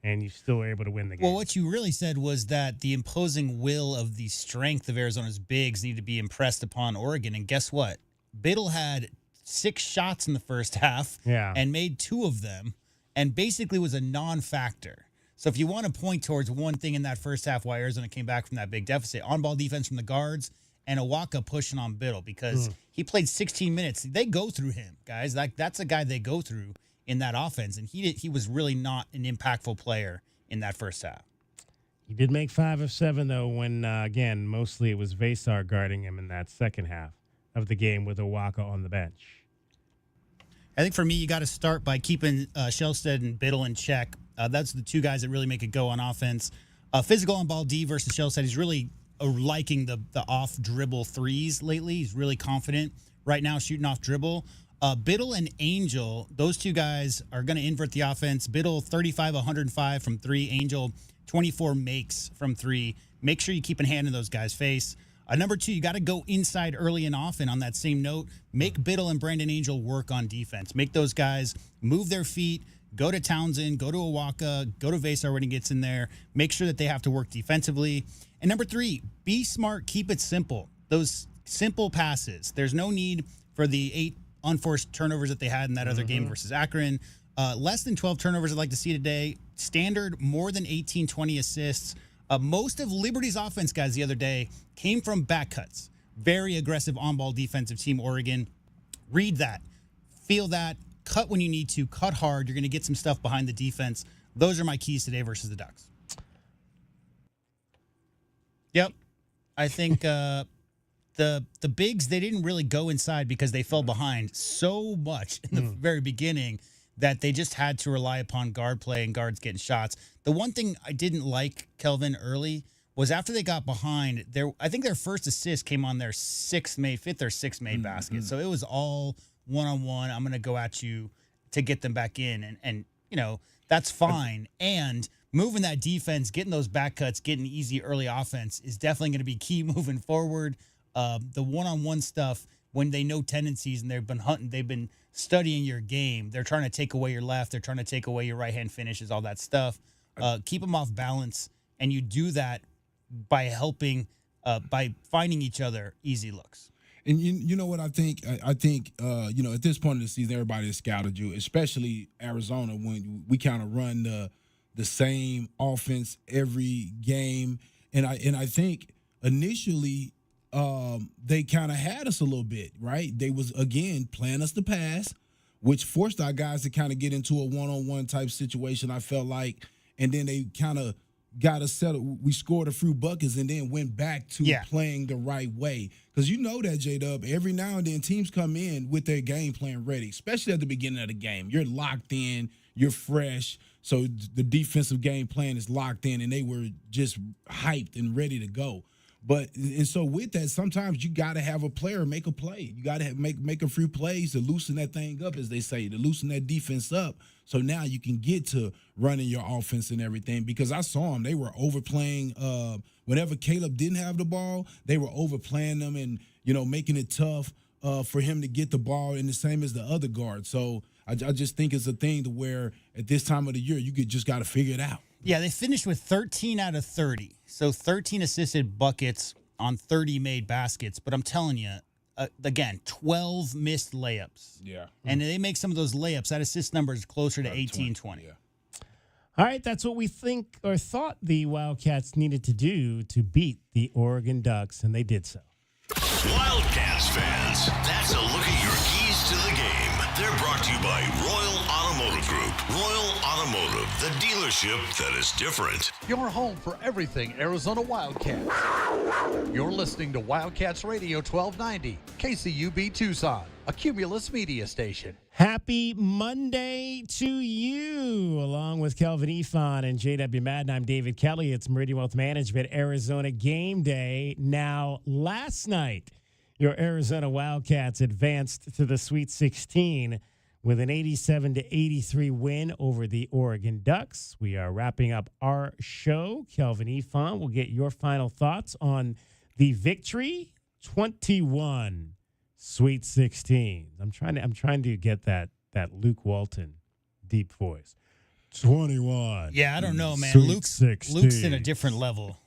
and you still were able to win the game. Well, what you really said was that the imposing will of the strength of Arizona's bigs needed to be impressed upon Oregon, and guess what? Biddle had 6 shots in the first half and made 2 of them, and basically was a non-factor. So if you want to point towards one thing in that first half why Arizona came back from that big deficit, on-ball defense from the guards and Awaka pushing on Biddle, because he played 16 minutes. They go through him, guys. That's a guy they go through in that offense, and he was really not an impactful player in that first half. He did make 5 of 7, though, when, again, mostly it was Vasar guarding him in that second half of the game with Awaka on the bench. I think for me, you got to start by keeping Shelstead and Biddle in check. That's the 2 guys that really make it go on offense. Physical on-ball D versus Shelstead. He's really liking the off-dribble threes lately. He's really confident right now shooting off dribble. Biddle and Angel, those 2 guys are going to invert the offense. Biddle, 35, 105 from 3. Angel, 24 makes from 3. Make sure you keep a hand in those guys' face. Number 2, you got to go inside early and often on that same note. Make Biddle and Brandon Angel work on defense. Make those guys move their feet, go to Townsend, go to Awaka, go to Vasar when he gets in there. Make sure that they have to work defensively. And number 3, be smart, keep it simple. Those simple passes. There's no need for the 8 unforced turnovers that they had in that other game versus Akron. Less than 12 turnovers I'd like to see today. Standard, more than 18, 20 assists. Most of Liberty's offense, guys, the other day came from back cuts. Very aggressive on-ball defensive team, Oregon. Read that. Feel that. Cut when you need to. Cut hard. You're going to get some stuff behind the defense. Those are my keys today versus the Ducks. Yep. I think the bigs, they didn't really go inside because they fell behind so much in the very beginning that they just had to rely upon guard play and guards getting shots. The one thing I didn't like, Kelvin, early was after they got behind, I think their first assist came on their 5th or 6th made basket. So it was all one-on-one. I'm going to go at you to get them back in. And you know, that's fine. And moving that defense, getting those back cuts, getting easy early offense is definitely going to be key moving forward. The one-on-one stuff, when they know tendencies and they've been studying your game, they're trying to take away your left, they're trying to take away your right-hand finishes, all that stuff. Keep them off balance, and you do that by helping, by finding each other easy looks. And you know what I think? I think you know, at this point of the season, everybody has scouted you, especially Arizona, when we kind of run the same offense every game. And I think initially they kind of had us a little bit, right? They was, again, playing us to pass, which forced our guys to kind of get into a one-on-one type situation, I felt like. And then they kind of got us settled. We scored a few buckets and then went back to playing the right way. Because you know that, J-Dub, every now and then teams come in with their game plan ready, especially at the beginning of the game. You're locked in. You're fresh. So the defensive game plan is locked in, and they were just hyped and ready to go. And so with that, sometimes you got to have a player make a play. You got to make a few plays to loosen that thing up, as they say, to loosen that defense up. So now you can get to running your offense and everything. Because I saw them, they were overplaying. Whenever Caleb didn't have the ball, they were overplaying them and making it tough for him to get the ball, and the same as the other guard. So I just think it's a thing to where at this time of the year you just got to figure it out. Yeah, they finished with 13 out of 30. So 13 assisted buckets on 30 made baskets. But I'm telling you, again, 12 missed layups. Yeah. And they make some of those layups. That assist number is closer to 18, 20. Yeah. All right, that's what we think or thought the Wildcats needed to do to beat the Oregon Ducks, and they did so. Wildcats fans, that's a look at your keys to the game. They're brought to you by Royal Automotive Group. Royal Automotive, the dealership that is different. Your home for everything Arizona Wildcats. You're listening to Wildcats Radio 1290, KCUB Tucson, a Cumulus media station. Happy Monday to you, along with Kelvin Efon and JW Madden. I'm David Kelly. It's Meridian Wealth Management, Arizona Game Day. Now, last night, your Arizona Wildcats advanced to the Sweet 16 with an 87-83 win over the Oregon Ducks. We are wrapping up our show. Kelvin Efon will get your final thoughts on the victory. 21 Sweet 16. I'm trying to get that Luke Walton deep voice. 21. Yeah, I don't know, man. Sweet Luke's 16. in a different level.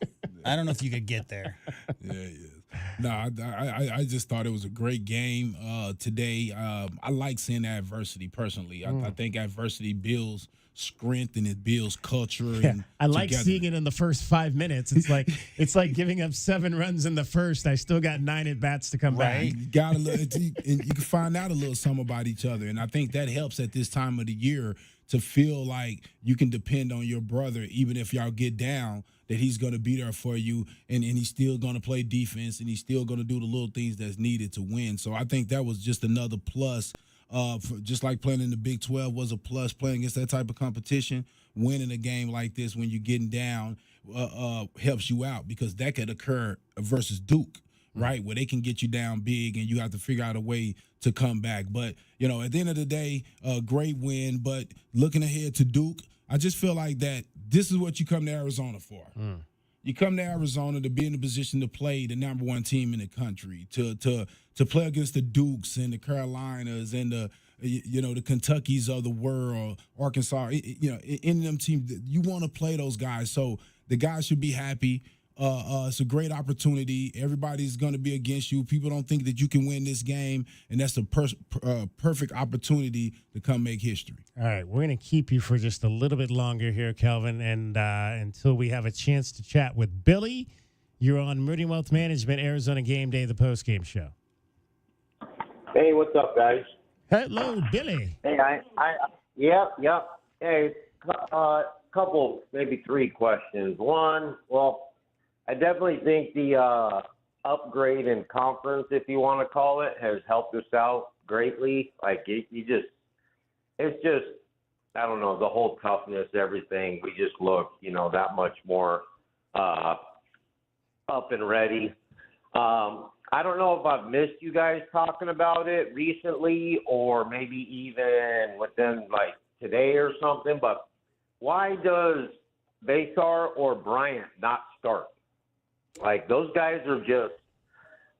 I don't know if you could get there. Yeah, he is. No, I just thought it was a great game today. I like seeing adversity personally. I think adversity builds strength and it builds culture. Yeah, and I like together. seeing it in the first 5 minutes. It's like giving up 7 runs in the first. I still got 9 at bats to come back. You got and you can find out a little something about each other, and I think that helps at this time of the year to feel like you can depend on your brother, even if y'all get down, that he's going to be there for you, and he's still going to play defense, and he's still going to do the little things that's needed to win. So I think that was just another plus. Just like playing in the Big 12 was a plus, playing against that type of competition, winning a game like this when you're getting down helps you out, because that could occur versus Duke, right, where they can get you down big and you have to figure out a way to come back. But, at the end of the day, great win. But looking ahead to Duke, I just feel like that this is what you come to Arizona for. You come to Arizona to be in a position to play the number 1 team in the country, to play against the Dukes and the Carolinas and the Kentuckys of the world, Arkansas. In them teams, you want to play those guys. So the guys should be happy. It's a great opportunity. Everybody's going to be against you. People don't think that you can win this game, and that's a perfect opportunity to come make history. All right, we're going to keep you for just a little bit longer here, Kelvin, and until we have a chance to chat with Billy. You're on Meridian Wealth Management, Arizona Game Day, the postgame show. Hey, what's up, guys? Hello, Billy. Hey, yep. Hey, couple, maybe 3 questions. One, well, I definitely think the upgrade in conference, if you want to call it, has helped us out greatly. Like, it's just, I don't know, the whole toughness, everything. We just look, that much more up and ready. I don't know if I've missed you guys talking about it recently, or maybe even within like today or something, but why does Basar or Bryant not start? Like, those guys are just,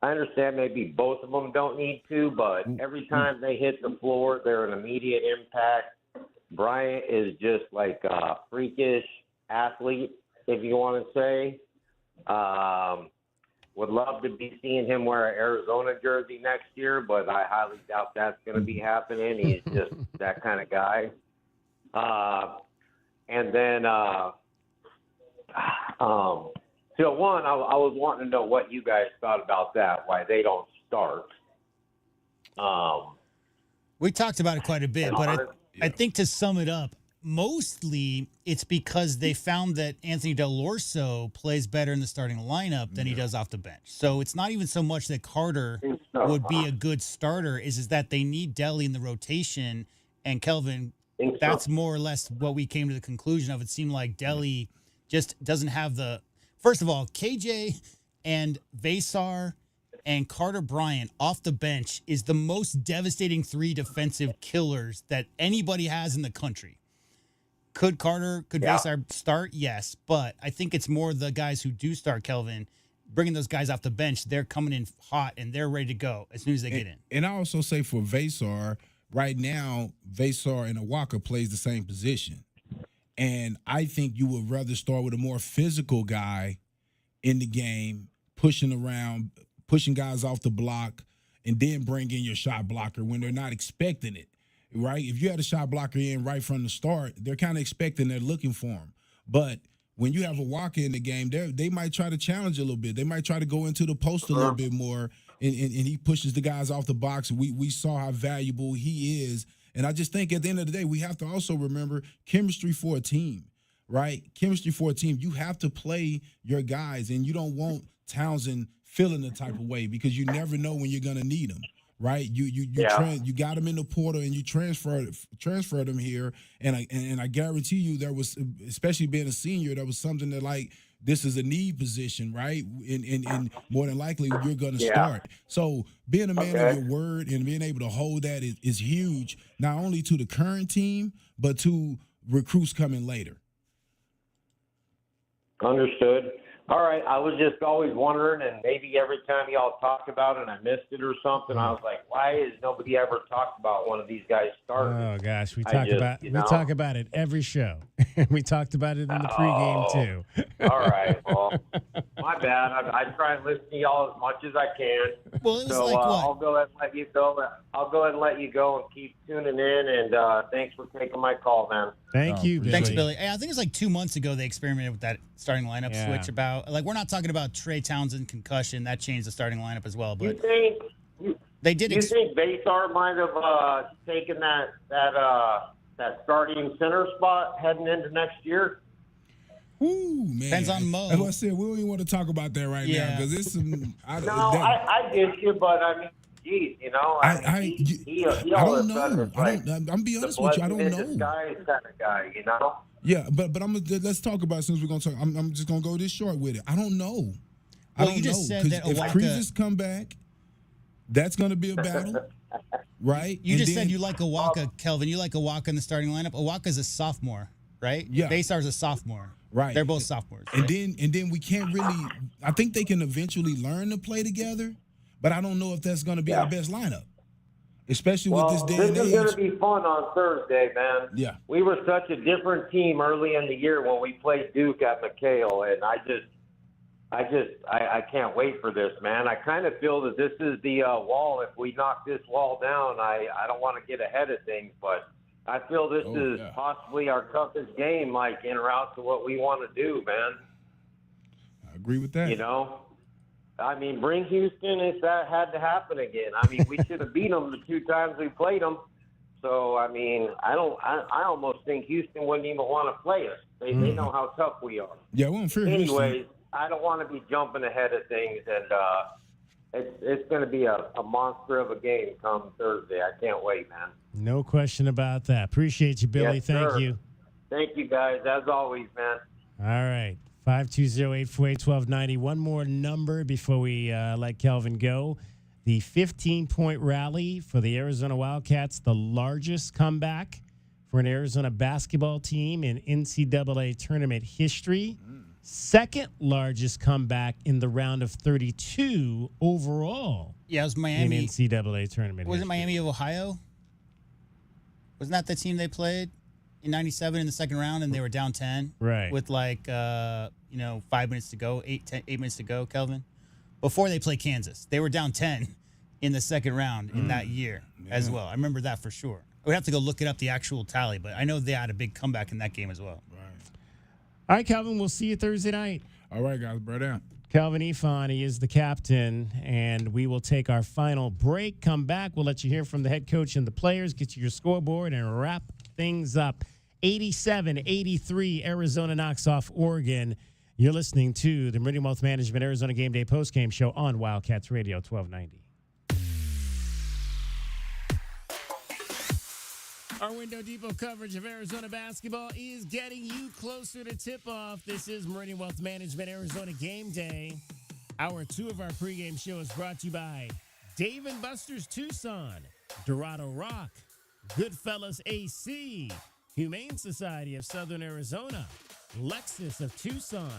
I understand maybe both of them don't need to, but every time they hit the floor, they're an immediate impact. Bryant is just like a freakish athlete, if you want to say. Would love to be seeing him wear an Arizona jersey next year, but I highly doubt that's going to be happening. He's just that kind of guy. And then, so one, I was wanting to know what you guys thought about that, why they don't start. We talked about it quite a bit, but I think to sum it up, mostly it's because they found that Anthony Dell'Orso plays better in the starting lineup than he does off the bench. So it's not even so much that Carter would be a good starter, is that they need Delly in the rotation. And Kelvin, that's more or less what we came to the conclusion of. It seemed like Delly just doesn't have the – first of all, KJ And Vasar and Carter Bryant off the bench is the most devastating 3 defensive killers that anybody has in the country. Could Vasar start? Yes. But I think it's more the guys who do start, Kelvin, bringing those guys off the bench. They're coming in hot, and they're ready to go as soon as they get in. And I also say for Vasar, right now, Vasar and Awaka plays the same position. And I think you would rather start with a more physical guy in the game, pushing around, pushing guys off the block, and then bring in your shot blocker when they're not expecting it, right? If you had a shot blocker in right from the start, they're kind of expecting, they're looking for him. But when you have a walker in the game, they might try to challenge a little bit. They might try to go into the post a little bit more, and he pushes the guys off the box. We saw how valuable he is. And I just think at the end of the day, we have to also remember chemistry for a team, right? Chemistry for a team. You have to play your guys, and you don't want Townsend feeling the type of way because you never know when you're going to need them. Right, you got him in the portal and you transferred him here, and I guarantee you there was, especially being a senior, there was something that like this is a need position, right? And more than likely you're going to start. So being a man of your word and being able to hold that is huge, not only to the current team but to recruits coming later. Understood. All right, I was just always wondering, and maybe every time y'all talked about it and I missed it or something, I was like, why has nobody ever talked about one of these guys starting? Oh gosh, we talk about it every show. We talked about it in the pregame too. All right, well, my bad. I try and listen to y'all as much as I can. Well, it was so like what? I'll go ahead and let you go. I'll go ahead and let you go and keep tuning in. And thanks for taking my call, man. Thank you, Billy. Thanks, Billy. Hey, I think it was like 2 months ago they experimented with that starting lineup switch. About like we're not talking about Trey Townsend concussion that changed the starting lineup as well. But they did. You think Vasar might have taken that starting center spot heading into next year? Ooh, man. Depends on Mo. As I said, we don't even want to talk about that right now because it's some. I get you, but I mean, geez, you know, I don't know. I'm be honest with you, I don't know. Guy kind of guy, you know. Yeah, but let's talk about it since we're gonna talk. I'm just gonna go this short with it. I don't know. Well, you just said that if Krevis come back, that's gonna be a battle, right? You just said you like Awaka, Kelvin. You like Awaka in the starting lineup. Awaka's a sophomore, right? Yeah. Vasar's a sophomore. Right. They're both sophomores. And then we can't really. I think they can eventually learn to play together, but I don't know if that's gonna be our best lineup. Especially with this day and age. This is going to be fun on Thursday, man. Yeah. We were such a different team early in the year when we played Duke at McHale, and I can't wait for this, man. I kind of feel that this is the wall. If we knock this wall down, I don't want to get ahead of things, but I feel this is possibly our toughest game, like en route to what we want to do, man. I agree with that. You know? I mean, bring Houston if that had to happen again. I mean, we should have beat them the 2 times we played them. So, I mean, I almost think Houston wouldn't even want to play us. They know how tough we are. Yeah, we don't fear Anyways, Houston. I don't want to be jumping ahead of things, and it's going to be a monster of a game come Thursday. I can't wait, man. No question about that. Appreciate you, Billy. Yes, Thank sir. you. Thank you, guys, as always, man. All right. 520-848-1290. One more number before we let Kelvin go. The 15-point rally for the Arizona Wildcats, the largest comeback for an Arizona basketball team in NCAA tournament history. Second largest comeback in the round of 32 overall. Yeah, it was Miami. In NCAA tournament Was history. it Miami of Ohio? Wasn't that the team they played in 97 in the second round, and they were down 10? Right. With 5 minutes to go, 8 minutes to go, Kelvin? Before they played Kansas. They were down 10 in the second round in that year as well. I remember that for sure. I would have to go look it up, the actual tally, but I know they had a big comeback in that game as well. Right. All right, Kelvin, we'll see you Thursday night. All right, guys, bro down. Kelvin Ifan, he is the captain, and we will take our final break. Come back. We'll let you hear from the head coach and the players, get you your scoreboard, and wrap things up. 87-83, Arizona knocks off Oregon. You're listening to the Meridian Wealth Management Arizona Game Day postgame show on Wildcats Radio 1290. Our Window Depot coverage of Arizona basketball is getting you closer to tip-off. This is Meridian Wealth Management Arizona Game Day. Hour 2 of our pregame show is brought to you by Dave & Buster's Tucson, Dorado Rock, Goodfellas AC, Humane Society of Southern Arizona, Lexus of Tucson,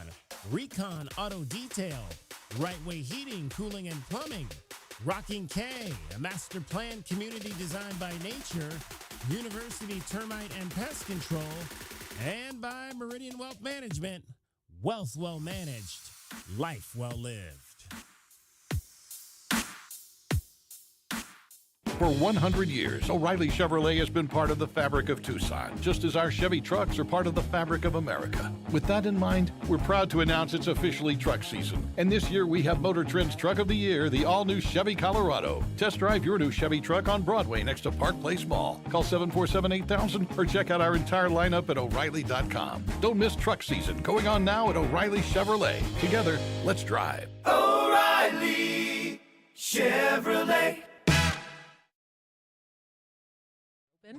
Recon Auto Detail, Right Way Heating, Cooling, and Plumbing, Rocking K, a master plan community designed by nature, University Termite and Pest Control, and by Meridian Wealth Management, wealth well managed, life well lived. For 100 years, O'Reilly Chevrolet has been part of the fabric of Tucson, just as our Chevy trucks are part of the fabric of America. With that in mind, we're proud to announce it's officially truck season. And this year, we have Motor Trend's Truck of the Year, the all-new Chevy Colorado. Test drive your new Chevy truck on Broadway next to Park Place Mall. Call 747-8000 or check out our entire lineup at O'Reilly.com. Don't miss truck season, going on now at O'Reilly Chevrolet. Together, let's drive. O'Reilly Chevrolet.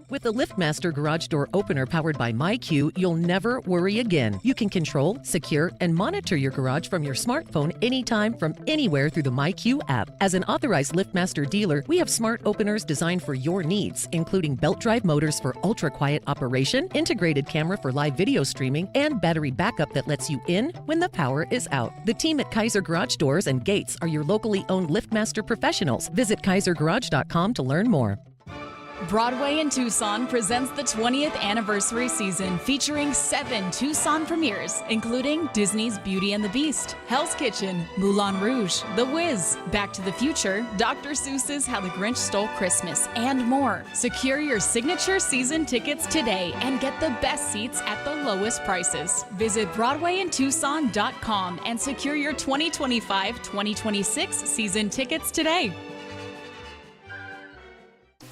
With the LiftMaster garage door opener powered by MyQ, you'll never worry again. You can control, secure, and monitor your garage from your smartphone anytime from anywhere through the MyQ app. As an authorized LiftMaster dealer, we have smart openers designed for your needs, including belt drive motors for ultra-quiet operation, integrated camera for live video streaming, and battery backup that lets you in when the power is out. The team at Kaiser Garage Doors and Gates are your locally owned LiftMaster professionals. Visit KaiserGarage.com to learn more. Broadway in Tucson presents the 20th anniversary season featuring 7 Tucson premieres, including Disney's Beauty and the Beast, Hell's Kitchen, Moulin Rouge, The Wiz, Back to the Future, Dr. Seuss's How the Grinch Stole Christmas, and more. Secure your signature season tickets today and get the best seats at the lowest prices. Visit BroadwayInTucson.com and secure your 2025-2026 season tickets today.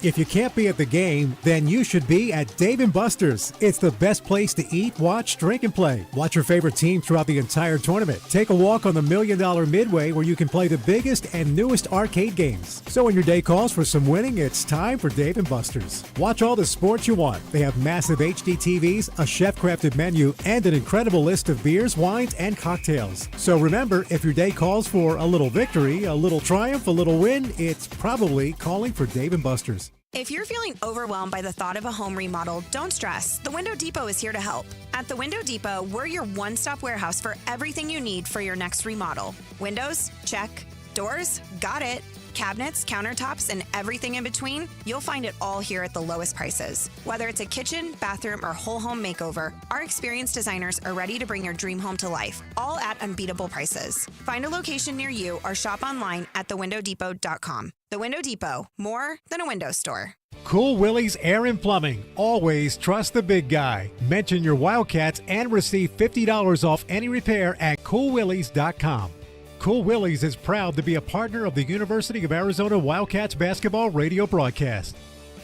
If you can't be at the game, then you should be at Dave & Buster's. It's the best place to eat, watch, drink, and play. Watch your favorite team throughout the entire tournament. Take a walk on the $1 Million Midway where you can play the biggest and newest arcade games. So when your day calls for some winning, it's time for Dave & Buster's. Watch all the sports you want. They have massive HD TVs, a chef-crafted menu, and an incredible list of beers, wines, and cocktails. So remember, if your day calls for a little victory, a little triumph, a little win, it's probably calling for Dave & Buster's. If you're feeling overwhelmed by the thought of a home remodel, don't stress. The Window Depot is here to help. At the Window Depot, we're your one-stop warehouse for everything you need for your next remodel. Windows? Check. Doors? Got it. Cabinets, countertops, and everything in between, you'll find it all here at the lowest prices. Whether it's a kitchen, bathroom, or whole home makeover, our experienced designers are ready to bring your dream home to life, all at unbeatable prices. Find a location near you or shop online at thewindowdepot.com. The Window Depot, more than a window store. Cool Willie's Air and Plumbing. Always trust the big guy. Mention your Wildcats and receive $50 off any repair at coolwillies.com. Cool Willie's is proud to be a partner of the University of Arizona Wildcats basketball radio broadcast.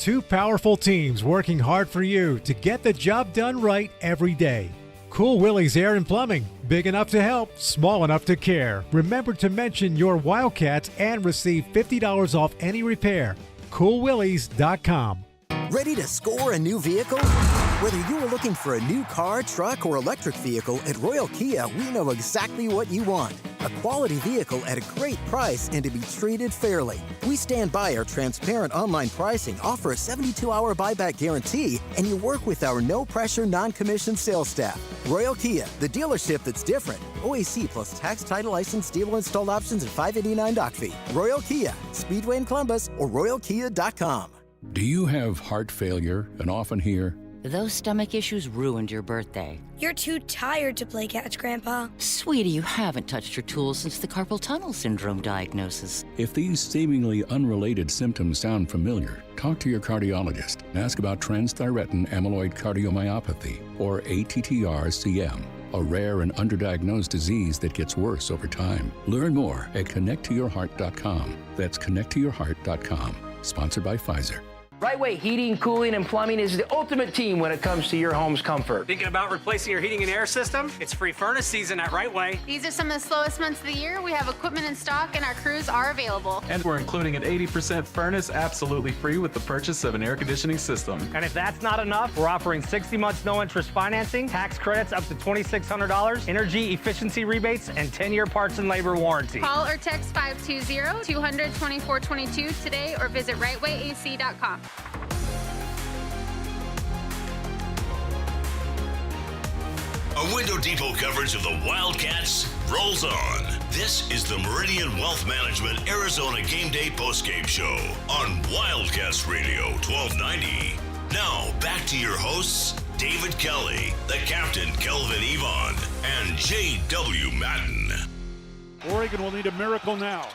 2 powerful teams working hard for you to get the job done right every day. Cool Willie's Air and Plumbing. Big enough to help, small enough to care. Remember to mention your Wildcats and receive $50 off any repair. coolwillies.com. Ready to score a new vehicle? Whether you are looking for a new car, truck, or electric vehicle, at Royal Kia, we know exactly what you want. A quality vehicle at a great price and to be treated fairly. We stand by our transparent online pricing, offer a 72-hour buyback guarantee, and you work with our no-pressure, non-commissioned sales staff. Royal Kia, the dealership that's different. OAC plus tax, title, license, dealer installed options, and $589 doc fee. Royal Kia, Speedway in Columbus, or royalkia.com. Do you have heart failure and often hear, "Those stomach issues ruined your birthday"? "You're too tired to play catch, Grandpa." Sweetie, you haven't touched your tools since the carpal tunnel syndrome diagnosis. If these seemingly unrelated symptoms sound familiar, talk to your cardiologist and ask about transthyretin amyloid cardiomyopathy, or ATTR-CM, a rare and underdiagnosed disease that gets worse over time. Learn more at connecttoyourheart.com. That's connecttoyourheart.com. Sponsored by Pfizer. Right Way Heating, Cooling, and Plumbing is the ultimate team when it comes to your home's comfort. Thinking about replacing your heating and air system? It's free furnace season at Right Way. These are some of the slowest months of the year. We have equipment in stock and our crews are available. And we're including an 80% furnace absolutely free with the purchase of an air conditioning system. And if that's not enough, we're offering 60 months no interest financing, tax credits up to $2,600, energy efficiency rebates, and 10-year parts and labor warranty. Call or text 520-200-2422 today or visit rightwayac.com. A Window Depot coverage of the Wildcats rolls on. This is the Meridian Wealth Management Arizona Gameday postgame show on Wildcats Radio 1290. Now back to your hosts, David Kelly, the captain Kelvin Yvonne, and J.W. Madden. Oregon will need a miracle now.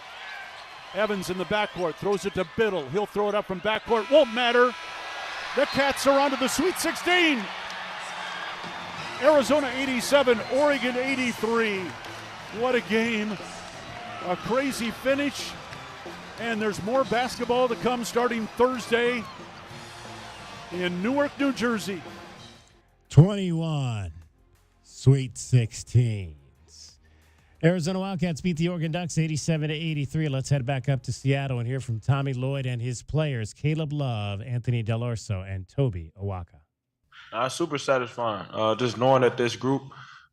Evans in the backcourt throws it to Biddle. He'll throw it up from backcourt. Won't matter. The Cats are on to the Sweet 16. Arizona 87, Oregon 83. What a game. A crazy finish. And there's more basketball to come starting Thursday in Newark, New Jersey. 21, Sweet 16s. Arizona Wildcats beat the Oregon Ducks 87-83. Let's head back up to Seattle and hear from Tommy Lloyd and his players, Caleb Love, Anthony Dell'Orso, and Toby Awaka. Super satisfying. Just knowing that this group,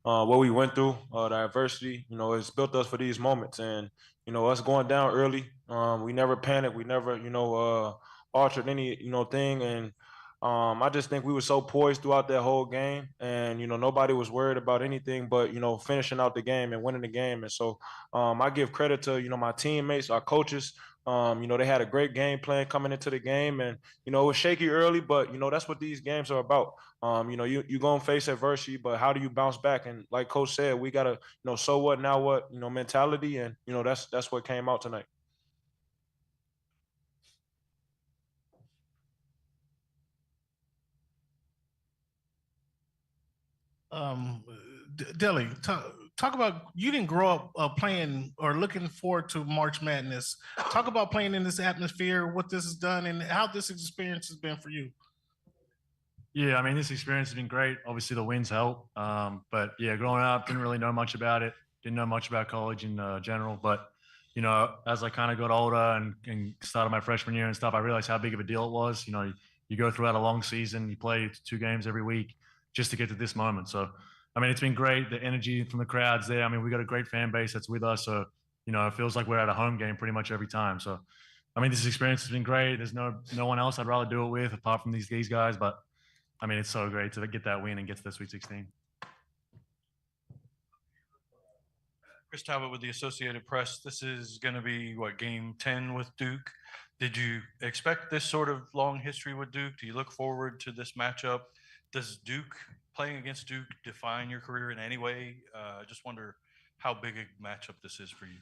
what we went through, the adversity, it's built us for these moments. And, us going down early, we never panicked. We never, altered any, thing. And I just think we were so poised throughout that whole game. And, nobody was worried about anything but, finishing out the game and winning the game. And so I give credit to, my teammates, our coaches. They had a great game plan coming into the game, and, it was shaky early, but, that's what these games are about. You're going to face adversity, but how do you bounce back? And like Coach said, we got to, so what, now what, mentality, and, that's what came out tonight. Deli, talk about, you didn't grow up playing or looking forward to March Madness. Talk about playing in this atmosphere, what this has done, and how this experience has been for you. Yeah, this experience has been great. Obviously, the wins help. But, yeah, growing up, didn't really know much about it. Didn't know much about college in general. But, as I kind of got older and started my freshman year and stuff, I realized how big of a deal it was. You go throughout a long season, you play 2 games every week just to get to this moment. So, it's been great. The energy from the crowd's there. We got a great fan base that's with us. So, it feels like we're at a home game pretty much every time. So, this experience has been great. There's no one else I'd rather do it with apart from these guys. But, it's so great to get that win and get to the Sweet 16. Chris Talbot with the Associated Press. This is going to be, game 10 with Duke. Did you expect this sort of long history with Duke? Do you look forward to this matchup? Does playing against Duke define your career in any way? I just wonder how big a matchup this is for you.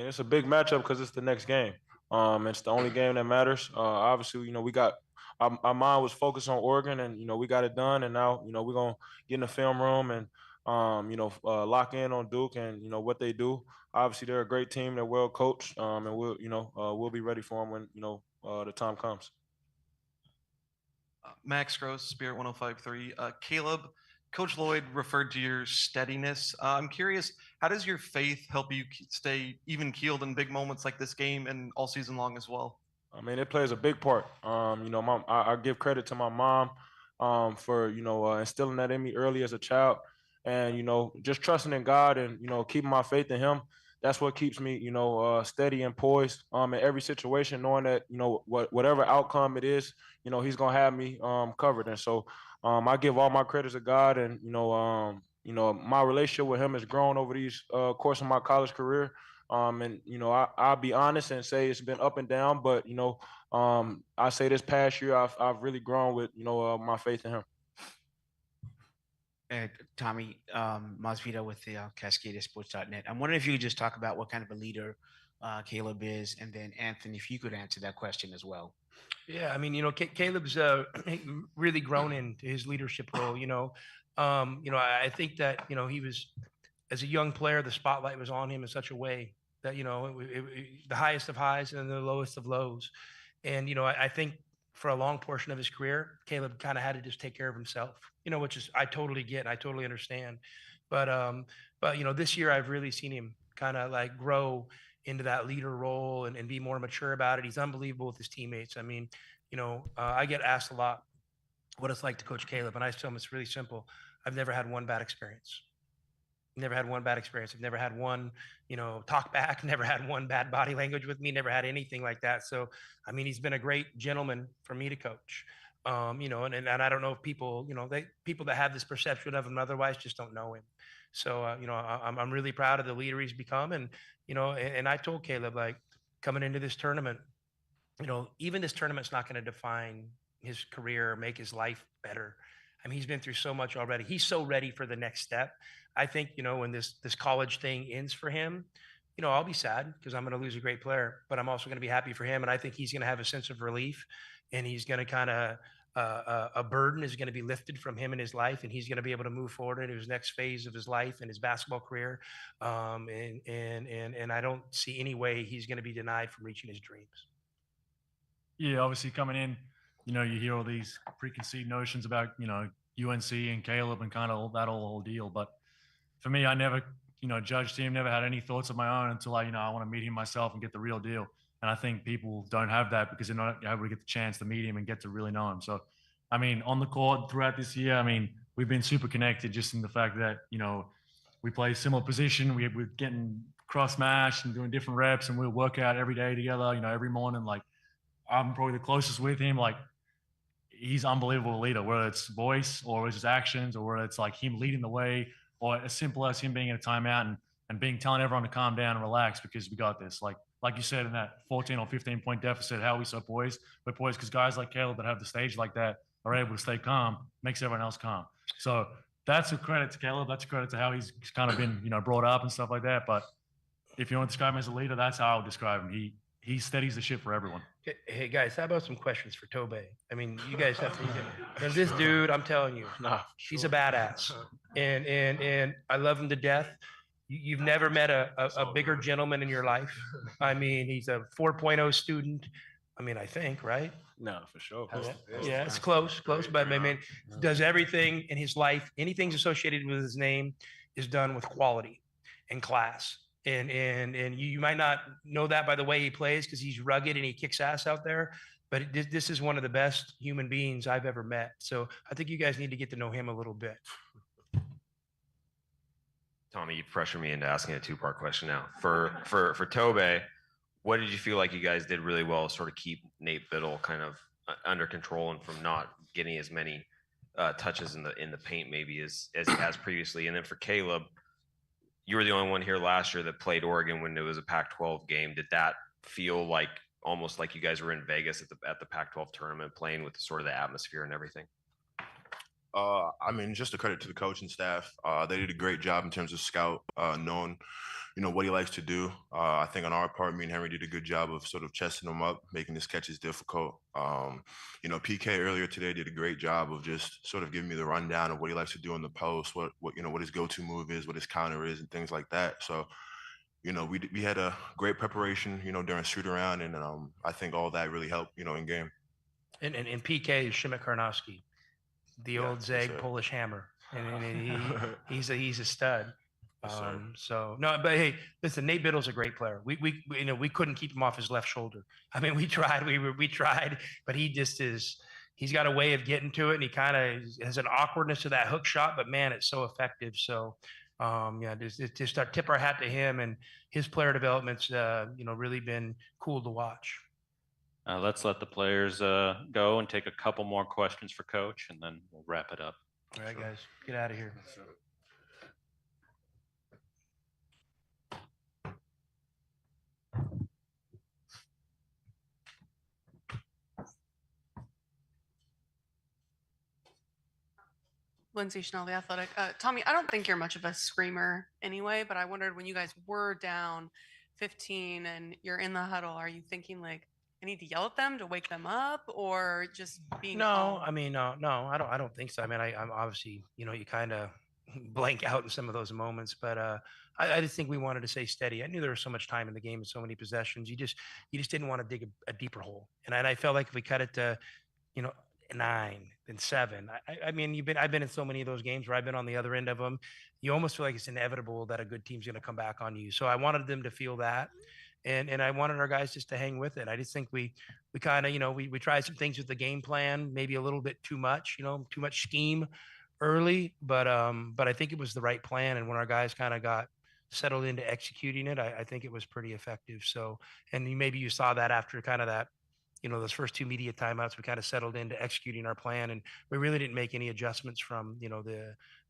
It's a big matchup because it's the next game. It's the only game that matters. Obviously, we got our mind was focused on Oregon, and we got it done. And now, we're gonna get in the film room and lock in on Duke and what they do. Obviously, they're a great team. They're well coached, and we'll be ready for them when the time comes. Max Gross, Spirit 105.3. Caleb, Coach Lloyd referred to your steadiness. I'm curious, how does your faith help you stay even-keeled in big moments like this game and all season long as well? It plays a big part. I give credit to my mom for, instilling that in me early as a child. And, just trusting in God and, keeping my faith in him. That's what keeps me, steady and poised in every situation, knowing that, whatever outcome it is, he's going to have me covered. And so I give all my credit to God. And, my relationship with him has grown over these course of my college career. And, I'll be honest and say it's been up and down. But, I say this past year, I've really grown with, my faith in him. Tommy Masvidal with the CascadesSports.net. I'm wondering if you could just talk about what kind of a leader Caleb is, and then Anthony, if you could answer that question as well. Yeah, Caleb's really grown into his leadership role. I think that he was, as a young player, the spotlight was on him in such a way that the highest of highs and the lowest of lows, and I think for a long portion of his career, Caleb kind of had to just take care of himself, which is, I totally get and I totally understand. But this year I've really seen him kind of like grow into that leader role and be more mature about it. He's unbelievable with his teammates. I mean, I get asked a lot what it's like to coach Caleb, and I tell him it's really simple. I've never had one bad experience. Never had one bad experience. I've never had one, talk back, never had one bad body language with me, never had anything like that. So, I mean, he's been a great gentleman for me to coach. And I don't know if people, people that have this perception of him otherwise just don't know him. So, I'm really proud of the leader he's become. And, and I told Caleb, like, coming into this tournament, even this tournament's not going to define his career or make his life better. I mean, he's been through so much already. He's so ready for the next step. I think, when this college thing ends for him, I'll be sad because I'm going to lose a great player, but I'm also going to be happy for him. And I think he's going to have a sense of relief, and he's going to kind of, a burden is going to be lifted from him in his life, and he's going to be able to move forward into his next phase of his life and his basketball career. And I don't see any way he's going to be denied from reaching his dreams. Yeah, obviously coming in, you hear all these preconceived notions about, UNC and Caleb and kind of that whole deal. But for me, I never, judged him, never had any thoughts of my own until I want to meet him myself and get the real deal. And I think people don't have that because they're not able to get the chance to meet him and get to really know him. So, I mean, on the court throughout this year, I mean, we've been super connected just in the fact that, we play similar position. We're getting cross-matched and doing different reps, and we'll work out every day together, every morning. Like, I'm probably the closest with him. Like, he's unbelievable leader, whether it's voice or it's his actions or whether it's like him leading the way or as simple as him being in a timeout and telling everyone to calm down and relax because we got this. Like you said, in that 14 or 15 point deficit, how we so poised. We're poised because guys like Caleb that have the stage like that are able to stay calm, makes everyone else calm. So that's a credit to Caleb. That's a credit to how he's kind of been, brought up and stuff like that. But if you want to describe him as a leader, that's how I would describe him. He steadies the ship for everyone. Hey guys, how about some questions for Tobe? I mean, you guys have to. And this dude, I'm telling you, he's a badass, and I love him to death. You've never met a bigger gentleman in your life. I mean, he's a 4.0 student. I mean, I think, right? No, for sure. Yeah, it's close, but I mean, does everything in his life, anything's associated with his name, is done with quality and class. And you might not know that by the way he plays because he's rugged and he kicks ass out there, but this is one of the best human beings I've ever met. So I think you guys need to get to know him a little bit. Tommy, you pressured me into asking a two-part question now. For Tobe, what did you feel like you guys did really well to sort of keep Nate Biddle kind of under control and from not getting as many touches in the paint maybe as he has previously? And then for Caleb, you were the only one here last year that played Oregon when it was a Pac-12 game. Did that feel like almost like you guys were in Vegas at the Pac-12 tournament playing with sort of the atmosphere and everything? I mean, just a credit to the coaching staff. They did a great job in terms of scout, knowing, what he likes to do. I think on our part, me and Henry did a good job of sort of chesting him up, making his catches difficult. PK earlier today did a great job of just sort of giving me the rundown of what he likes to do in the post, what his go-to move is, what his counter is, and things like that. So, we had a great preparation, during shoot around, and I think all that really helped, in game. And PK is Shimek Karnowski, the old Zeg Polish hammer, and he's a stud. So no, but hey, listen, Nate Biddle's a great player. We couldn't keep him off his left shoulder. I mean, we tried, but he's got a way of getting to it, and he kind of has an awkwardness to that hook shot, but man, it's so effective. So just tip our hat to him, and his player development's really been cool to watch. Let's let the players go and take a couple more questions for Coach, and then we'll wrap it up. All right, guys, get out of here. Lindsay Schnell, The Athletic. Tommy, I don't think you're much of a screamer anyway, but I wondered when you guys were down 15 and you're in the huddle, are you thinking like, I need to yell at them to wake them up, or just being calm? I mean, no, I don't think so. I mean, I'm obviously, you kind of blank out in some of those moments, but I just think we wanted to stay steady. I knew there was so much time in the game and so many possessions. You just didn't want to dig a deeper hole. And I felt like if we cut it to 9 and 7. I mean, I've been in so many of those games where I've been on the other end of them. You almost feel like it's inevitable that a good team's going to come back on you. So I wanted them to feel that. And I wanted our guys just to hang with it. I just think we kind of, we tried some things with the game plan, maybe a little bit too much scheme early, but I think it was the right plan. And when our guys kind of got settled into executing it, I think it was pretty effective. So, and maybe you saw that after kind of that, those first 2 media timeouts, we kind of settled into executing our plan, and we really didn't make any adjustments from,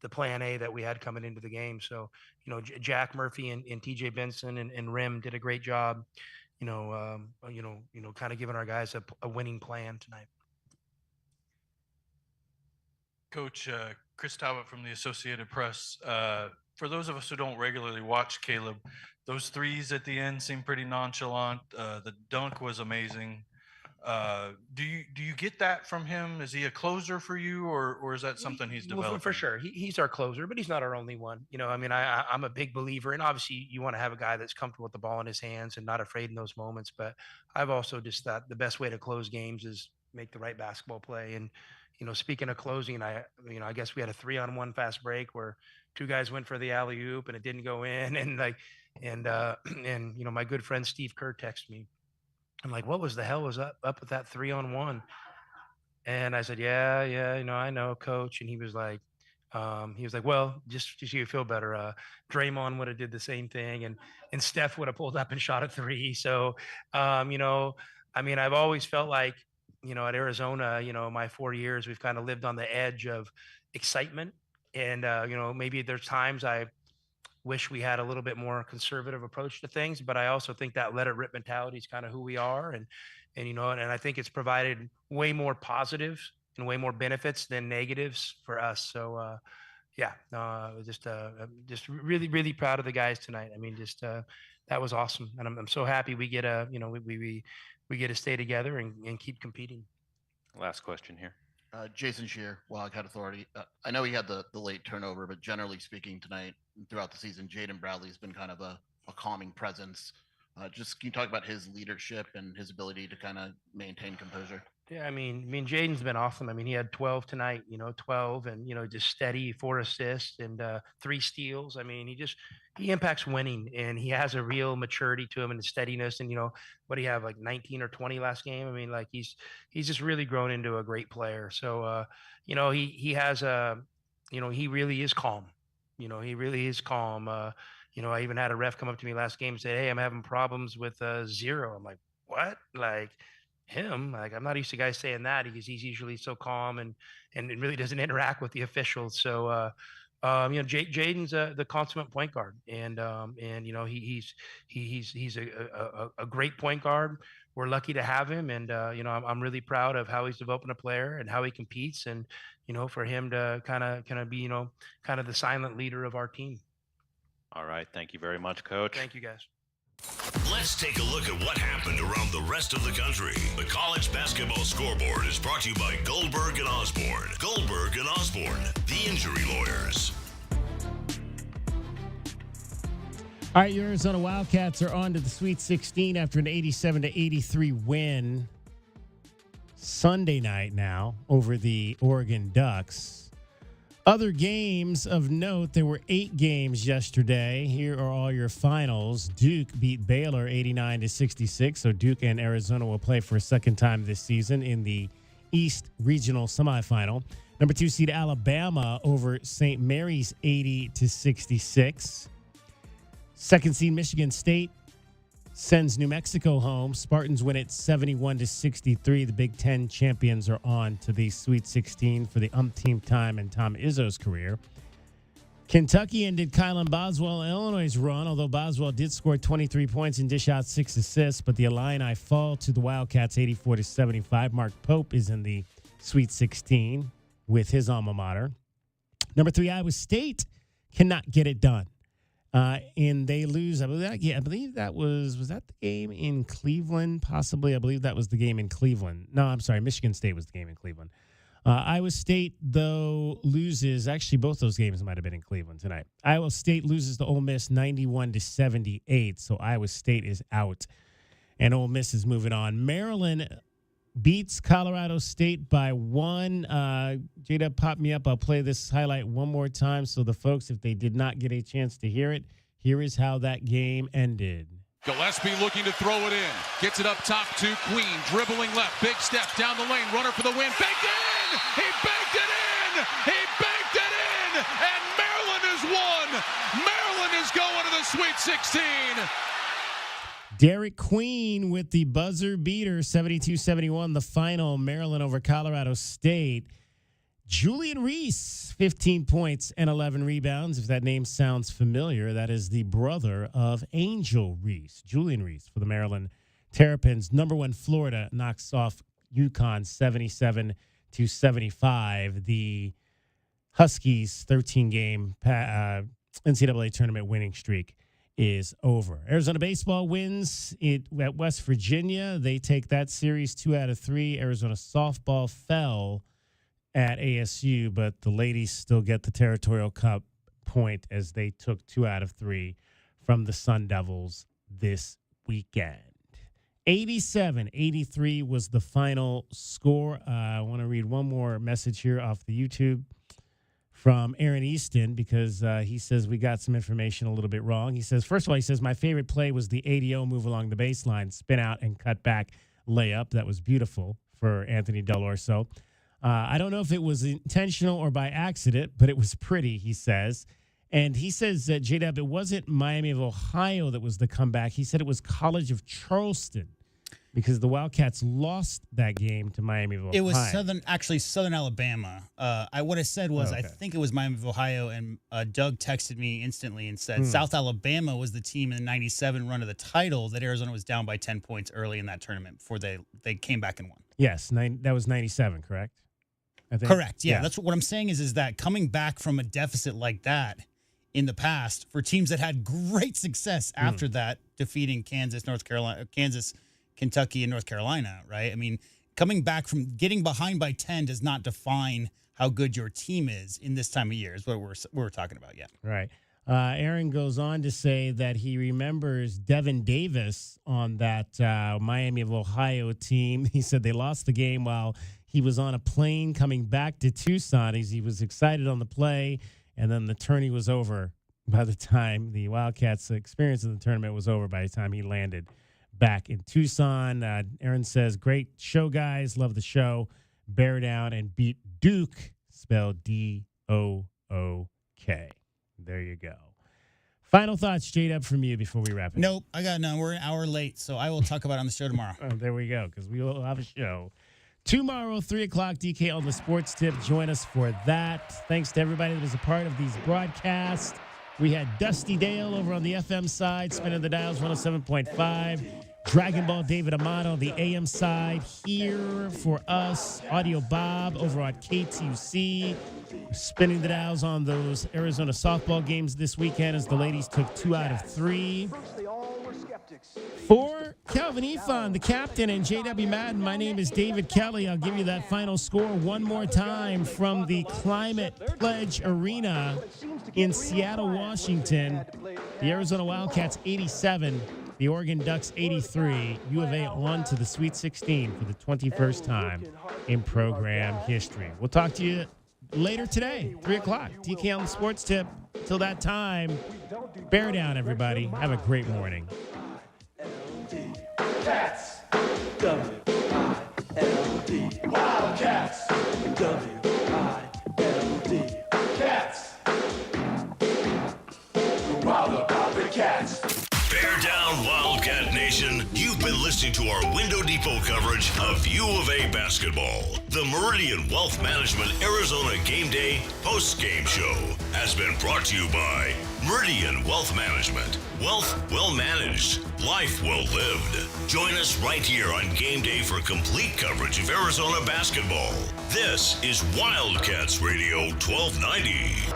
the plan A that we had coming into the game. So, Jack Murphy and TJ Benson and Rim did a great job, kind of giving our guys a winning plan tonight. Coach, Chris Talbot from the Associated Press. For those of us who don't regularly watch Caleb, those threes at the end seem pretty nonchalant. The dunk was amazing. Do you get that from him? Is he a closer for you, or is that something he's developing? Well, for sure, he's our closer, but he's not our only one. I'm a big believer, and obviously you want to have a guy that's comfortable with the ball in his hands and not afraid in those moments. But I've also just thought the best way to close games is make the right basketball play. And speaking of closing, I guess we had a 3-on-1 fast break where 2 guys went for the alley oop and it didn't go in, and my good friend Steve Kerr texted me. I'm like, what was the hell was up with that 3-on-1? And I said, yeah, I know, coach. And he was like, well, just so you feel better, Draymond would have did the same thing, and Steph would have pulled up and shot a 3. So, I've always felt like, at Arizona, my 4 years, we've kind of lived on the edge of excitement. And, maybe there's times I wish we had a little bit more conservative approach to things, but I also think that let it rip mentality is kind of who we are. And I think it's provided way more positives and way more benefits than negatives for us. So, just really, really proud of the guys tonight. I mean, that was awesome. And I'm so happy we get we get to stay together and keep competing. Last question here. Jason Shear, Wildcat Authority. I know he had the late turnover, but generally speaking tonight, throughout the season, Jaden Bradley's been kind of a calming presence. Just can you talk about his leadership and his ability to kind of maintain composure? Yeah, I mean, Jaden's been awesome. I mean, he had 12 tonight, 12 and, just steady 4 assists and 3 steals. I mean, he impacts winning, and he has a real maturity to him and steadiness. And, what do you have, like 19 or 20 last game? I mean, like he's just really grown into a great player. So, he has he really is calm. He really is calm. I even had a ref come up to me last game and say, hey, I'm having problems with 0. I'm like, what? Like, him, like, I'm not used to guys saying that because he's usually so calm and really doesn't interact with the officials. So, Jaden's the consummate point guard, and he's a great point guard. We're lucky to have him, and I'm really proud of how he's developing a player and how he competes, and for him to kind of be kind of the silent leader of our team. All right, thank you very much, Coach. Thank you, guys. Let's take a look at what happened around the rest of the country. The college basketball scoreboard is brought to you by Goldberg and Osborne. Goldberg and Osborne, the injury lawyers. All right, your Arizona Wildcats are on to the Sweet 16 after an 87-83 win Sunday night now over the Oregon Ducks. Other games of note, there were 8 games yesterday. Here are all your finals. Duke beat Baylor 89-66, so Duke and Arizona will play for a second time this season in the East Regional Semifinal. Number 2 seed Alabama over St. Mary's 80-66. Second seed Michigan State sends New Mexico home. Spartans win it 71-63. The Big Ten champions are on to the Sweet 16 for the umpteenth time in Tom Izzo's career. Kentucky ended Kylan Boswell, Illinois' run, although Boswell did score 23 points and dish out 6 assists, but the Illini fall to the Wildcats 84-75. Mark Pope is in the Sweet 16 with his alma mater. Number 3, Iowa State cannot get it done. And they lose. I believe that was that the game in Cleveland? Possibly. I believe that was the game in Cleveland. No, I'm sorry. Michigan State was the game in Cleveland. Iowa State, though, loses. Actually, both those games might have been in Cleveland tonight. Iowa State loses to Ole Miss 91-78. So Iowa State is out, and Ole Miss is moving on. Maryland beats Colorado State by 1. Jada, pop me up. I'll play this highlight one more time so the folks, if they did not get a chance to hear it, here is how that game ended. Gillespie looking to throw it in. Gets it up top to Queen. Dribbling left. Big step down the lane. Runner for the win. Banked it in! He banked it in! He banked it in! And Maryland has won! Maryland is going to the Sweet 16! Derek Queen with the buzzer beater, 72-71, the final, Maryland over Colorado State. Julian Reese, 15 points and 11 rebounds. If that name sounds familiar, that is the brother of Angel Reese, Julian Reese for the Maryland Terrapins. Number 1, Florida knocks off UConn 77-75. The Huskies' 13-game NCAA tournament winning streak is over. Arizona baseball wins it at West Virginia. They take that series 2 out of 3. Arizona softball fell at ASU, but the ladies still get the Territorial Cup point as they took 2 out of 3 from the Sun Devils this weekend. 87-83 was the final score. I want to read one more message here off the YouTube from Aaron Easton, because he says we got some information a little bit wrong. He says, first of all, he says, my favorite play was the ADO move along the baseline, spin out and cut back layup. That was beautiful for Anthony Dell'Orso. I don't know if it was intentional or by accident, but it was pretty, he says. And he says that, J-Dub, it wasn't Miami of Ohio that was the comeback. He said it was College of Charleston, because the Wildcats lost that game to Miami of Ohio. It was Southern Alabama. What I said was, I think it was Miami of Ohio, and Doug texted me instantly and said South Alabama was the team in the 97 run of the title that Arizona was down by 10 points early in that tournament before they came back and won. Yes, that was 97, correct? I think. Correct, yeah. That's what I'm saying is that coming back from a deficit like that in the past for teams that had great success after that, defeating Kansas, Kentucky, and North Carolina, right? I mean, coming back from getting behind by 10 does not define how good your team is in this time of year, is what we're talking about, yeah. Right. Aaron goes on to say that he remembers Devin Davis on that Miami of Ohio team. He said they lost the game while he was on a plane coming back to Tucson. He was excited on the play, and then the tourney was over by the time the Wildcats' experience in the tournament was over by the time he landed back in Tucson. Aaron says, great show, guys. Love the show. Bear down and beat Duke, spelled D-O-O-K. There you go. Final thoughts, J-Dub, from you before we wrap it up. Nope, I got none. We're an hour late, so I will talk about it on the show tomorrow. There we go, because we will have a show tomorrow, 3 o'clock, DK on the Sports Tip. Join us for that. Thanks to everybody that was a part of these broadcasts. We had Dusty Dale over on the FM side, spinning the dials 107.5. Dragon Ball David Amato on the AM side. Here for us, Audio Bob over at KTUC, spinning the dials on those Arizona softball games this weekend as the ladies took 2 out of 3. For Calvin Efon, the captain, and J.W. Madden, my name is David Kelly. I'll give you that final score one more time from the Climate Pledge Arena in Seattle, Washington. The Arizona Wildcats 87, the Oregon Ducks 83. U of A on to the Sweet 16 for the 21st time in program history. We'll talk to you later today, 3 o'clock. DK on the Sports Tip. Till that time, bear down, everybody. Have a great morning. Cats, W-I-L-D, Wildcats, W-I-L-D, Cats, wild about the Cats. Bear down, Wildcat Nation. You've been listening to our Window Depot coverage of U of A basketball. The Meridian Wealth Management Arizona Gameday post-game show has been brought to you by Meridian Wealth Management. Wealth well managed, life well lived. Join us right here on Game Day for complete coverage of Arizona basketball. This is Wildcats Radio 1290.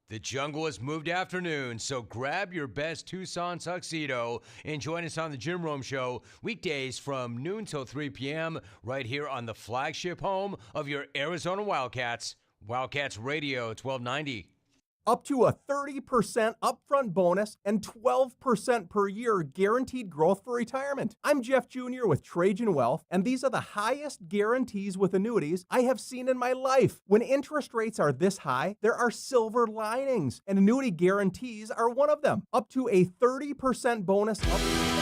The jungle has moved afternoon, so grab your best Tucson tuxedo and join us on the Jim Rome Show weekdays from noon till 3 p.m. right here on the flagship home of your Arizona Wildcats, Wildcats Radio 1290. Up to a 30% upfront bonus and 12% per year guaranteed growth for retirement. I'm Jeff Jr. with Trajan Wealth, and these are the highest guarantees with annuities I have seen in my life. When interest rates are this high, there are silver linings, and annuity guarantees are one of them. Up to a 30% bonus up